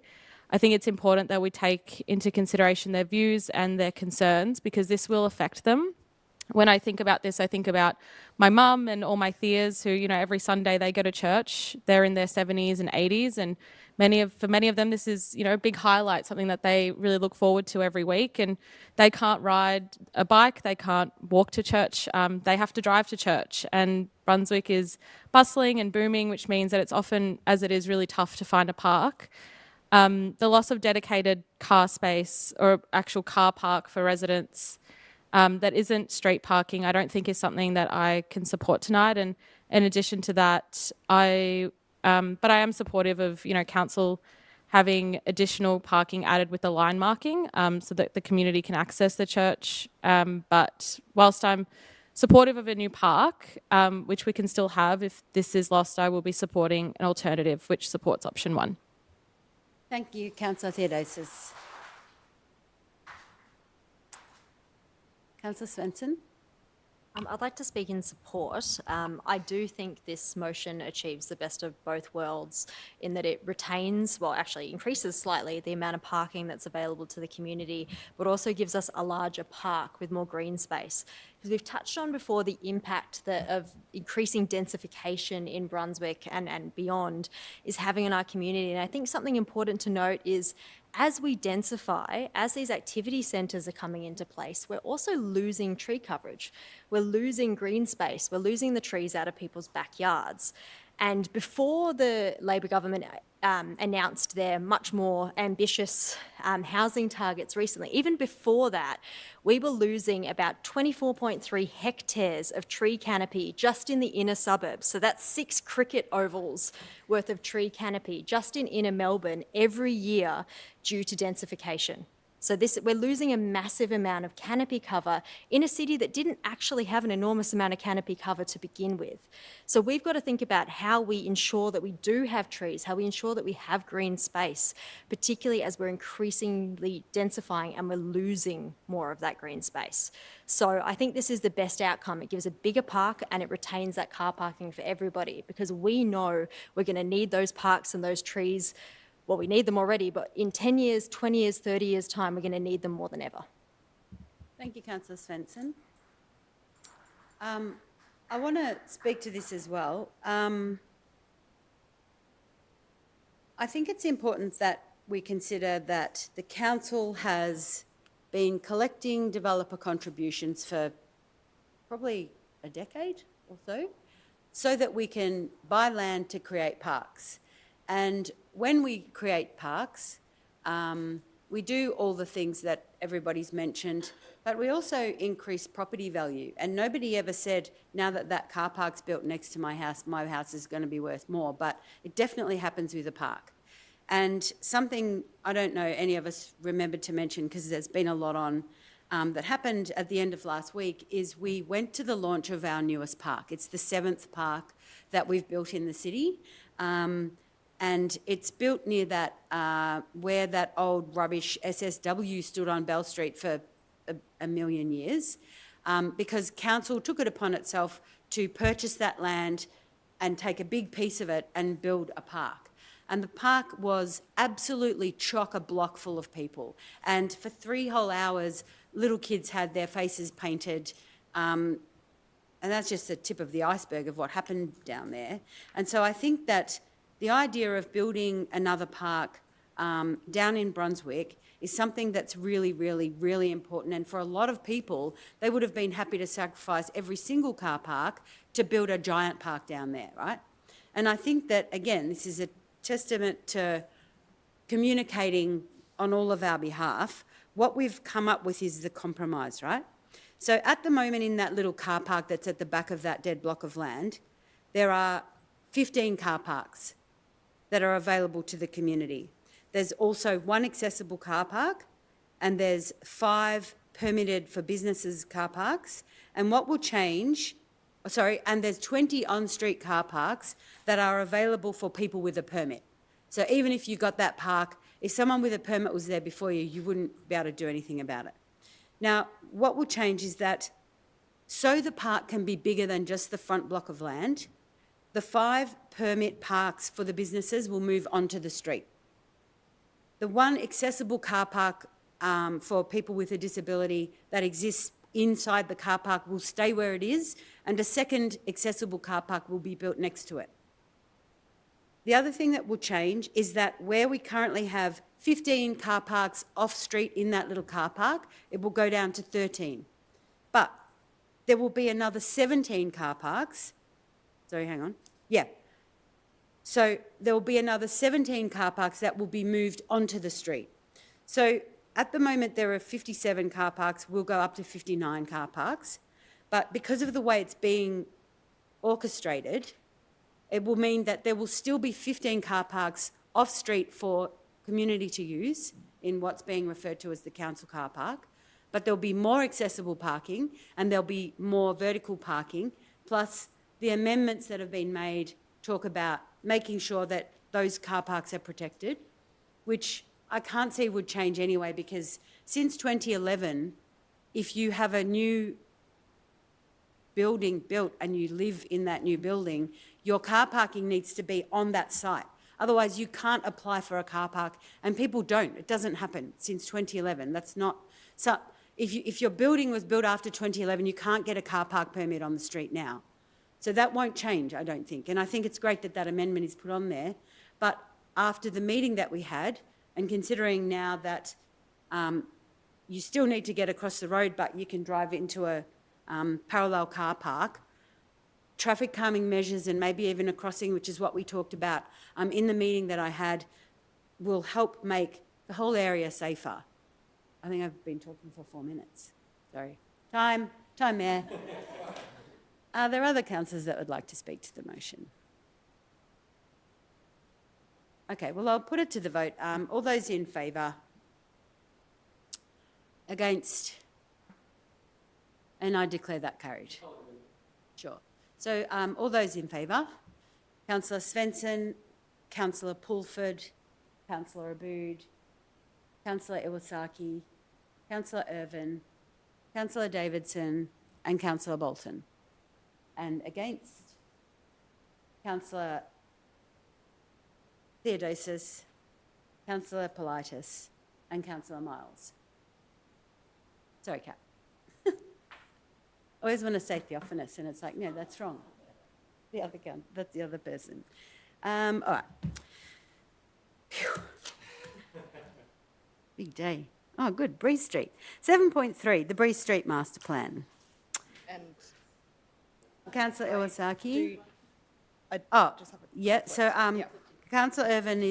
I think it's important that we take into consideration their views and their concerns, because this will affect them. When I think about this, I think about my mum and all my theas who, every Sunday they go to church. They're in their 70s and 80s, and for many of them, this is, a big highlight, something that they really look forward to every week. And they can't ride a bike, they can't walk to church, they have to drive to church. And Brunswick is bustling and booming, which means that it's often, as it is, really tough to find a park. The loss of dedicated car space or actual car park for residents that isn't street parking, I don't think is something that I can support tonight. And in addition to that, but I am supportive of, council having additional parking added with the line marking so that the community can access the church. But whilst I'm supportive of a new park, which we can still have if this is lost, I will be supporting an alternative which supports option 1. Thank you, Councillor Theodosis. Councillor Svensson. I'd like to speak in support. I do think this motion achieves the best of both worlds in that it retains, well, actually increases slightly the amount of parking that's available to the community, but also gives us a larger park with more green space. Because we've touched on before the impact of increasing densification in Brunswick and beyond is having on our community. And I think something important to note is as we densify, as these activity centres are coming into place, we're also losing tree coverage. We're losing green space. We're losing the trees out of people's backyards. And before the Labor government announced their much more ambitious housing targets recently, even before that, we were losing about 24.3 hectares of tree canopy just in the inner suburbs. So that's 6 cricket ovals worth of tree canopy just in inner Melbourne every year due to densification. So we're losing a massive amount of canopy cover in a city that didn't actually have an enormous amount of canopy cover to begin with. So we've got to think about how we ensure that we do have trees, how we ensure that we have green space, particularly as we're increasingly densifying and we're losing more of that green space. So I think this is the best outcome. It gives a bigger park and it retains that car parking for everybody because we know we're going to need those parks and those trees. Well, we need them already, but in 10 years, 20 years, 30 years' time, we're going to need them more than ever. Thank you, Councillor Svensson. I want to speak to this as well. I think it's important that we consider that the council has been collecting developer contributions for probably a decade or so that we can buy land to create parks. And when we create parks, we do all the things that everybody's mentioned, but we also increase property value. And nobody ever said, now that that car park's built next to my house is going to be worth more, but it definitely happens with a park. And something I don't know any of us remembered to mention, because there's been a lot on, that happened at the end of last week, is we went to the launch of our newest park. It's the 7th park that we've built in the city. And it's built near that, where that old rubbish SSW stood on Bell Street for a million years, because council took it upon itself to purchase that land and take a big piece of it and build a park. And the park was absolutely chock-a-block full of people. And for 3 whole hours, little kids had their faces painted. And that's just the tip of the iceberg of what happened down there. And so I think that the idea of building another park down in Brunswick is something that's really, really, really important. And for a lot of people, they would have been happy to sacrifice every single car park to build a giant park down there, right? And I think that, again, this is a testament to communicating on all of our behalf. What we've come up with is the compromise, right? So at the moment in that little car park that's at the back of that dead block of land, there are 15 car parks that are available to the community. There's also 1 accessible car park and there's 5 permitted for businesses car parks. And what will change, and there's 20 on-street car parks that are available for people with a permit. So even if you got that park, if someone with a permit was there before you, you wouldn't be able to do anything about it. Now, what will change is that so the park can be bigger than just the front block of land, the 5 permit parks for the businesses will move onto the street. The 1 accessible car park for people with a disability that exists inside the car park will stay where it is, and a 2nd accessible car park will be built next to it. The other thing that will change is that where we currently have 15 car parks off-street in that little car park, it will go down to 13. But there will be another 17 car parks. Sorry, hang on. Yeah. So there will be another 17 car parks that will be moved onto the street. So at the moment there are 57 car parks. We'll go up to 59 car parks. But because of the way it's being orchestrated, it will mean that there will still be 15 car parks off-street for community to use in what's being referred to as the council car park. But there'll be more accessible parking and there'll be more vertical parking, plus the amendments that have been made talk about making sure that those car parks are protected. which I can't see would change anyway, because since 2011, if you have a new building built and you live in that new building, your car parking needs to be on that site. Otherwise, you can't apply for a car park, and people don't. It doesn't happen since 2011. That's not... So if your building was built after 2011, you can't get a car park permit on the street now. So that won't change, I don't think. And I think it's great that that amendment is put on there. But after the meeting that we had, and considering now that you still need to get across the road, but you can drive into a parallel car park, traffic calming measures and maybe even a crossing, which is what we talked about in the meeting that I had, will help make the whole area safer. I think I've been talking for 4 minutes. Sorry. Time, Mayor. Are there other councillors that would like to speak to the motion? Okay, well, I'll put it to the vote. All those in favour? Against? And I declare that carried. Sure. So all those in favour? Councillor Svensson, Councillor Pulford, Councillor Abood, Councillor Iwasaki, Councillor Irvin, Councillor Davidson and Councillor Bolton. And against? Councillor Theodosis, Councillor Politis and Councillor Miles. Sorry, Kat. I always want to say Theophanous and it's like, no, that's wrong. That's the other person. All right. Phew. Big day. Oh, good. Breeze Street. 7.3, the Breeze Street Master Plan. And Councillor Iwasaki. yeah. So Councillor Irvin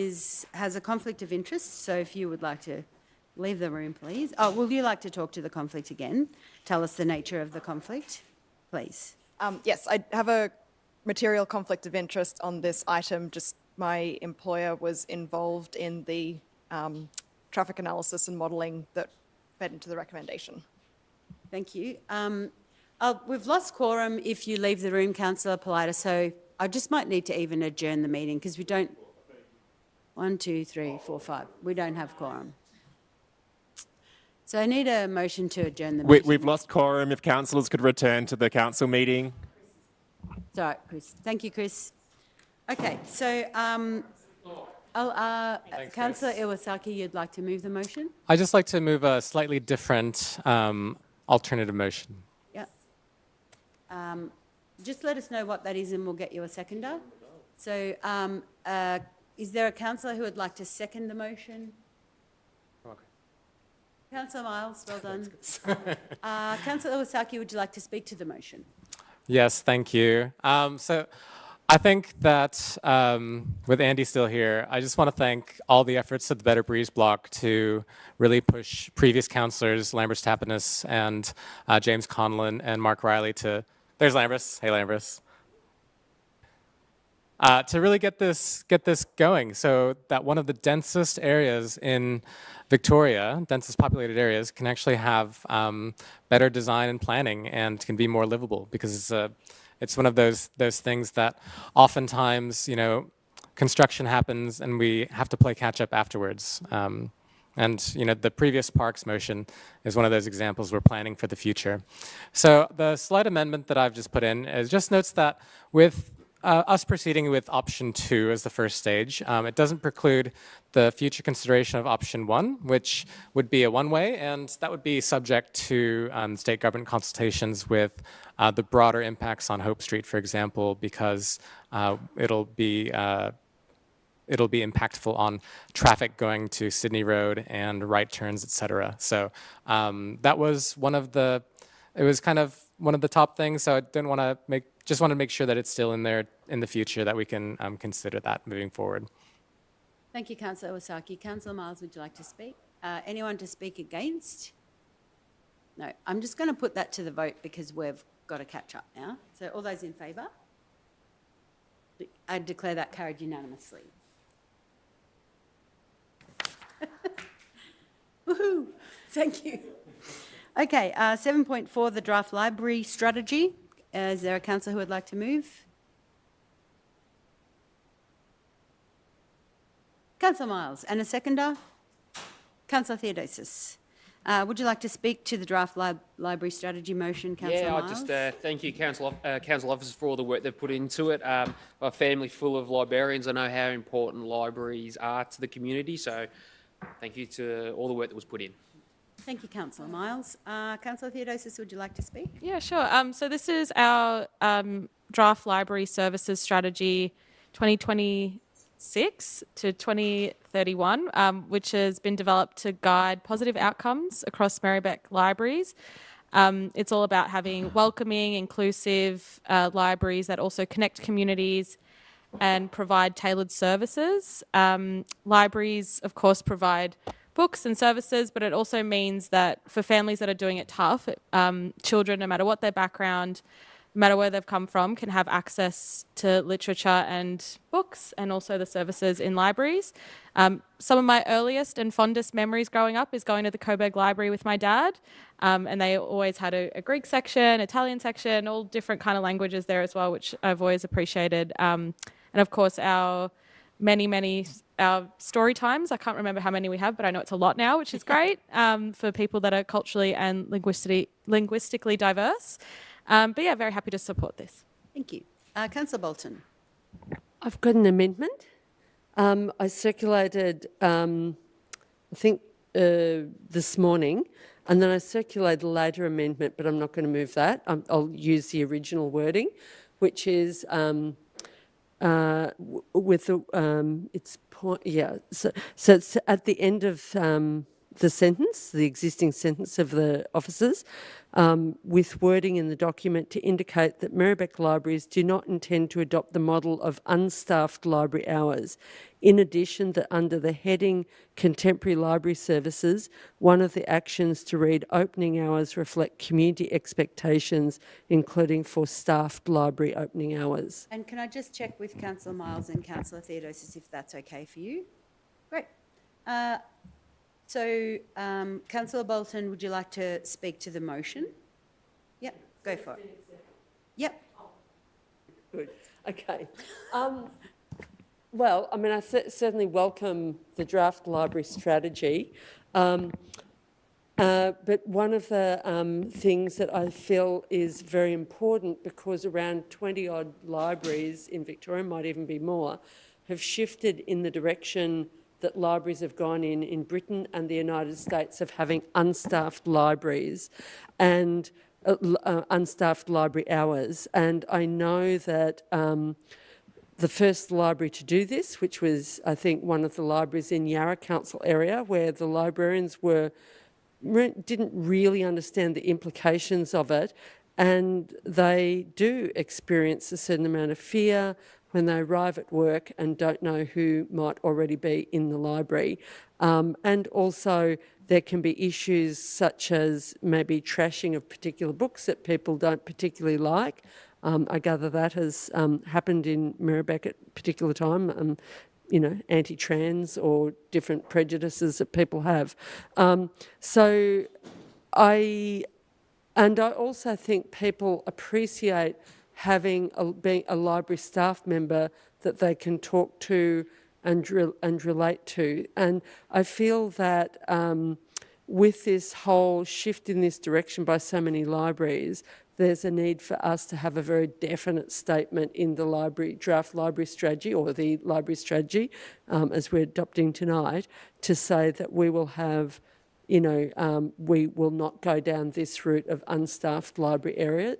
has a conflict of interest. So if you would like to leave the room, please. Oh, would you like to talk to the conflict again? Tell us the nature of the conflict, please. Yes, I have a material conflict of interest on this item. Just my employer was involved in the traffic analysis and modelling that fed into the recommendation. Thank you. We've lost quorum if you leave the room, Councillor Politis, so I just might need to even adjourn the meeting because we don't... 1, 2, 3, 4, 5. We don't have quorum. So I need a motion to adjourn the meeting. We've lost quorum. If councillors could return to the council meeting. Sorry, Chris. Thank you, Chris. Okay, so Councillor Iwasaki, you'd like to move the motion? I'd just like to move a slightly different alternative motion. Yeah. Just let us know what that is and we'll get you a seconder. So is there a councillor who would like to second the motion? Okay. Councillor Miles, well done. Councillor Iwasaki, would you like to speak to the motion? Yes, thank you. So I think that with Andy still here, I just want to thank all the efforts of the Better Breeze Block to really push previous councillors, Lambros Tapinas and James Conlon and Mark Riley to... There's Lambros. Hey, Lambros. To really get this going so that one of the densest areas in Victoria, densest populated areas, can actually have better design and planning and can be more livable, because it's one of those things that oftentimes, you know, construction happens and we have to play catch up afterwards. And you know, the previous parks motion is one of those examples we're planning for the future. So the slight amendment that I've just put in is just notes that with us proceeding with option 2 as the first stage, it doesn't preclude the future consideration of option 1, which would be a one-way, and that would be subject to state government consultations with the broader impacts on Hope Street, for example, because it'll be impactful on traffic going to Sydney Road and right turns, etc. So that was it was kind of one of the top things. So I just want to make sure that it's still in there in the future, that we can consider that moving forward. Thank you, Councillor Iwasaki. Councillor Miles, would you like to speak? Anyone to speak against? No, I'm just going to put that to the vote because we've got to catch up now. So all those in favour? I declare that carried unanimously. Woohoo! Thank you. Okay, 7.4, the draft library strategy. Is there a councillor who would like to move? Councillor Miles, and a seconder? Councillor Theodosis. Would you like to speak to the draft library strategy motion, Councillor Miles? I just thank you, council officers, for all the work they've put into it. A family full of librarians, I know how important libraries are to the community, so thank you to all the work that was put in. Thank you, Councillor Miles. Councillor Theodosis, would you like to speak? Yeah, sure. So this is our draft library services strategy 2026 to 2031, which has been developed to guide positive outcomes across Merri-bek libraries. It's all about having welcoming, inclusive libraries that also connect communities and provide tailored services. Libraries, of course, provide books and services, but it also means that for families that are doing it tough, children, no matter what their background, no matter where they've come from, can have access to literature and books and also the services in libraries. Some of my earliest and fondest memories growing up is going to the Coburg Library with my dad, and they always had a Greek section, Italian section, all different kind of languages there as well, which I've always appreciated. And of course, our story times. I can't remember how many we have, but I know it's a lot now, which is great for people that are culturally and linguistically diverse. But yeah, very happy to support this. Thank you. Councillor Bolton. I've got an amendment. I circulated, I think, this morning, and then I circulated a later amendment, but I'm not going to move that. I'll use the original wording, which is with the it's point. Yeah. So it's at the end of the sentence, the existing sentence of the officers, with wording in the document to indicate that Merri-bek libraries do not intend to adopt the model of unstaffed library hours. In addition, that under the heading Contemporary Library Services, one of the actions to read opening hours reflect community expectations, including for staffed library opening hours. And can I just check with Councillor Miles and Councillor Theodosis if that's okay for you? Great. So, Councillor Bolton, would you like to speak to the motion? Yep, go for it. Yep. Good. Okay. Well, I mean, I certainly welcome the draft library strategy. But one of the things that I feel is very important, because around 20-odd libraries in Victoria, might even be more, have shifted in the direction that libraries have gone in Britain and the United States, of having unstaffed libraries and unstaffed library hours. And I know that the first library to do this, which was, I think, one of the libraries in Yarra Council area, where the librarians didn't really understand the implications of it, and they do experience a certain amount of fear when they arrive at work and don't know who might already be in the library. And also there can be issues such as maybe trashing of particular books that people don't particularly like. I gather that has happened in Merri-bek at a particular time, anti-trans or different prejudices that people have. So I also think people appreciate being a library staff member that they can talk to and relate to. And I feel that with this whole shift in this direction by so many libraries, there's a need for us to have a very definite statement in the draft library strategy, or the library strategy, as we're adopting tonight, to say that we will have, we will not go down this route of unstaffed library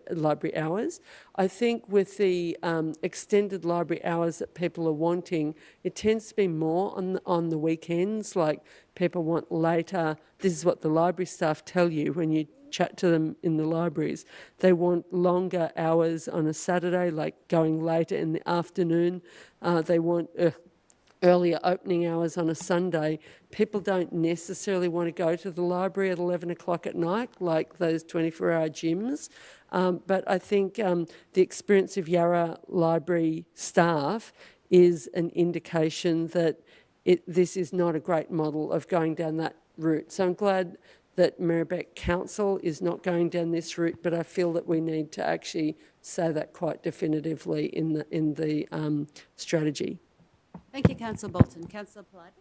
hours. I think with the extended library hours that people are wanting, it tends to be more on the weekends. Like, people want later. This is what the library staff tell you when you chat to them in the libraries. They want longer hours on a Saturday, like going later in the afternoon. They want earlier opening hours on a Sunday. People don't necessarily want to go to the library at 11 o'clock at night, like those 24-hour gyms. But I think the experience of Yarra Library staff is an indication that this is not a great model of going down that route. So I'm glad that Merri-bek Council is not going down this route, but I feel that we need to actually say that quite definitively in the strategy. Thank you, Councillor Bolton. Councillor Politis?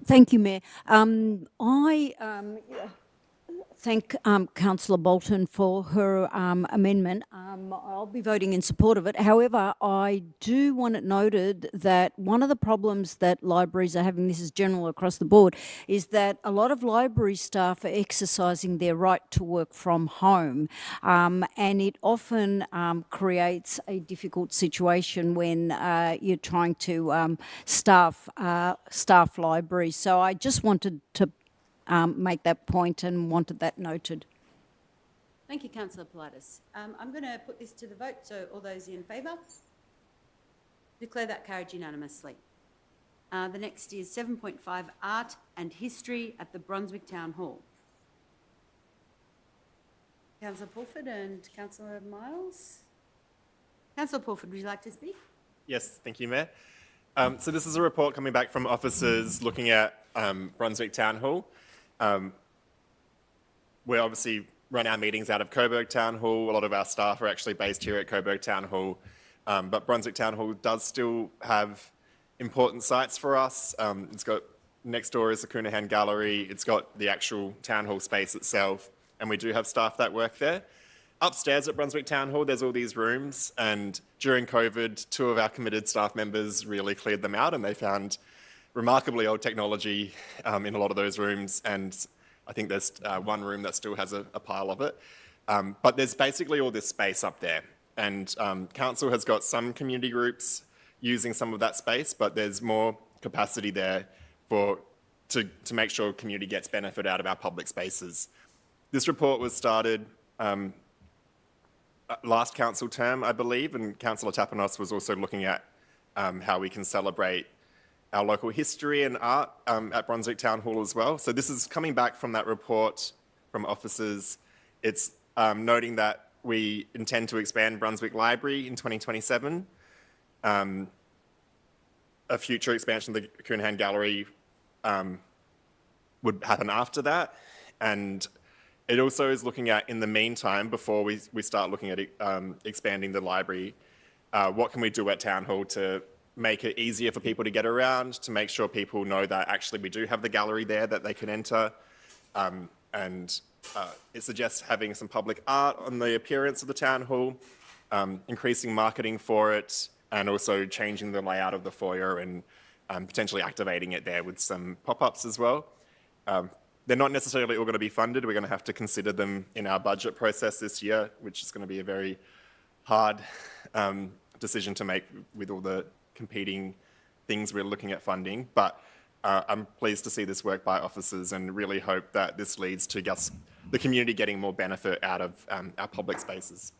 Thank you, Mayor. I thank Councillor Bolton for her amendment. I'll be voting in support of it. However, I do want it noted that one of the problems that libraries are having, this is general across the board, is that a lot of library staff are exercising their right to work from home, and it often creates a difficult situation when you're trying to staff libraries. So I just wanted to make that point and wanted that noted. Thank you, Councillor Politis. I'm going to put this to the vote, so all those in favour? Declare that carried unanimously. The next is 7.5, Art and History at the Brunswick Town Hall. Councillor Pulford and Councillor Miles. Councillor Pulford, would you like to speak? Yes, thank you, Mayor. So this is a report coming back from officers looking at Brunswick Town Hall. We obviously run our meetings out of Coburg Town Hall. A lot of our staff are actually based here at Coburg Town Hall. But Brunswick Town Hall does still have important sites for us. It's got, next door is the Coonahan Gallery. It's got the actual Town Hall space itself. And we do have staff that work there. Upstairs at Brunswick Town Hall, there's all these rooms. And during COVID, 2 of our committed staff members really cleared them out and they found remarkably old technology in a lot of those rooms. And I think there's one room that still has a pile of it. But there's basically all this space up there. And council has got some community groups using some of that space, but there's more capacity there to make sure community gets benefit out of our public spaces. This report was started last council term, I believe, and Councillor Tapanos was also looking at how we can celebrate our local history and art at Brunswick Town Hall as well. So this is coming back from that report from officers. It's noting that we intend to expand Brunswick Library in 2027. A future expansion of the Coonahan Gallery would happen after that. And it also is looking at, in the meantime, before we start looking at expanding the library, what can we do at Town Hall to make it easier for people to get around, to make sure people know that actually we do have the gallery there that they can enter. It suggests having some public art on the appearance of the Town Hall, increasing marketing for it, and also changing the layout of the foyer and potentially activating it there with some pop-ups as well. They're not necessarily all going to be funded. We're going to have to consider them in our budget process this year, which is going to be a very hard decision to make with all the competing things we're looking at funding. But I'm pleased to see this work by officers and really hope that this leads to the community getting more benefit out of our public spaces.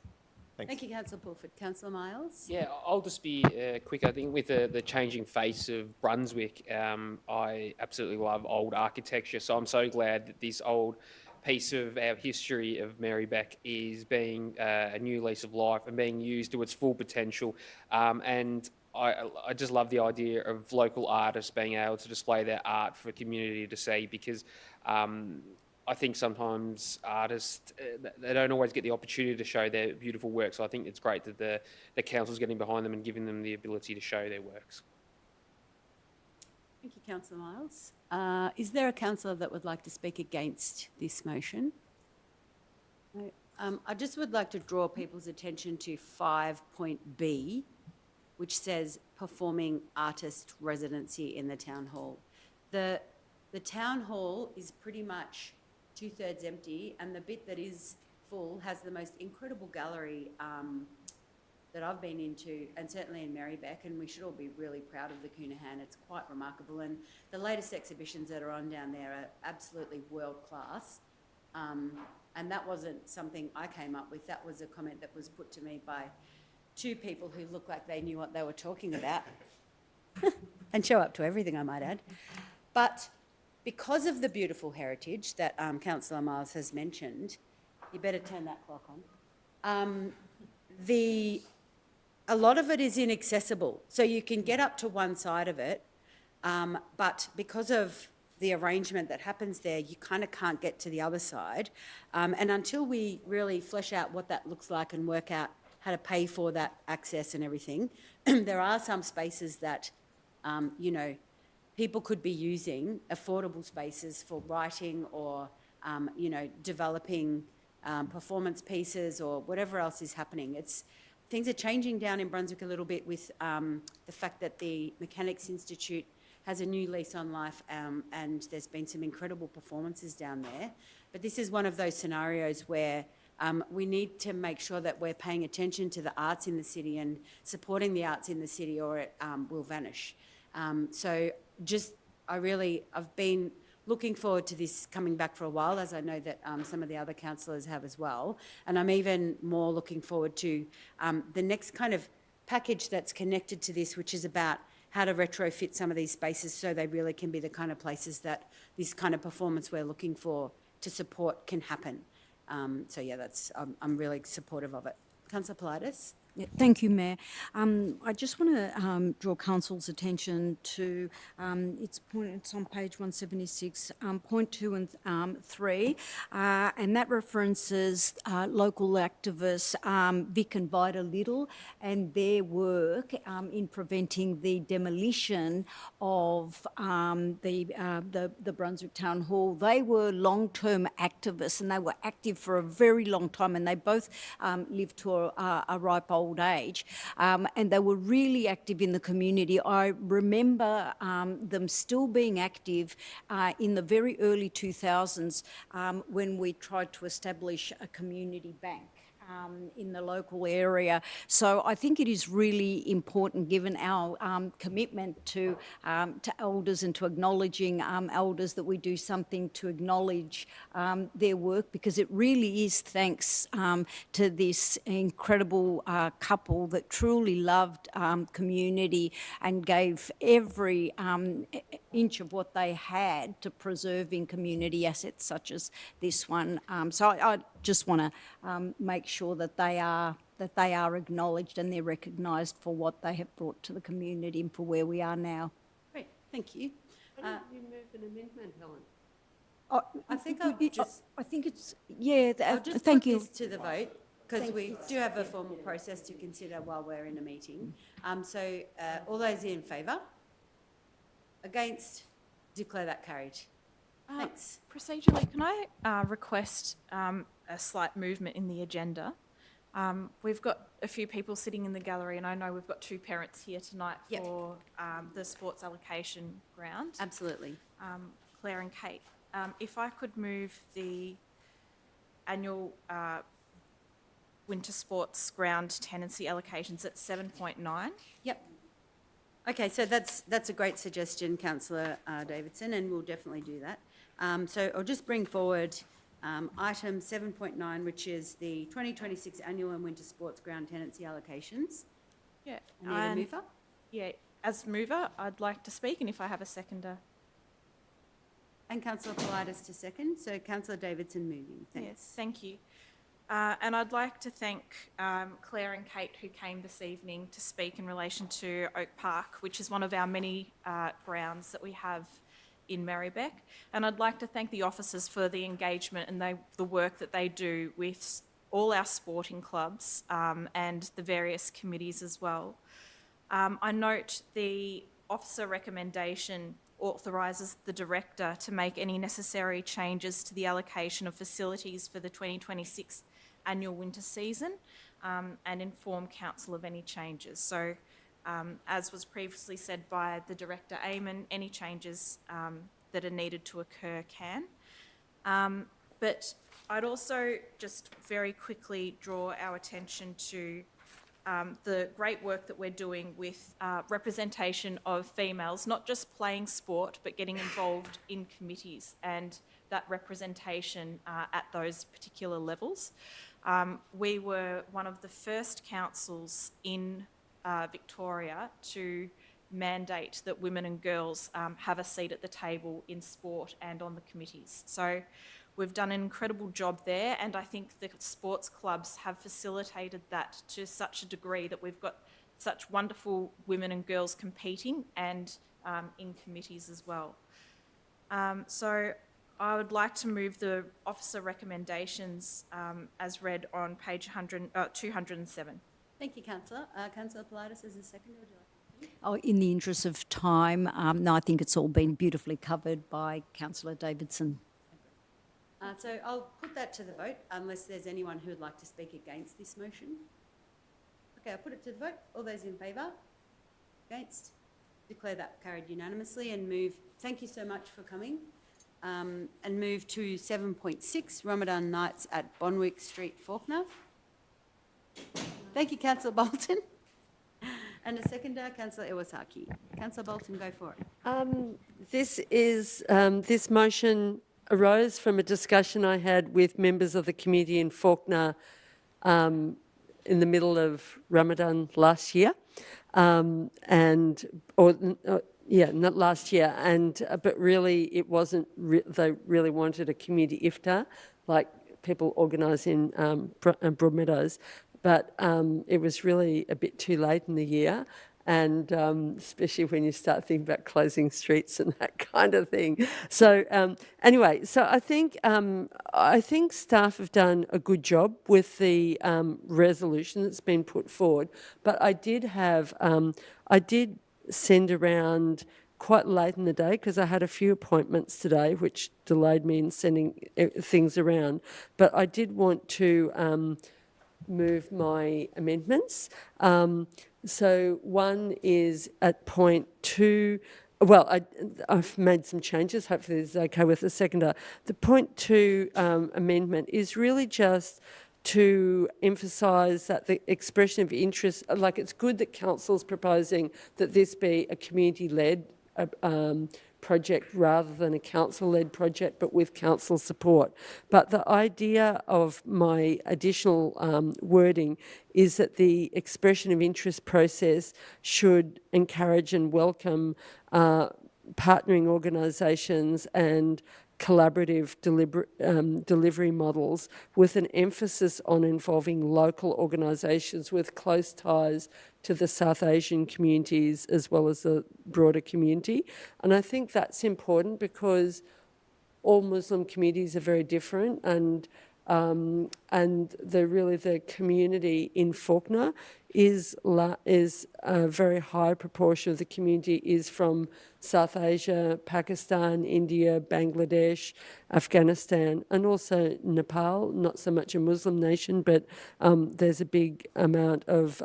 Thanks. Thank you, Councillor Pulford. Councillor Miles? Yeah, I'll just be quick. I think with the changing face of Brunswick, I absolutely love old architecture. So I'm so glad that this old piece of our history of Merri-bek is being a new lease of life and being used to its full potential. And I just love the idea of local artists being able to display their art for the community to see, because I think sometimes artists, they don't always get the opportunity to show their beautiful work. So I think it's great that the council's getting behind them and giving them the ability to show their works. Thank you, Councillor Miles. Is there a councillor that would like to speak against this motion? No. I just would like to draw people's attention to 5.B, which says performing artist residency in the town hall. The town hall is pretty much 2/3 empty, and the bit that is full has the most incredible gallery that I've been into, and certainly in Merri-bek, and we should all be really proud of the Coonahan. It's quite remarkable, and the latest exhibitions that are on down there are absolutely world class. And that wasn't something I came up with. That was a comment that was put to me by 2 people who look like they knew what they were talking about and show up to everything, I might add. But because of the beautiful heritage that Councillor Miles has mentioned, you better turn that clock on, a lot of it is inaccessible. So you can get up to one side of it, but because of the arrangement that happens there, you kind of can't get to the other side. And until we really flesh out what that looks like and work out how to pay for that access and everything. There are some spaces that, you know, people could be using, affordable spaces for writing or, you know, developing performance pieces or whatever else is happening. Things are changing down in Brunswick a little bit with the fact that the Mechanics Institute has a new lease on life, and there's been some incredible performances down there. But this is one of those scenarios where we need to make sure that we're paying attention to the arts in the city and supporting the arts in the city, or it will vanish. I've been looking forward to this coming back for a while, as I know that some of the other councillors have as well. And I'm even more looking forward to the next kind of package that's connected to this, which is about how to retrofit some of these spaces so they really can be the kind of places that this kind of performance we're looking for to support can happen. I'm really supportive of it. Councillor Politis? Yeah, thank you, Mayor. I just want to draw Council's attention to it's on page 176, point 2 and 3, and that references local activists Vic and Vida Little and their work in preventing the demolition of the Brunswick Town Hall. They were long-term activists and they were active for a very long time, and they both lived to a ripe old age, and they were really active in the community. I remember them still being active in the very early 2000s when we tried to establish a community bank in the local area. So I think it is really important, given our commitment to elders and to acknowledging elders, that we do something to acknowledge their work, because it really is thanks to this incredible couple that truly loved community and gave every inch of what they had to preserving community assets such as this one. So I just want to make sure that they are acknowledged and they're recognised for what they have brought to the community and for where we are now. Great, thank you. Why don't you move an amendment, Helen? I think I'll just... I think it's, yeah, I'll just thank put you. this to the vote, because we do have a formal process to consider while we're in a meeting. All those in favour? Against? Declare that carried. Thanks. Procedurally, can I request a slight movement in the agenda? We've got a few people sitting in the gallery, and I know we've got 2 parents here tonight for the sports allocation ground. Absolutely. Claire and Kate. If I could move the annual winter sports ground tenancy allocations at 7.9. Yep. Okay, so that's a great suggestion, Councillor Davidson, and we'll definitely do that. So I'll just bring forward item 7.9, which is the 2026 annual and winter sports ground tenancy allocations. Yeah. I need a mover? Yeah, as mover, I'd like to speak, and if I have a seconder. And Councillor Politis to second. So Councillor Davidson moving. Thanks. Yes, thank you. And I'd like to thank Claire and Kate, who came this evening to speak in relation to Oak Park, which is one of our many grounds that we have in Merri-bek. And I'd like to thank the officers for the engagement and the work that they do with all our sporting clubs and the various committees as well. I note the officer recommendation authorises the director to make any necessary changes to the allocation of facilities for the 2026 annual winter season and inform council of any changes. So as was previously said by the Director Eamon, any changes that are needed to occur can. But I'd also just very quickly draw our attention to the great work that we're doing with representation of females, not just playing sport, but getting involved in committees and that representation at those particular levels. We were one of the first councils in Victoria to mandate that women and girls have a seat at the table in sport and on the committees. So we've done an incredible job there, and I think the sports clubs have facilitated that to such a degree that we've got such wonderful women and girls competing and in committees as well. So I would like to move the officer recommendations as read on page 207. Thank you, Councillor. Councillor Politis is the second. Would you like to? Oh, in the interest of time, no, I think it's all been beautifully covered by Councillor Davidson. So I'll put that to the vote unless there's anyone who would like to speak against this motion. Okay, I'll put it to the vote. All those in favour? Against? Declare that carried unanimously and move, thank you so much for coming, and move to 7.6, Ramadan Nights at Bonwick Street, Fawkner. Thank you, Councillor Bolton. And a seconder, Councillor Iwasaki. Councillor Bolton, go for it. This motion arose from a discussion I had with members of the community in Fawkner in the middle of Ramadan last year, not last year, but really it wasn't. They really wanted a community iftar, like people organise in Broadmeadows, but it was really a bit too late in the year. And especially when you start thinking about closing streets and that kind of thing. So anyway, so I think staff have done a good job with the resolution that's been put forward. But I did send around quite late in the day because I had a few appointments today, which delayed me in sending things around. But I did want to move my amendments. So one is at point 2. Well, I've made some changes. Hopefully this is okay with the seconder. The point 2 amendment is really just to emphasise that the expression of interest, like it's good that council's proposing that this be a community-led project rather than a council-led project, but with council support. But the idea of my additional wording is that the expression of interest process should encourage and welcome partnering organisations and collaborative delivery models with an emphasis on involving local organisations with close ties to the South Asian communities as well as the broader community. And I think that's important because all Muslim communities are very different, and the community in Fawkner is a very high proportion of the community is from South Asia, Pakistan, India, Bangladesh, Afghanistan, and also Nepal. Not so much a Muslim nation, but there's a big amount of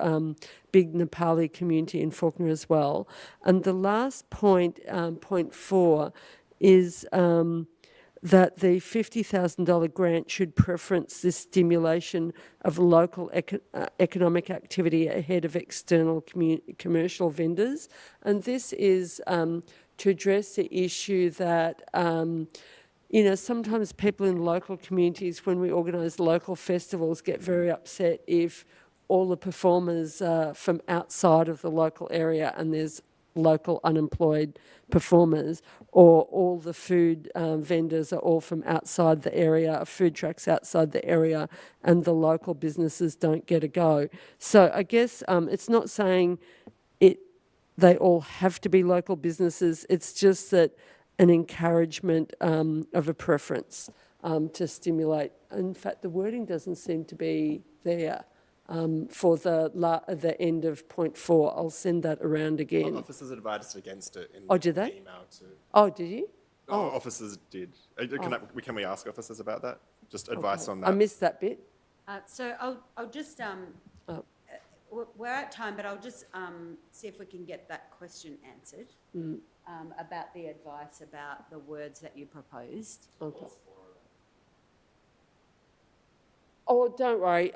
big Nepali community in Fawkner as well. And the last point, point 4, is that the $50,000 grant should preference the stimulation of local economic activity ahead of external commercial vendors. And this is to address the issue that sometimes people in local communities, when we organise local festivals, get very upset if all the performers are from outside of the local area and there's local unemployed performers, or all the food vendors are all from outside the area, food trucks outside the area, and the local businesses don't get a go. So I guess it's not saying they all have to be local businesses, it's just that an encouragement of a preference to stimulate. In fact, the wording doesn't seem to be there. For the end of point 4, I'll send that around again. Well, officers advised against it in did they? the email too. Oh, did you? Officers did. Can we ask officers about that? Just advice on that. I missed that bit. So I'll just, we're at time, but I'll just see if we can get that question answered about the advice about the words that you proposed. Okay. Oh, don't worry.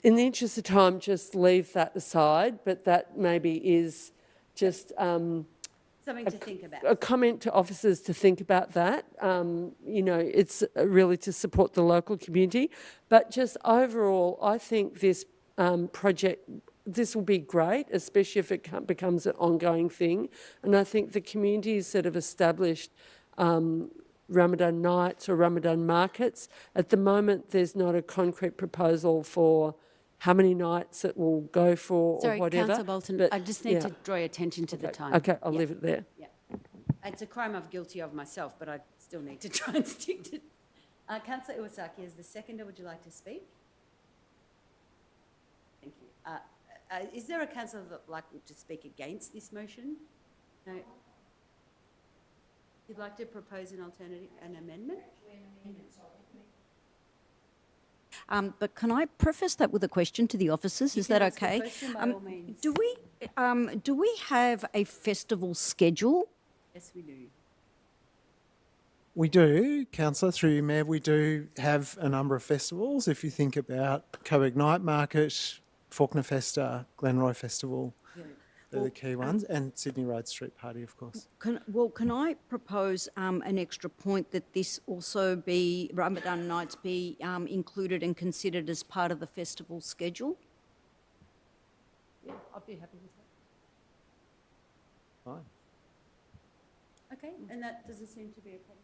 In the interest of time, just leave that aside. But that maybe is just something to think about. A comment to officers to think about that. It's really to support the local community. But just overall, I think this project, this will be great, especially if it becomes an ongoing thing. And I think the communities that have established Ramadan nights or Ramadan markets. At the moment, there's not a concrete proposal for how many nights it will go for Sorry, or whatever. Councillor Bolton, but, I just need to draw your attention to the time. Okay, I'll leave it there. Yeah. It's a crime I'm guilty of myself, but I still need to try and stick to Councillor Iwasaki is the seconder. Would you like to speak? Thank you. Is there a councillor that would like to speak against this motion? No. You'd like to propose an alternative, an amendment? But can I preface that with a question to the officers? Is that can ask a okay? question by all means. Do we have a festival schedule? Yes, we do. We do, Councillor, through you, Mayor, we do have a number of festivals. If you think about Coburg Night Market, Faulkner Festa, Glenroy Festival, they're the key ones, and Sydney Road Street Party, of course. Can I propose an extra point that this also be, Ramadan nights be included and considered as part of the festival schedule? Yeah, I'd be happy with that. Fine. Okay, and that doesn't seem to be a problem.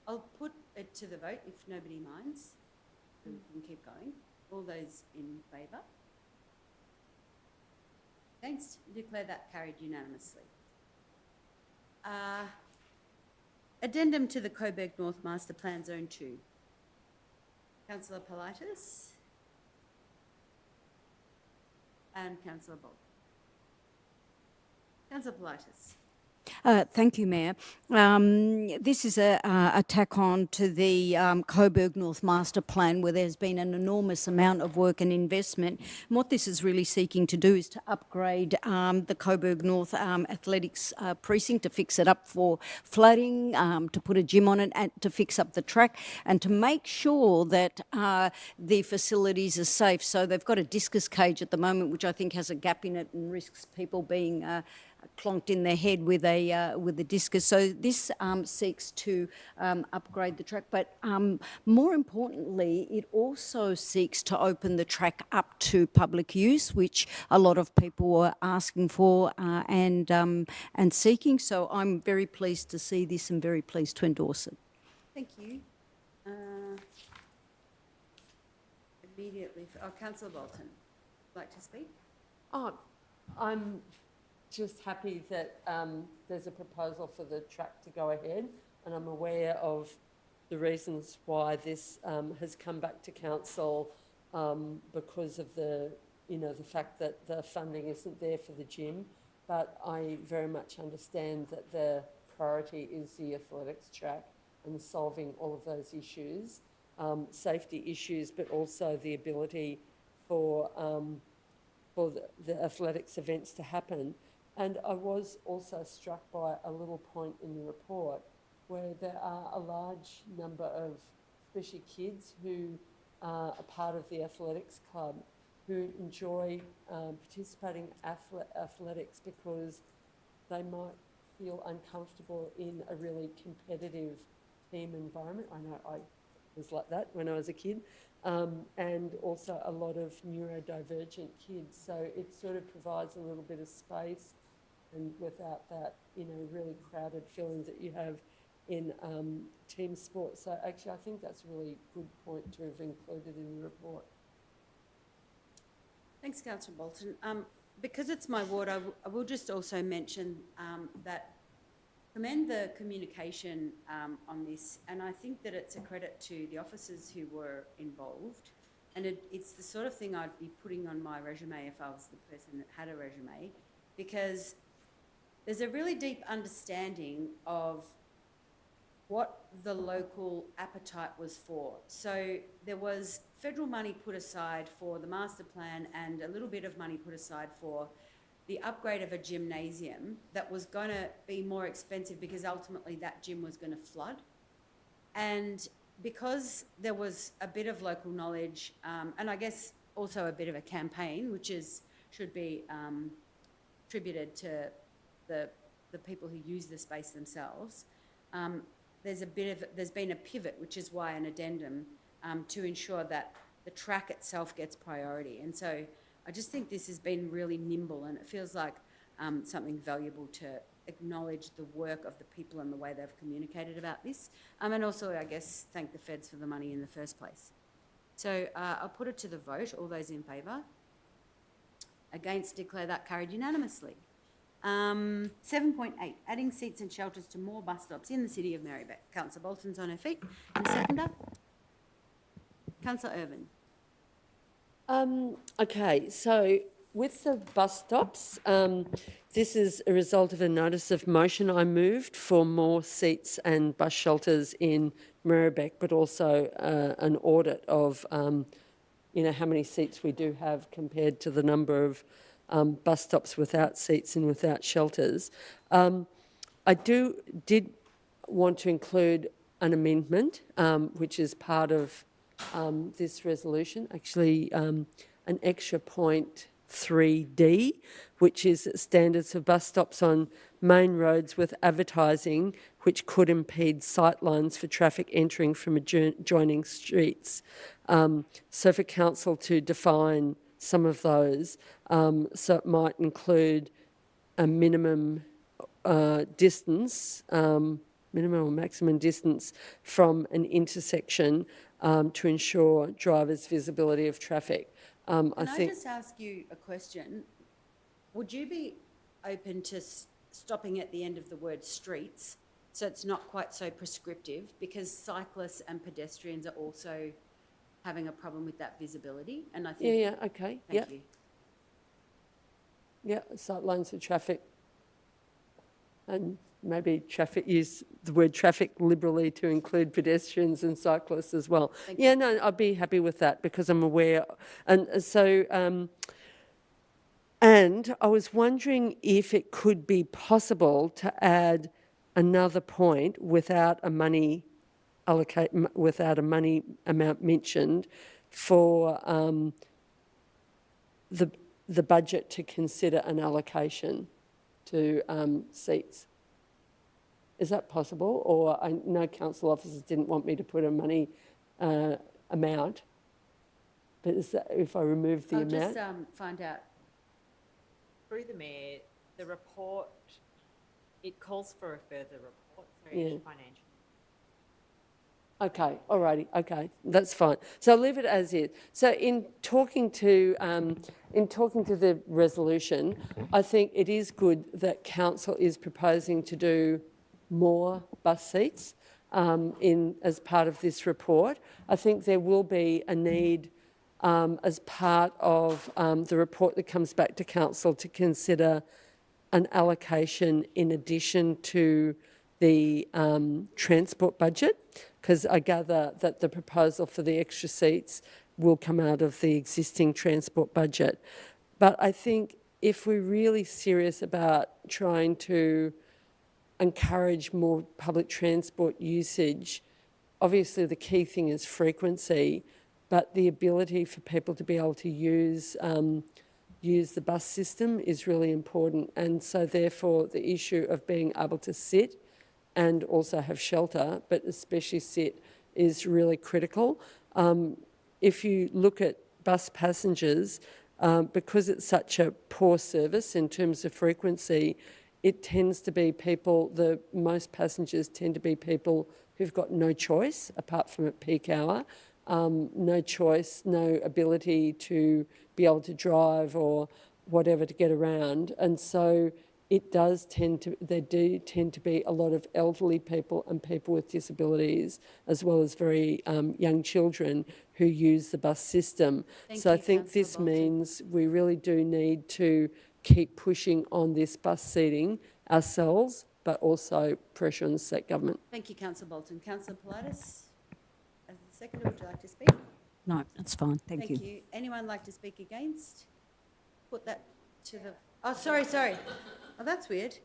I'll put it to the vote if nobody minds. So we can keep going. All those in favour? Thanks. Declare that carried unanimously. Addendum to the Coburg North Master Plan Zone 2. Councillor Politis and Councillor Bolt. Councillor Politis. Thank you, Mayor. This is a tack on to the Coburg North Master Plan, where there's been an enormous amount of work and investment. And what this is really seeking to do is to upgrade the Coburg North Athletics precinct, to fix it up for flooding, to put a gym on it, and to fix up the track, and to make sure that the facilities are safe. So they've got a discus cage at the moment, which I think has a gap in it and risks people being clonked in their head with a discus. So this seeks to upgrade the track, but more importantly, it also seeks to open the track up to public use, which a lot of people were asking for and seeking. So I'm very pleased to see this and very pleased to endorse it. Thank you. Immediately, Councillor Bolton, like to speak? I'm just happy that there's a proposal for the track to go ahead, and I'm aware of the reasons why this has come back to council because of the fact that the funding isn't there for the gym. But I very much understand that the priority is the athletics track and solving all of those issues, safety issues, but also the ability for the athletics events to happen. And I was also struck by a little point in the report where there are a large number of, especially kids, who are a part of the athletics club, who enjoy participating athletics because they might feel uncomfortable in a really competitive team environment. I know I was like that when I was a kid. And also a lot of neurodivergent kids. So it sort of provides a little bit of space, and without that, really crowded feelings that you have in team sport. So actually, I think that's a really good point to have included in the report. Thanks, Councillor Bolton. Because it's my ward, I will just also mention that commend the communication on this, and I think that it's a credit to the officers who were involved, and it's the sort of thing I'd be putting on my resume if I was the person that had a resume, because there's a really deep understanding of what the local appetite was for. So there was federal money put aside for the master plan and a little bit of money put aside for the upgrade of a gymnasium that was going to be more expensive because ultimately that gym was going to flood. And because there was a bit of local knowledge and I guess also a bit of a campaign, which should be attributed to the people who use the space themselves, there's been a pivot, which is why an addendum to ensure that the track itself gets priority. And so I just think this has been really nimble, and it feels like something valuable to acknowledge the work of the people and the way they've communicated about this. And also, I guess, thank the feds for the money in the first place. So I'll put it to the vote. All those in favour? Against, declare that carried unanimously. 7.8, adding seats and shelters to more bus stops in the city of Merri-bek. Councillor Bolton's on her feet. And seconder? Councillor Irvin. Okay, so with the bus stops, this is a result of a notice of motion I moved for more seats and bus shelters in Merri-bek, but also an audit of, how many seats we do have compared to the number of bus stops without seats and without shelters. I did want to include an amendment, which is part of this resolution, actually an extra point 3D, which is standards for bus stops on main roads with advertising which could impede sightlines for traffic entering from adjoining streets. So for council to define some of those, so it might include a minimum distance, minimum or maximum distance from an intersection to ensure drivers' visibility of traffic. Can I just ask you a question? Would you be open to stopping at the end of the word streets so it's not quite so prescriptive, because cyclists and pedestrians are also having a problem with that visibility? And I think okay, thank you. Yeah, sight lines for traffic, and maybe traffic, use the word traffic liberally to include pedestrians and cyclists as well. No, I'd be happy with that because I'm aware. And so, and I was wondering if it could be possible to add another point without a money amount mentioned for the budget to consider an allocation to seats. Is that possible? Or I know council officers didn't want me to put a money amount, but is that if I remove the amount? I'll just find out. Through the Mayor, the report, it calls for a further report, so financial. Okay, alrighty, okay, that's fine. So I'll leave it as is. So in talking to the resolution, I think it is good that council is proposing to do more bus seats as part of this report. I think there will be a need as part of the report that comes back to council to consider an allocation in addition to the transport budget, because I gather that the proposal for the extra seats will come out of the existing transport budget. But I think if we're really serious about trying to encourage more public transport usage, obviously the key thing is frequency, but the ability for people to be able to use the bus system is really important. And so therefore the issue of being able to sit and also have shelter, but especially sit, is really critical. If you look at bus passengers, because it's such a poor service in terms of frequency, it tends to be most passengers tend to be people who've got no choice apart from at peak hour, no choice, no ability to be able to drive or whatever to get around. And so there do tend to be a lot of elderly people and people with disabilities, as well as very young children who use the bus system. So I think this means we really do need to keep pushing on this bus seating ourselves, but also pressure on the state government. Thank you, Councillor Bolton. Councillor Politis, as the seconder, would you like to speak? No, that's fine. Thank you. Thank you. Anyone like to speak against? Put that to the... Oh, sorry. Oh, that's weird.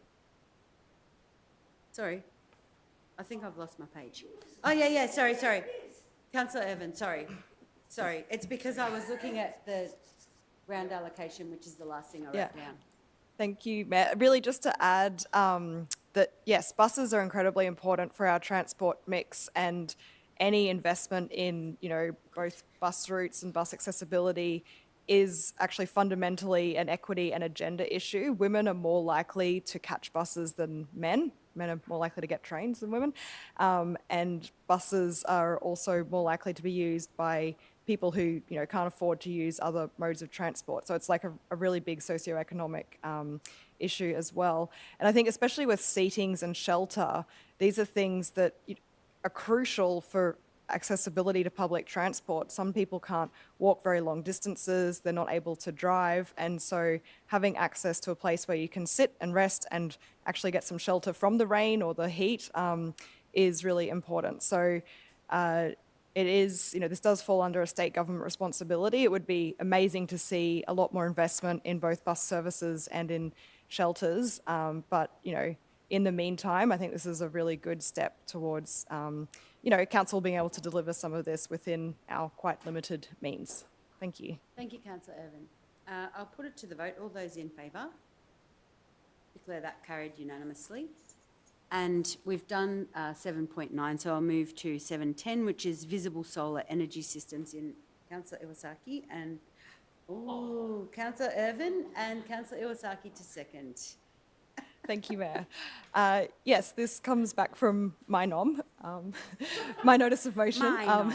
Sorry. I think I've lost my page. Oh, yeah, sorry. Councillor Irvin, sorry. It's because I was looking at the round allocation, which is the last thing I wrote down. Thank you, Mayor. Really just to add that, yes, buses are incredibly important for our transport mix, and any investment in, both bus routes and bus accessibility is actually fundamentally an equity and a gender issue. Women are more likely to catch buses than men. Men are more likely to get trains than women. And buses are also more likely to be used by people who can't afford to use other modes of transport. So it's like a really big socioeconomic issue as well. And I think especially with seatings and shelter, these are things that are crucial for accessibility to public transport. Some people can't walk very long distances, they're not able to drive, and so having access to a place where you can sit and rest and actually get some shelter from the rain or the heat is really important. So it is, this does fall under a state government responsibility. It would be amazing to see a lot more investment in both bus services and in shelters, but in the meantime, I think this is a really good step towards council being able to deliver some of this within our quite limited means. Thank you. Thank you, Councillor Irvin. I'll put it to the vote. All those in favour? Declare that carried unanimously. And we've done 7.9, so I'll move to 7.10, which is visible solar energy systems in Councillor Iwasaki and Councillor Irvin and Councillor Iwasaki to second. Thank you, Mayor. Yes, this comes back from my NOM, my notice of motion.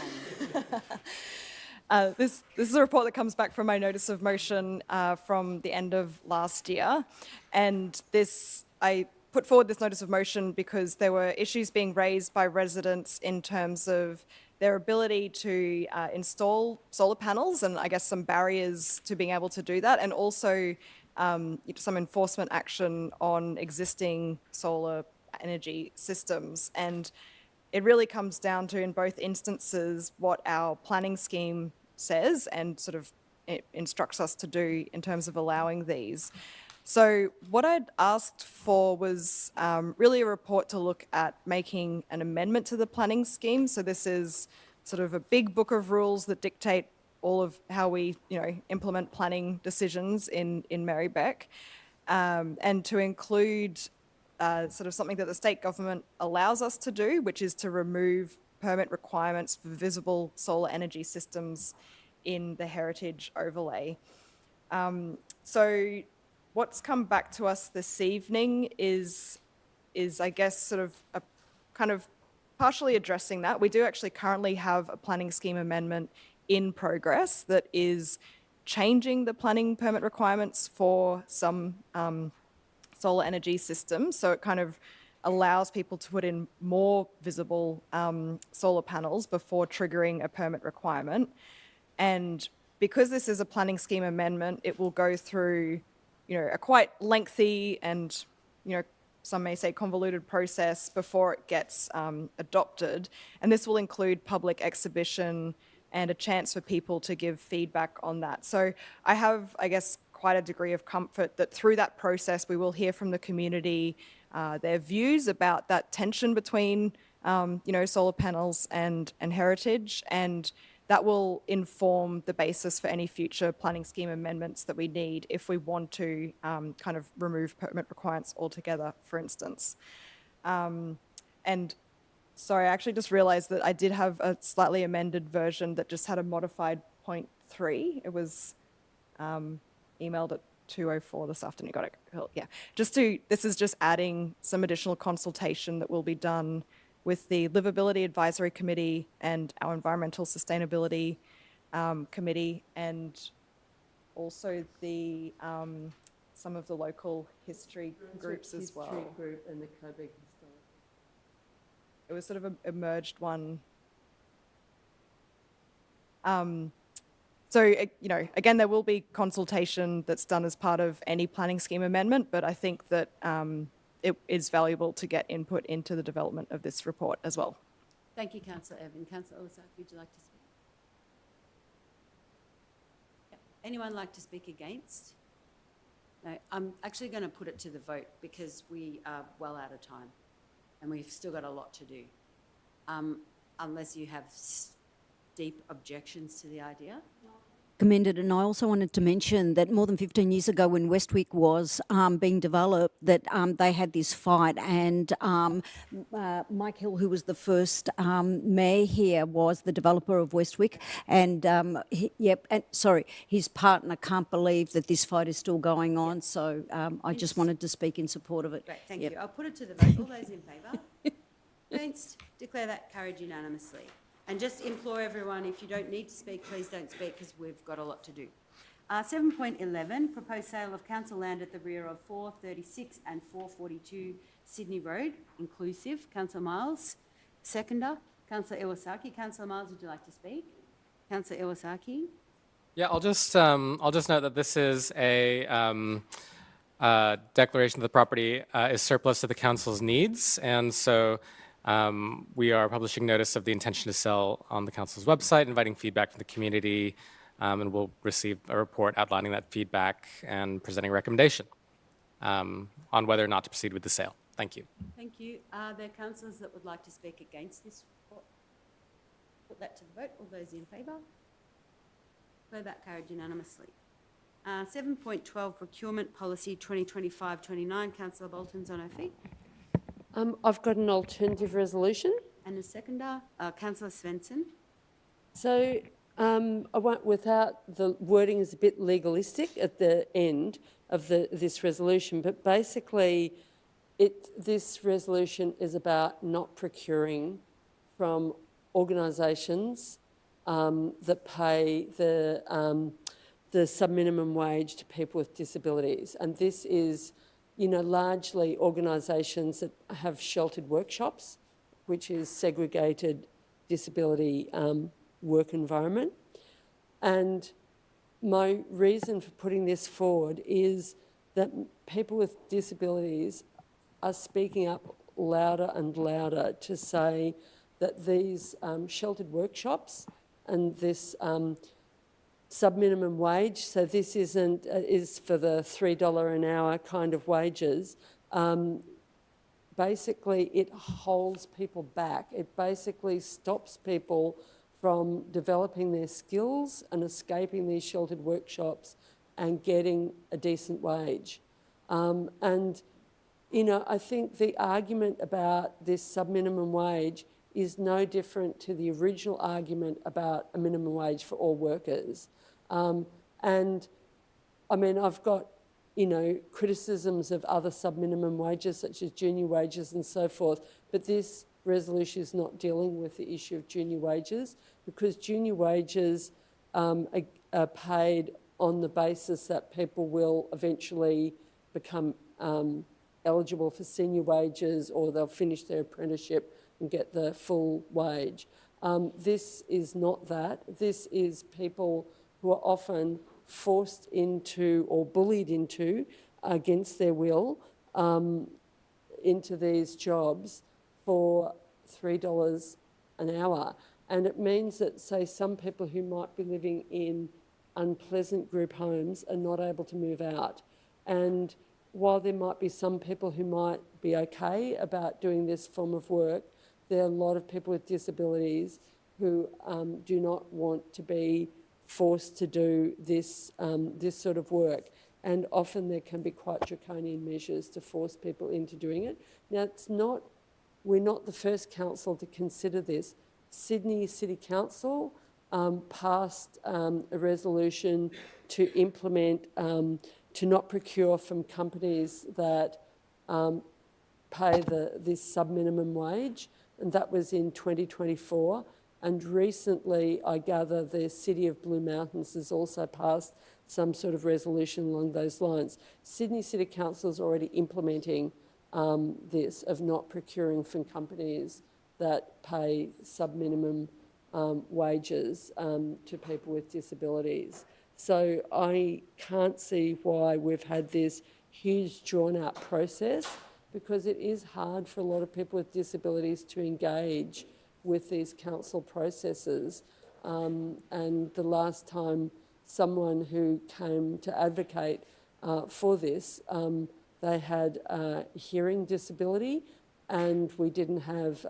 This is a report that comes back from my notice of motion from the end of last year, and I put forward this notice of motion because there were issues being raised by residents in terms of their ability to install solar panels and I guess some barriers to being able to do that, and also some enforcement action on existing solar energy systems. And it really comes down to, in both instances, what our planning scheme says and sort of it instructs us to do in terms of allowing these. So what I'd asked for was really a report to look at making an amendment to the planning scheme. So this is sort of a big book of rules that dictate all of how we, implement planning decisions in Merri-bek, and to include sort of something that the state government allows us to do, which is to remove permit requirements for visible solar energy systems in the heritage overlay. So what's come back to us this evening is I guess sort of a kind of partially addressing that. We do actually currently have a planning scheme amendment in progress that is changing the planning permit requirements for some solar energy systems. So it kind of allows people to put in more visible solar panels before triggering a permit requirement. And because this is a planning scheme amendment, it will go through, a quite lengthy and, some may say convoluted process before it gets adopted. And this will include public exhibition and a chance for people to give feedback on that. So I have, I guess, quite a degree of comfort that through that process we will hear from the community their views about that tension between, solar panels and heritage, and that will inform the basis for any future planning scheme amendments that we need if we want to kind of remove permit requirements altogether, for instance. And sorry, I actually just realized that I did have a slightly amended version that just had a modified 0.3. It was emailed at 2:04 this afternoon. Got it. Cool. Yeah. This is just adding some additional consultation that will be done with the Livability Advisory Committee and our Environmental Sustainability Committee, and also the some of the local history groups as well. History group and the Coburg Historic. It was sort of a merged one. So, again, there will be consultation that's done as part of any planning scheme amendment, but I think that it is valuable to get input into the development of this report as well. Thank you, Councillor Irvin. Councillor Iwasaki, would you like to speak? Yeah. Anyone like to speak against? No, I'm actually going to put it to the vote because we are well out of time and we've still got a lot to do. Unless you have deep objections to the idea. Commended, and I also wanted to mention that more than 15 years ago when Westwick was being developed, that they had this fight, and Mike Hill, who was the first mayor here, was the developer of Westwick, and his partner can't believe that this fight is still going on, so I just wanted to speak in support of it. Great, thank you. I'll put it to the vote. All those in favour? Against? Declare that carried unanimously. And just implore everyone, if you don't need to speak, please don't speak because we've got a lot to do. 7.11, proposed sale of council land at the rear of 436 and 442 Sydney Road, inclusive. Councillor Miles, seconder. Councillor Iwasaki. Councillor Miles, would you like to speak? Councillor Iwasaki. Yeah, I'll just note that this is a declaration that the property is surplus to the council's needs, and so we are publishing notice of the intention to sell on the council's website, inviting feedback from the community, and we'll receive a report outlining that feedback and presenting a recommendation on whether or not to proceed with the sale. Thank you. Thank you. Are there councillors that would like to speak against this report? Put that to the vote. All those in favour? Declare that carried unanimously. 7.12, Procurement Policy 2025-29. Councillor Bolton's on her feet. I've got an alternative resolution. And the seconder, Councillor Svensson. So I won't, without the wording is a bit legalistic at the end of this resolution, but basically this resolution is about not procuring from organisations that pay the sub-minimum wage to people with disabilities. And this is, you know, largely organisations that have sheltered workshops, which is segregated disability work environment. And my reason for putting this forward is that people with disabilities are speaking up louder and louder to say that these sheltered workshops and this sub-minimum wage, so this is for the $3 an hour kind of wages, basically it holds people back. It basically stops people from developing their skills and escaping these sheltered workshops and getting a decent wage. And, you know, I think the argument about this sub-minimum wage is no different to the original argument about a minimum wage for all workers. And, I mean, I've got, you know, criticisms of other sub-minimum wages, such as junior wages and so forth, but this resolution is not dealing with the issue of junior wages, because junior wages are paid on the basis that people will eventually become eligible for senior wages, or they'll finish their apprenticeship and get the full wage. This is not that. This is people who are often forced into or bullied into, against their will, into these jobs for $3 an hour. And it means that, say, some people who might be living in unpleasant group homes are not able to move out. And while there might be some people who might be okay about doing this form of work, there are a lot of people with disabilities who do not want to be forced to do this, this sort of work. And often there can be quite draconian measures to force people into doing it. Now, we're not the first council to consider this. Sydney City Council passed a resolution to implement, to not procure from companies that pay this sub-minimum wage, and that was in 2024. And recently, I gather the City of Blue Mountains has also passed some sort of resolution along those lines. Sydney City Council is already implementing this, of not procuring from companies that pay sub-minimum wages to people with disabilities. So I can't see why we've had this huge drawn-out process, because it is hard for a lot of people with disabilities to engage with these council processes. And the last time someone who came to advocate for this, they had a hearing disability, and we didn't have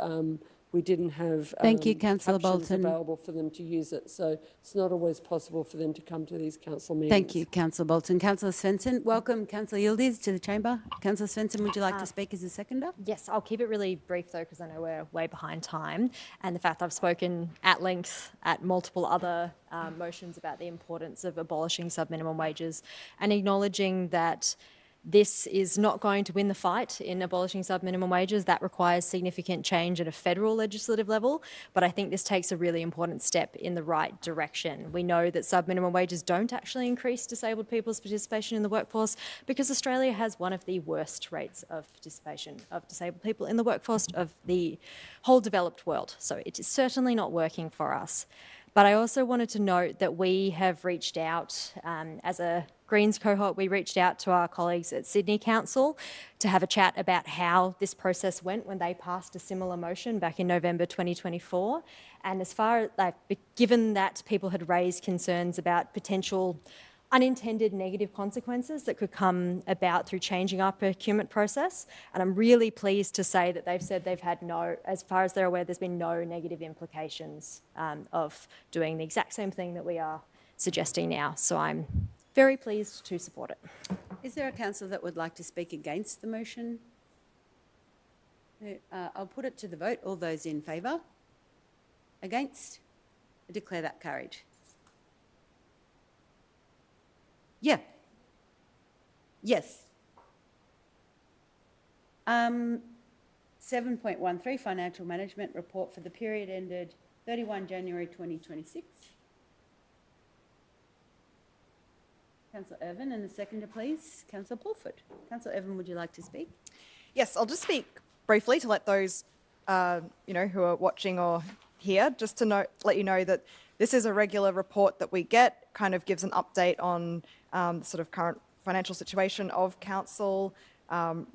Thank you, Councillor captions Bolton. available for them to use it. So it's not always possible for them to come to these council meetings. Thank you, Councillor Bolton. Councillor Svensson. Welcome, Councillor Yildiz, to the chamber. Councillor Svensson, would you like to speak as a seconder? Yes, I'll keep it really brief though, because I know we're way behind time. And the fact I've spoken at length at multiple other motions about the importance of abolishing sub-minimum wages and acknowledging that This is not going to win the fight in abolishing sub-minimum wages. That requires significant change at a federal legislative level, but I think this takes a really important step in the right direction. We know that sub-minimum wages don't actually increase disabled people's participation in the workforce because Australia has one of the worst rates of participation of disabled people in the workforce of the whole developed world. So it is certainly not working for us. But I also wanted to note that we have reached out, as a Greens cohort, we reached out to our colleagues at Sydney Council to have a chat about how this process went when they passed a similar motion back in November 2024. And as far as, given that people had raised concerns about potential unintended negative consequences that could come about through changing our procurement process. And I'm really pleased to say that they've said they've had no, as far as they're aware, there's been no negative implications of doing the exact same thing that we are suggesting now. So I'm very pleased to support it. Is there a councillor that would like to speak against the motion? I'll put it to the vote. All those in favour? Against? I declare that carried. Yeah. Yes. 7.13, Financial Management Report for the period ended 31 January 2026. Councillor Irvin, and the seconder, please. Councillor Pulford. Councillor Irvin, would you like to speak? Yes, I'll just speak briefly to let those, who are watching or here, just to let you know that this is a regular report that we get, kind of gives an update on the sort of current financial situation of council,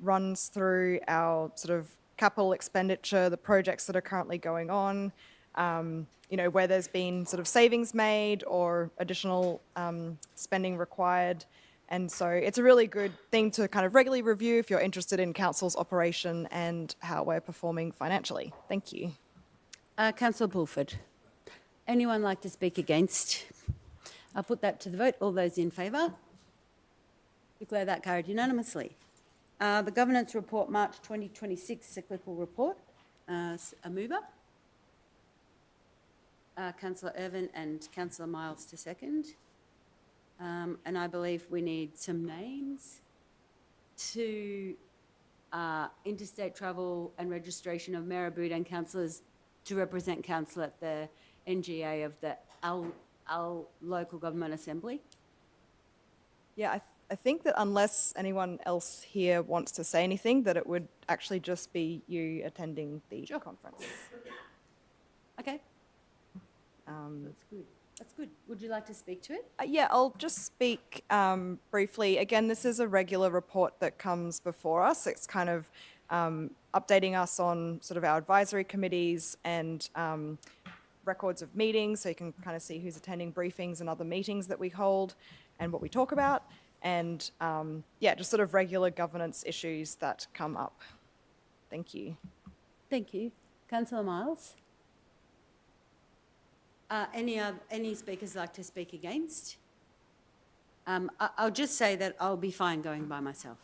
runs through our sort of capital expenditure, the projects that are currently going on, where there's been sort of savings made or additional spending required. And so it's a really good thing to kind of regularly review if you're interested in council's operation and how we're performing financially. Thank you. Councillor Pulford. Anyone like to speak against? I'll put that to the vote. All those in favour? Declare that carried unanimously. The Governance Report, March 2026, Cyclical Report. A mover? Councillor Irvin and Councillor Miles to second. And I believe we need some names to interstate travel and registration of Merri-bek and councillors to represent council at the NGA of the Al Local Government Assembly. Yeah, I think that unless anyone else here wants to say anything, that it would actually just be you attending the conference. Okay. That's good. That's good. Would you like to speak to it? Yeah, I'll just speak briefly. Again, this is a regular report that comes before us. It's kind of updating us on sort of our advisory committees and records of meetings, so you can kind of see who's attending briefings and other meetings that we hold and what we talk about. And yeah, just sort of regular governance issues that come up. Thank you. Thank you. Councillor Miles? Any speakers like to speak against? I'll just say that I'll be fine going by myself.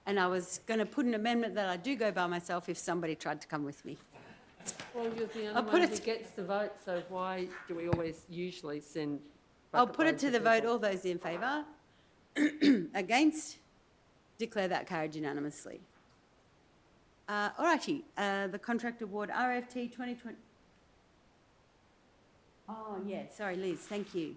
And I was going to put an amendment that I do go by myself if somebody tried to come with me. Well, you're the only one who gets the vote, so why do we always usually send... I'll put it to the vote. All those in favour? Against? Declare that carried unanimously. All righty. The contract award RFT 2020... Oh, yeah, sorry, Liz, thank you.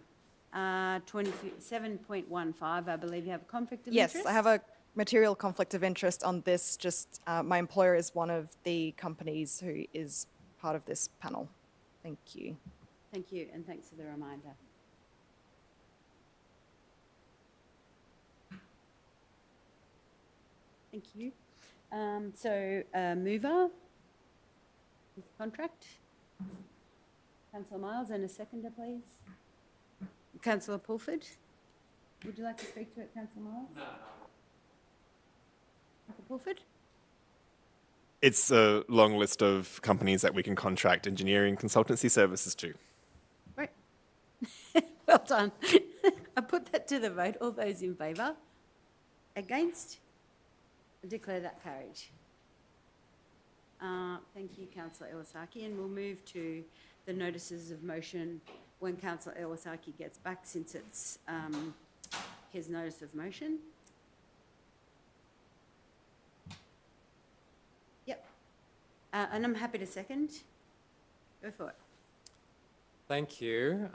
27.15, I believe you have a conflict of interest? Yes, I have a material conflict of interest on this. Just my employer is one of the companies who is part of this panel. Thank you. Thank you, and thanks for the reminder. Thank you. Mover, this contract. Councillor Miles, and a seconder, please. Councillor Pulford, would you like to speak to it, Councillor Miles? No. Councillor Pulford? It's a long list of companies that we can contract engineering consultancy services to. Great. Well done. I put that to the vote. All those in favour? Against? I declare that carried. Thank you, Councillor Iwasaki, and we'll move to the notices of motion when Councillor Iwasaki gets back, since it's his notice of motion. And I'm happy to second. Go for it. Thank you.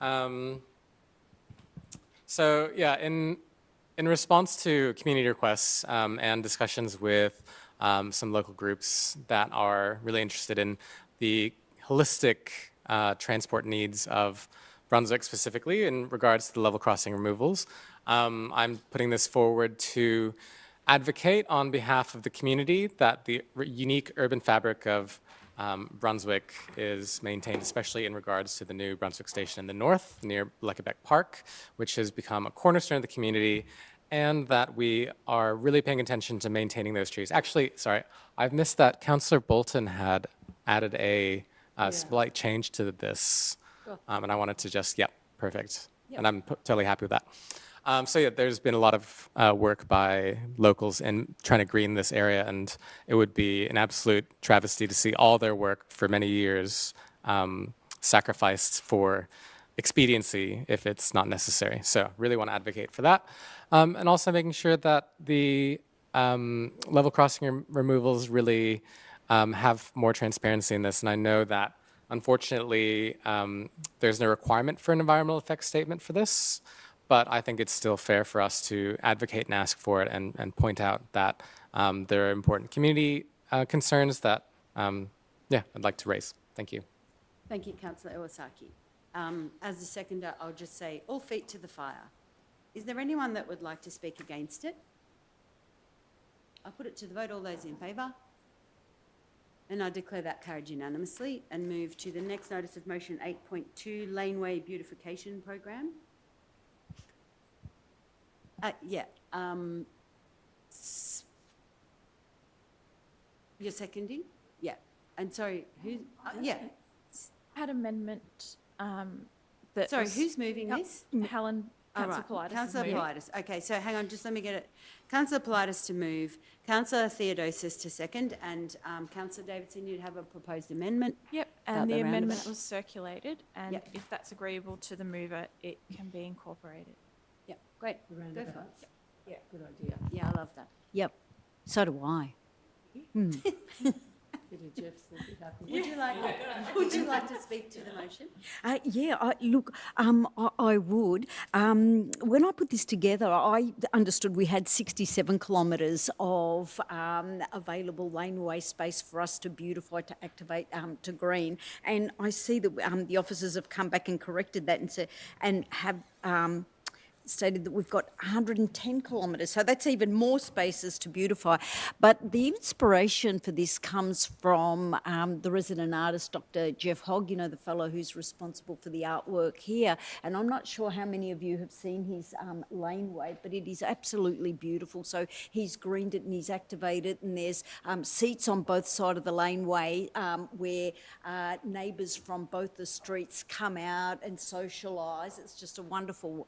So yeah, in response to community requests and discussions with some local groups that are really interested in the holistic transport needs of Brunswick specifically in regards to the level crossing removals, I'm putting this forward to advocate on behalf of the community that the unique urban fabric of Brunswick is maintained, especially in regards to the new Brunswick station in the north near Merri-bek Park, which has become a cornerstone of the community, and that we are really paying attention to maintaining those trees. Actually, sorry, I've missed that Councillor Bolton had added a slight change to this, and I wanted to just, perfect. Yep. And I'm totally happy with that. So yeah, there's been a lot of work by locals in trying to green this area, and it would be an absolute travesty to see all their work for many years sacrificed for expediency if it's not necessary. So really want to advocate for that. And also making sure that the level crossing removals really have more transparency in this. And I know that unfortunately there's no requirement for an environmental effects statement for this, but I think it's still fair for us to advocate and ask for it and point out that there are important community concerns that, I'd like to raise. Thank you. Thank you, Councillor Iwasaki. As the seconder, I'll just say all feet to the fire. Is there anyone that would like to speak against it? I'll put it to the vote. All those in favour? And I declare that carried unanimously and move to the next notice of motion 8.2, Laneway Beautification Program. You're seconding? Yeah. And sorry, who? Had amendment Sorry, who's moving this? Helen, Councillor Politis. Councillor Politis. Okay, so hang on, just let me get it. Councillor Politis to move, Councillor Theodosis to second, and Councillor Davidson, you'd have a proposed amendment. Yep, about and the amendment roundabout. was circulated, and Yep. if that's agreeable to the mover, it can be incorporated. Yep, great. Go for it. Yeah, good idea. Yeah, I love that. Yep, so do I. Would you like to speak to the motion? I would. When I put this together, I understood we had 67 kilometres of available laneway space for us to beautify, to activate, to green. And I see that the officers have come back and corrected that and have stated that we've got 110 kilometres, so that's even more spaces to beautify. But the inspiration for this comes from the resident artist, Dr. Jeff Hogg, the fellow who's responsible for the artwork here. And I'm not sure how many of you have seen his laneway, but it is absolutely beautiful. So he's greened it and he's activated, and there's seats on both sides of the laneway where neighbours from both the streets come out and socialise. It's just a wonderful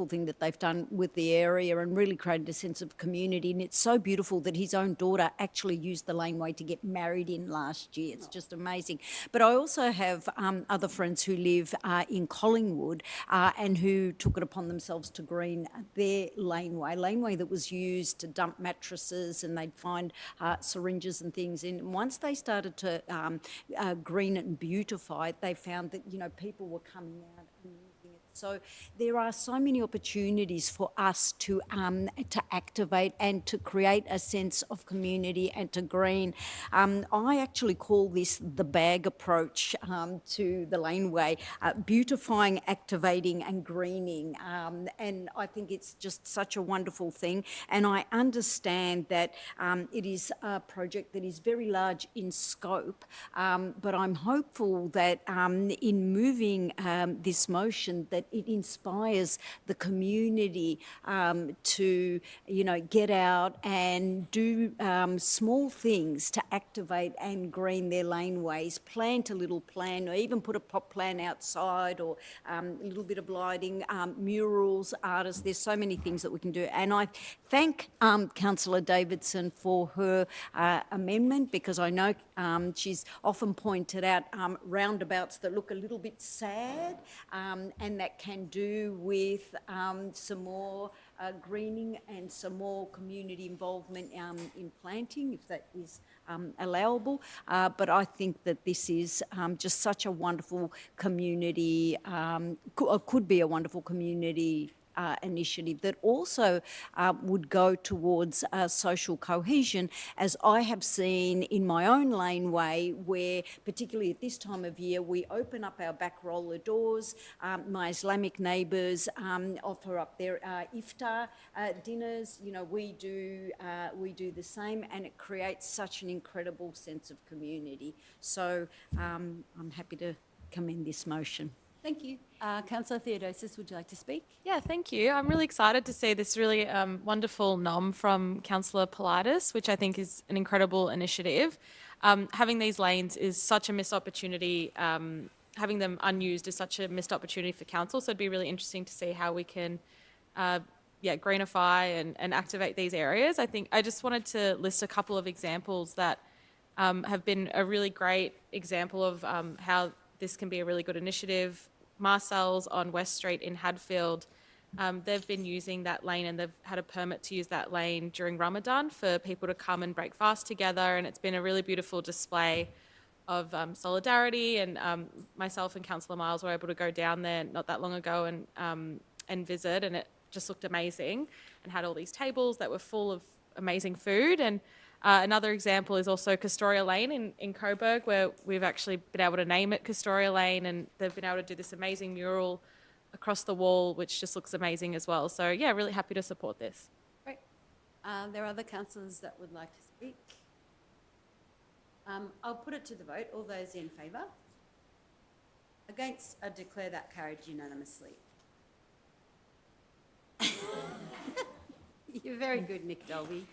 thing that they've done with the area and really created a sense of community. And it's so beautiful that his own daughter actually used the laneway to get married in last year. It's just amazing. But I also have other friends who live in Collingwood and who took it upon themselves to green their laneway that was used to dump mattresses, and they'd find syringes and things in. And once they started to green it and beautify it, they found that, people were coming out and using it. So there are so many opportunities for us to activate and to create a sense of community and to green. I actually call this the bag approach to the laneway, beautifying, activating and greening. And I think it's just such a wonderful thing. And I understand that it is a project that is very large in scope, but I'm hopeful that in moving this motion that it inspires the community to, get out and do small things to activate and green their laneways, plant a little plant, or even put a pot plant outside, or a little bit of lighting, murals, artists. There's so many things that we can do. And I thank Councillor Davidson for her amendment, because I know she's often pointed out roundabouts that look a little bit sad, and that that can do with some more greening and some more community involvement in planting, if that is allowable. But I think that this is just such a wonderful community, could be a wonderful community initiative that also would go towards social cohesion, as I have seen in my own laneway, where particularly at this time of year we open up our back roller doors. My Islamic neighbours offer up their iftar dinners. You know, we do the same, and it creates such an incredible sense of community. So I'm happy to commend this motion. Thank you. Councillor Theodosis, would you like to speak? Yeah, thank you. I'm really excited to see this really wonderful nom from Councillor Politis, which I think is an incredible initiative. Having these lanes is such a missed opportunity. Having them unused is such a missed opportunity for council. So it'd be really interesting to see how we can, greenify and activate these areas. I think I just wanted to list a couple of examples that have been a really great example of how this can be a really good initiative. Marcel's on West Street in Hadfield, they've been using that lane, and they've had a permit to use that lane during Ramadan for people to come and break fast together, and it's been a really beautiful display of solidarity, and myself and Councillor Miles were able to go down there not that long ago and visit, and it just looked amazing and had all these tables that were full of amazing food. And another example is also Castoria Lane in Coburg, where we've actually been able to name it Castoria Lane, and they've been able to do this amazing mural across the wall, which just looks amazing as well. So yeah, really happy to support this. Great. There are other councillors that would like to speak. I'll put it to the vote. All those in favour? Against? I declare that carried unanimously. You're very good, Nick Dolby.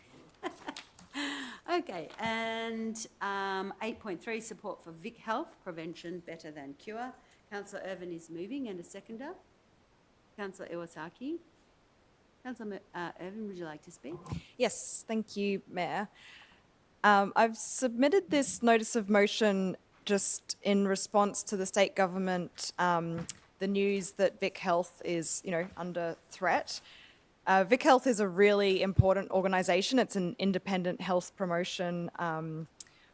Okay, and 8.3, support for Vic Health, prevention better than cure. Councillor Irvin is moving, and a seconder. Councillor Iwasaki. Councillor Irvin, would you like to speak? Yes, thank you, Mayor. I've submitted this notice of motion just in response to the state government, the news that Vic Health is, under threat. Vic Health is a really important organisation. It's an independent health promotion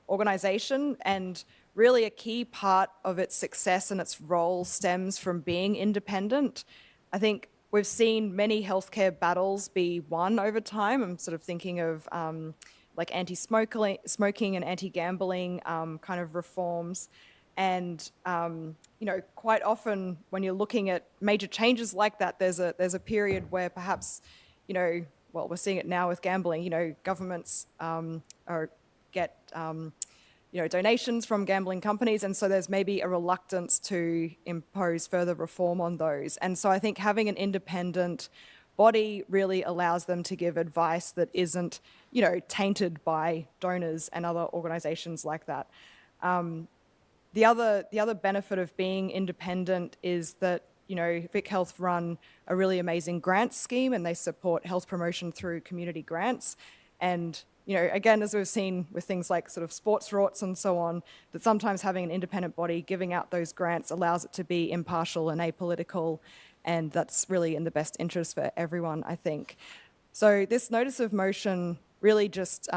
organisation, and really a key part of its success and its role stems from being independent. I think we've seen many healthcare battles be won over time. I'm sort of thinking of like anti-smoking and anti-gambling kind of reforms. And, quite often when you're looking at major changes like that, there's a period where perhaps, well, we're seeing it now with gambling, governments get donations from gambling companies, and so there's maybe a reluctance to impose further reform on those. And so I think having an independent body really allows them to give advice that isn't, tainted by donors and other organisations like that. The other benefit of being independent is that, Vic Health run a really amazing grants scheme, and they support health promotion through community grants. And, again, as we've seen with things like sort of sports rorts and so on, that sometimes having an independent body giving out those grants allows it to be impartial and apolitical, and that's really in the best interest for everyone, I think. So this notice of motion really just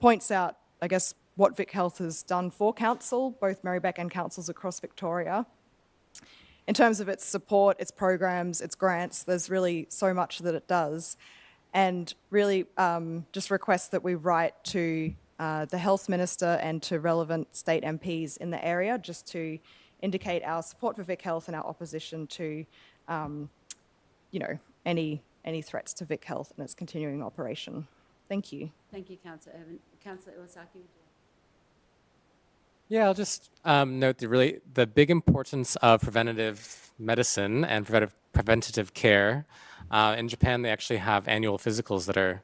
points out, I guess, what Vic Health has done for council, both Merri-bek and councils across Victoria. In terms of its support, its programs, its grants, there's really so much that it does. And really just request that we write to the Health Minister and to relevant state MPs in the area just to indicate our support for Vic Health and our opposition to, any threats to Vic Health and its continuing operation. Thank you. Thank you, Councillor Irvin. Councillor Iwasaki. Yeah, I'll just note the big importance of preventative medicine and preventative care. In Japan, they actually have annual physicals that are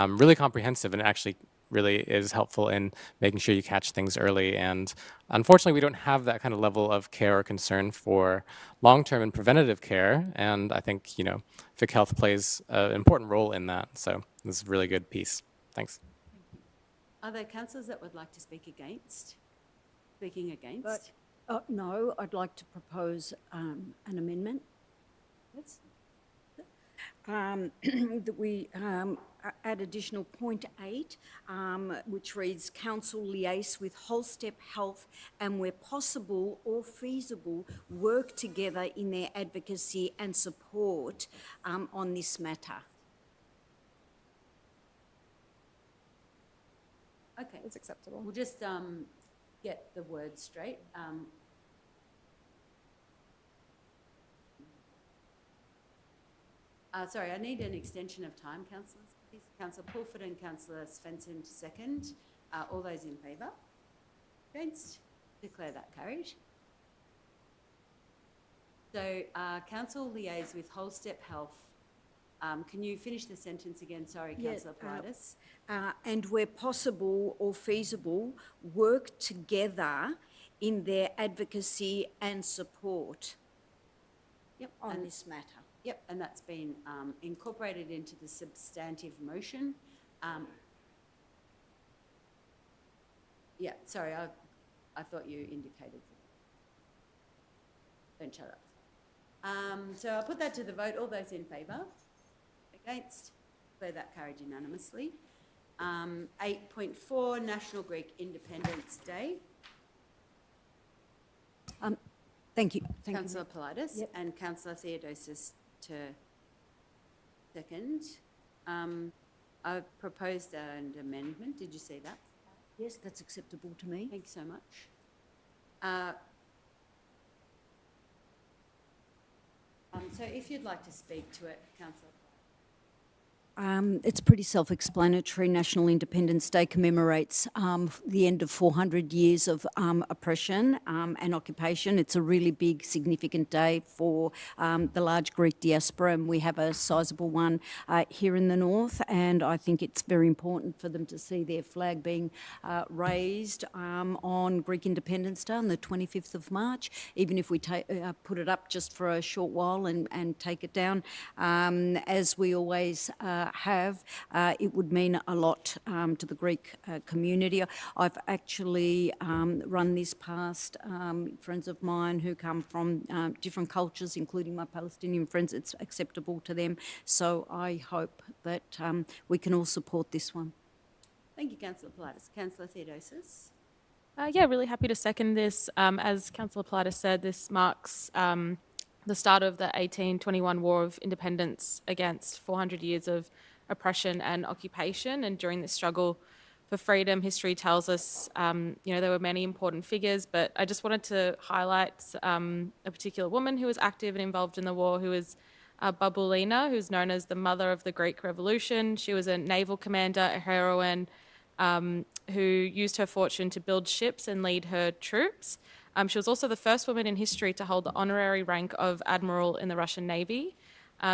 really comprehensive, and it actually really is helpful in making sure you catch things early. And unfortunately, we don't have that kind of level of care or concern for long-term and preventative care. And I think, Vic Health plays an important role in that. So this is a really good piece. Thanks. Are there councillors that would like to speak against? Speaking against? No, I'd like to propose an amendment. That we add additional point 8, which reads, Council liaise with Holstep Health and where possible or feasible work together in their advocacy and support on this matter. Okay. It's acceptable. We'll just get the words straight. Sorry, I need an extension of time, councillors, please. Councillor Pulford and Councillor Svensson to second. All those in favour? Against? Declare that carried. So, Council liaise with Holstep Health. Can you finish the sentence again? Sorry, Councillor Politis. And where possible or feasible, work together in their advocacy and support on this matter. Yep, and that's been incorporated into the substantive motion. Yeah, sorry, I thought you indicated. Don't shut up. So I'll put that to the vote. All those in favour? Against? Declare that carried unanimously. 8.4, National Greek Independence Day. Thank you. Councillor Politis and Councillor Theodosis to second. I've proposed an amendment. Did you see that? Yes, that's acceptable to me. Thank you so much. So if you'd like to speak to it, Councillor. It's pretty self-explanatory. National Independence Day commemorates the end of 400 years of oppression and occupation. It's a really big, significant day for the large Greek diaspora, and we have a sizable one here in the north, and I think it's very important for them to see their flag being raised on Greek Independence Day on the 25th of March, even if we put it up just for a short while and take it down, as we always have. It would mean a lot to the Greek community. I've actually run this past friends of mine who come from different cultures, including my Palestinian friends. It's acceptable to them. So I hope that we can all support this one. Thank you, Councillor Politis. Councillor Theodosis. Yeah, really happy to second this. As Councillor Politis said, this marks the start of the 1821 War of Independence against 400 years of oppression and occupation. And during this struggle for freedom, history tells us, there were many important figures, but I just wanted to highlight a particular woman who was active and involved in the war, who was Babulina, who's known as the mother of the Greek Revolution. She was a naval commander, a heroine, who used her fortune to build ships and lead her troops. She was also the first woman in history to hold the honorary rank of admiral in the Russian Navy.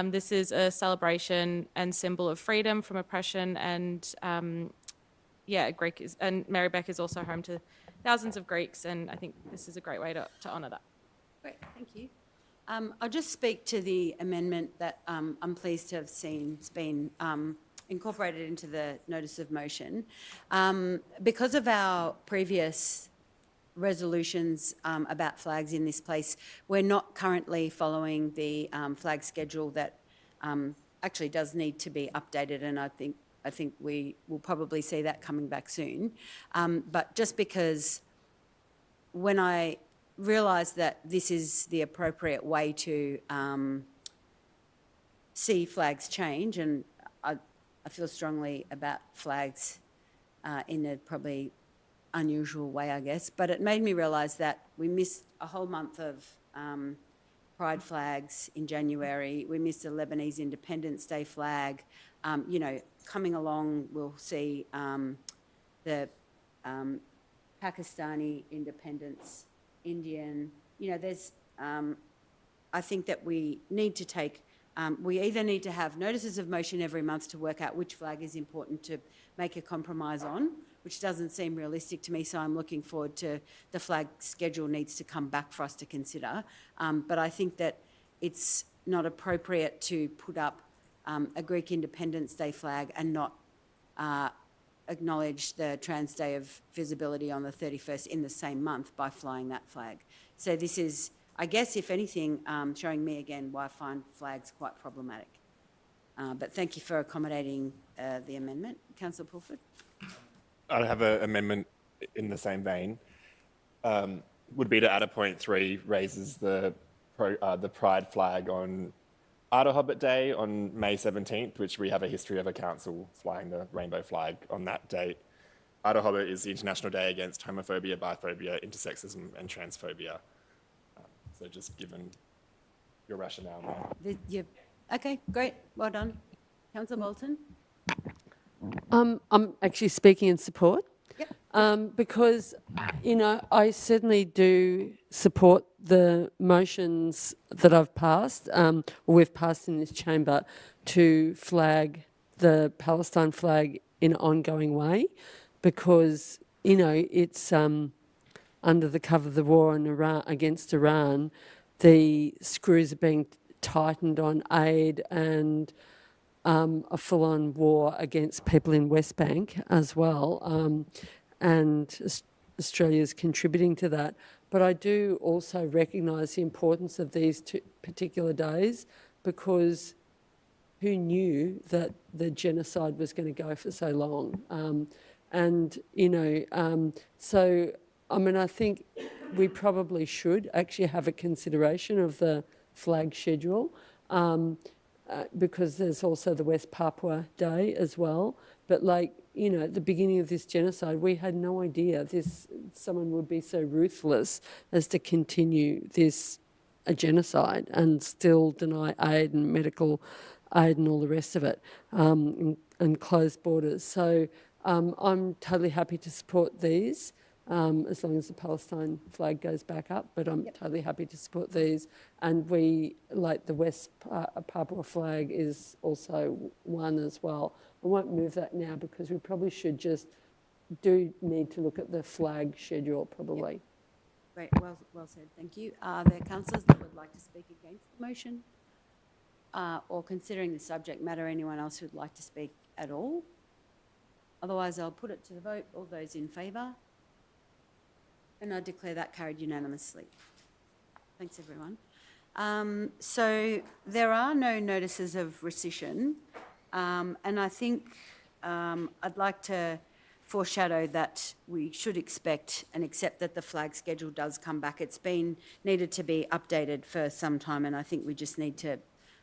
This is a celebration and symbol of freedom from oppression, and Merri-bek is also home to thousands of Greeks, and I think this is a great way to honour that. Great, thank you. I'll just speak to the amendment that I'm pleased to have seen has been incorporated into the notice of motion. Because of our previous resolutions about flags in this place, we're not currently following the flag schedule that actually does need to be updated, and I think we will probably see that coming back soon. But just because when I realised that this is the appropriate way to see flags change, and I feel strongly about flags in a probably unusual way, I guess, but it made me realise that we missed a whole month of pride flags in January. We missed the Lebanese Independence Day flag. Coming along, we'll see the Pakistani independence, Indian. There's. I think that we need to take. We either need to have notices of motion every month to work out which flag is important to make a compromise on, which doesn't seem realistic to me, so I'm looking forward to the flag schedule needs to come back for us to consider. But I think that it's not appropriate to put up a Greek Independence Day flag and not acknowledge the Trans Day of Visibility on the 31st in the same month by flying that flag. So this is, I guess, if anything, showing me again why I find flags quite problematic. But thank you for accommodating the amendment. Councillor Pulford? I have an amendment in the same vein. Would be to add a point 3, raises the pride flag on Ida Hobbit Day on May 17th, which we have a history of a council flying the rainbow flag on that date. Ida Hobbit is the International Day against homophobia, biphobia, intersexism and transphobia. So just given your rationale there. Okay, great. Well done. Councillor Bolton? I'm actually speaking in support. Because, you know, I certainly do support the motions that I've passed, or we've passed in this chamber, to flag the Palestine flag in an ongoing way, because, you know, it's under the cover of the war on Iran, against Iran, the screws are being tightened on aid and a full-on war against people in West Bank as well. And Australia's contributing to that. But I do also recognise the importance of these two particular days, because who knew that the genocide was going to go for so long? And, you know, so, I mean, I think we probably should actually have a consideration of the flag schedule, because there's also the West Papua Day as well. But, like, you know, at the beginning of this genocide, we had no idea someone would be so ruthless as to continue a genocide and still deny aid and medical aid and all the rest of it, and close borders. So I'm totally happy to support these, as long as the Palestine flag goes back up, but I'm totally happy to support these. And we, like the West Papua flag is also one as well. I won't move that now because we probably should do need to look at the flag schedule probably. Great, well said, thank you. Are there councillors that would like to speak against the motion? Or considering the subject matter, anyone else who'd like to speak at all? Otherwise, I'll put it to the vote. All those in favour? And I declare that carried unanimously. Thanks, everyone. So there are no notices of rescission, and I think I'd like to foreshadow that we should expect and accept that the flag schedule does come back. It's needed to be updated for some time, and I think we just need to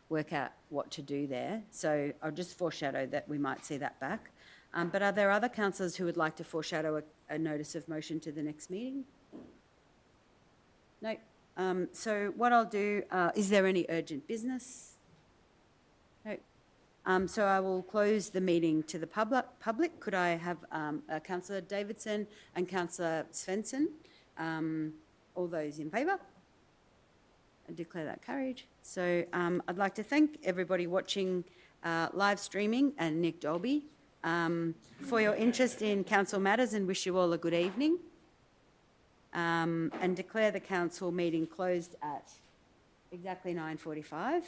work out what to do there. So I'll just foreshadow that we might see that back. But are there other councillors who would like to foreshadow a notice of motion to the next meeting? No. So what I'll do, is there any urgent business? No. So I will close the meeting to the public. Could I have Councillor Davidson and Councillor Svensson? All those in favour? I declare that carried. So I'd like to thank everybody watching live streaming and Nick Dolby for your interest in council matters, and wish you all a good evening. And declare the council meeting closed at exactly 9:45.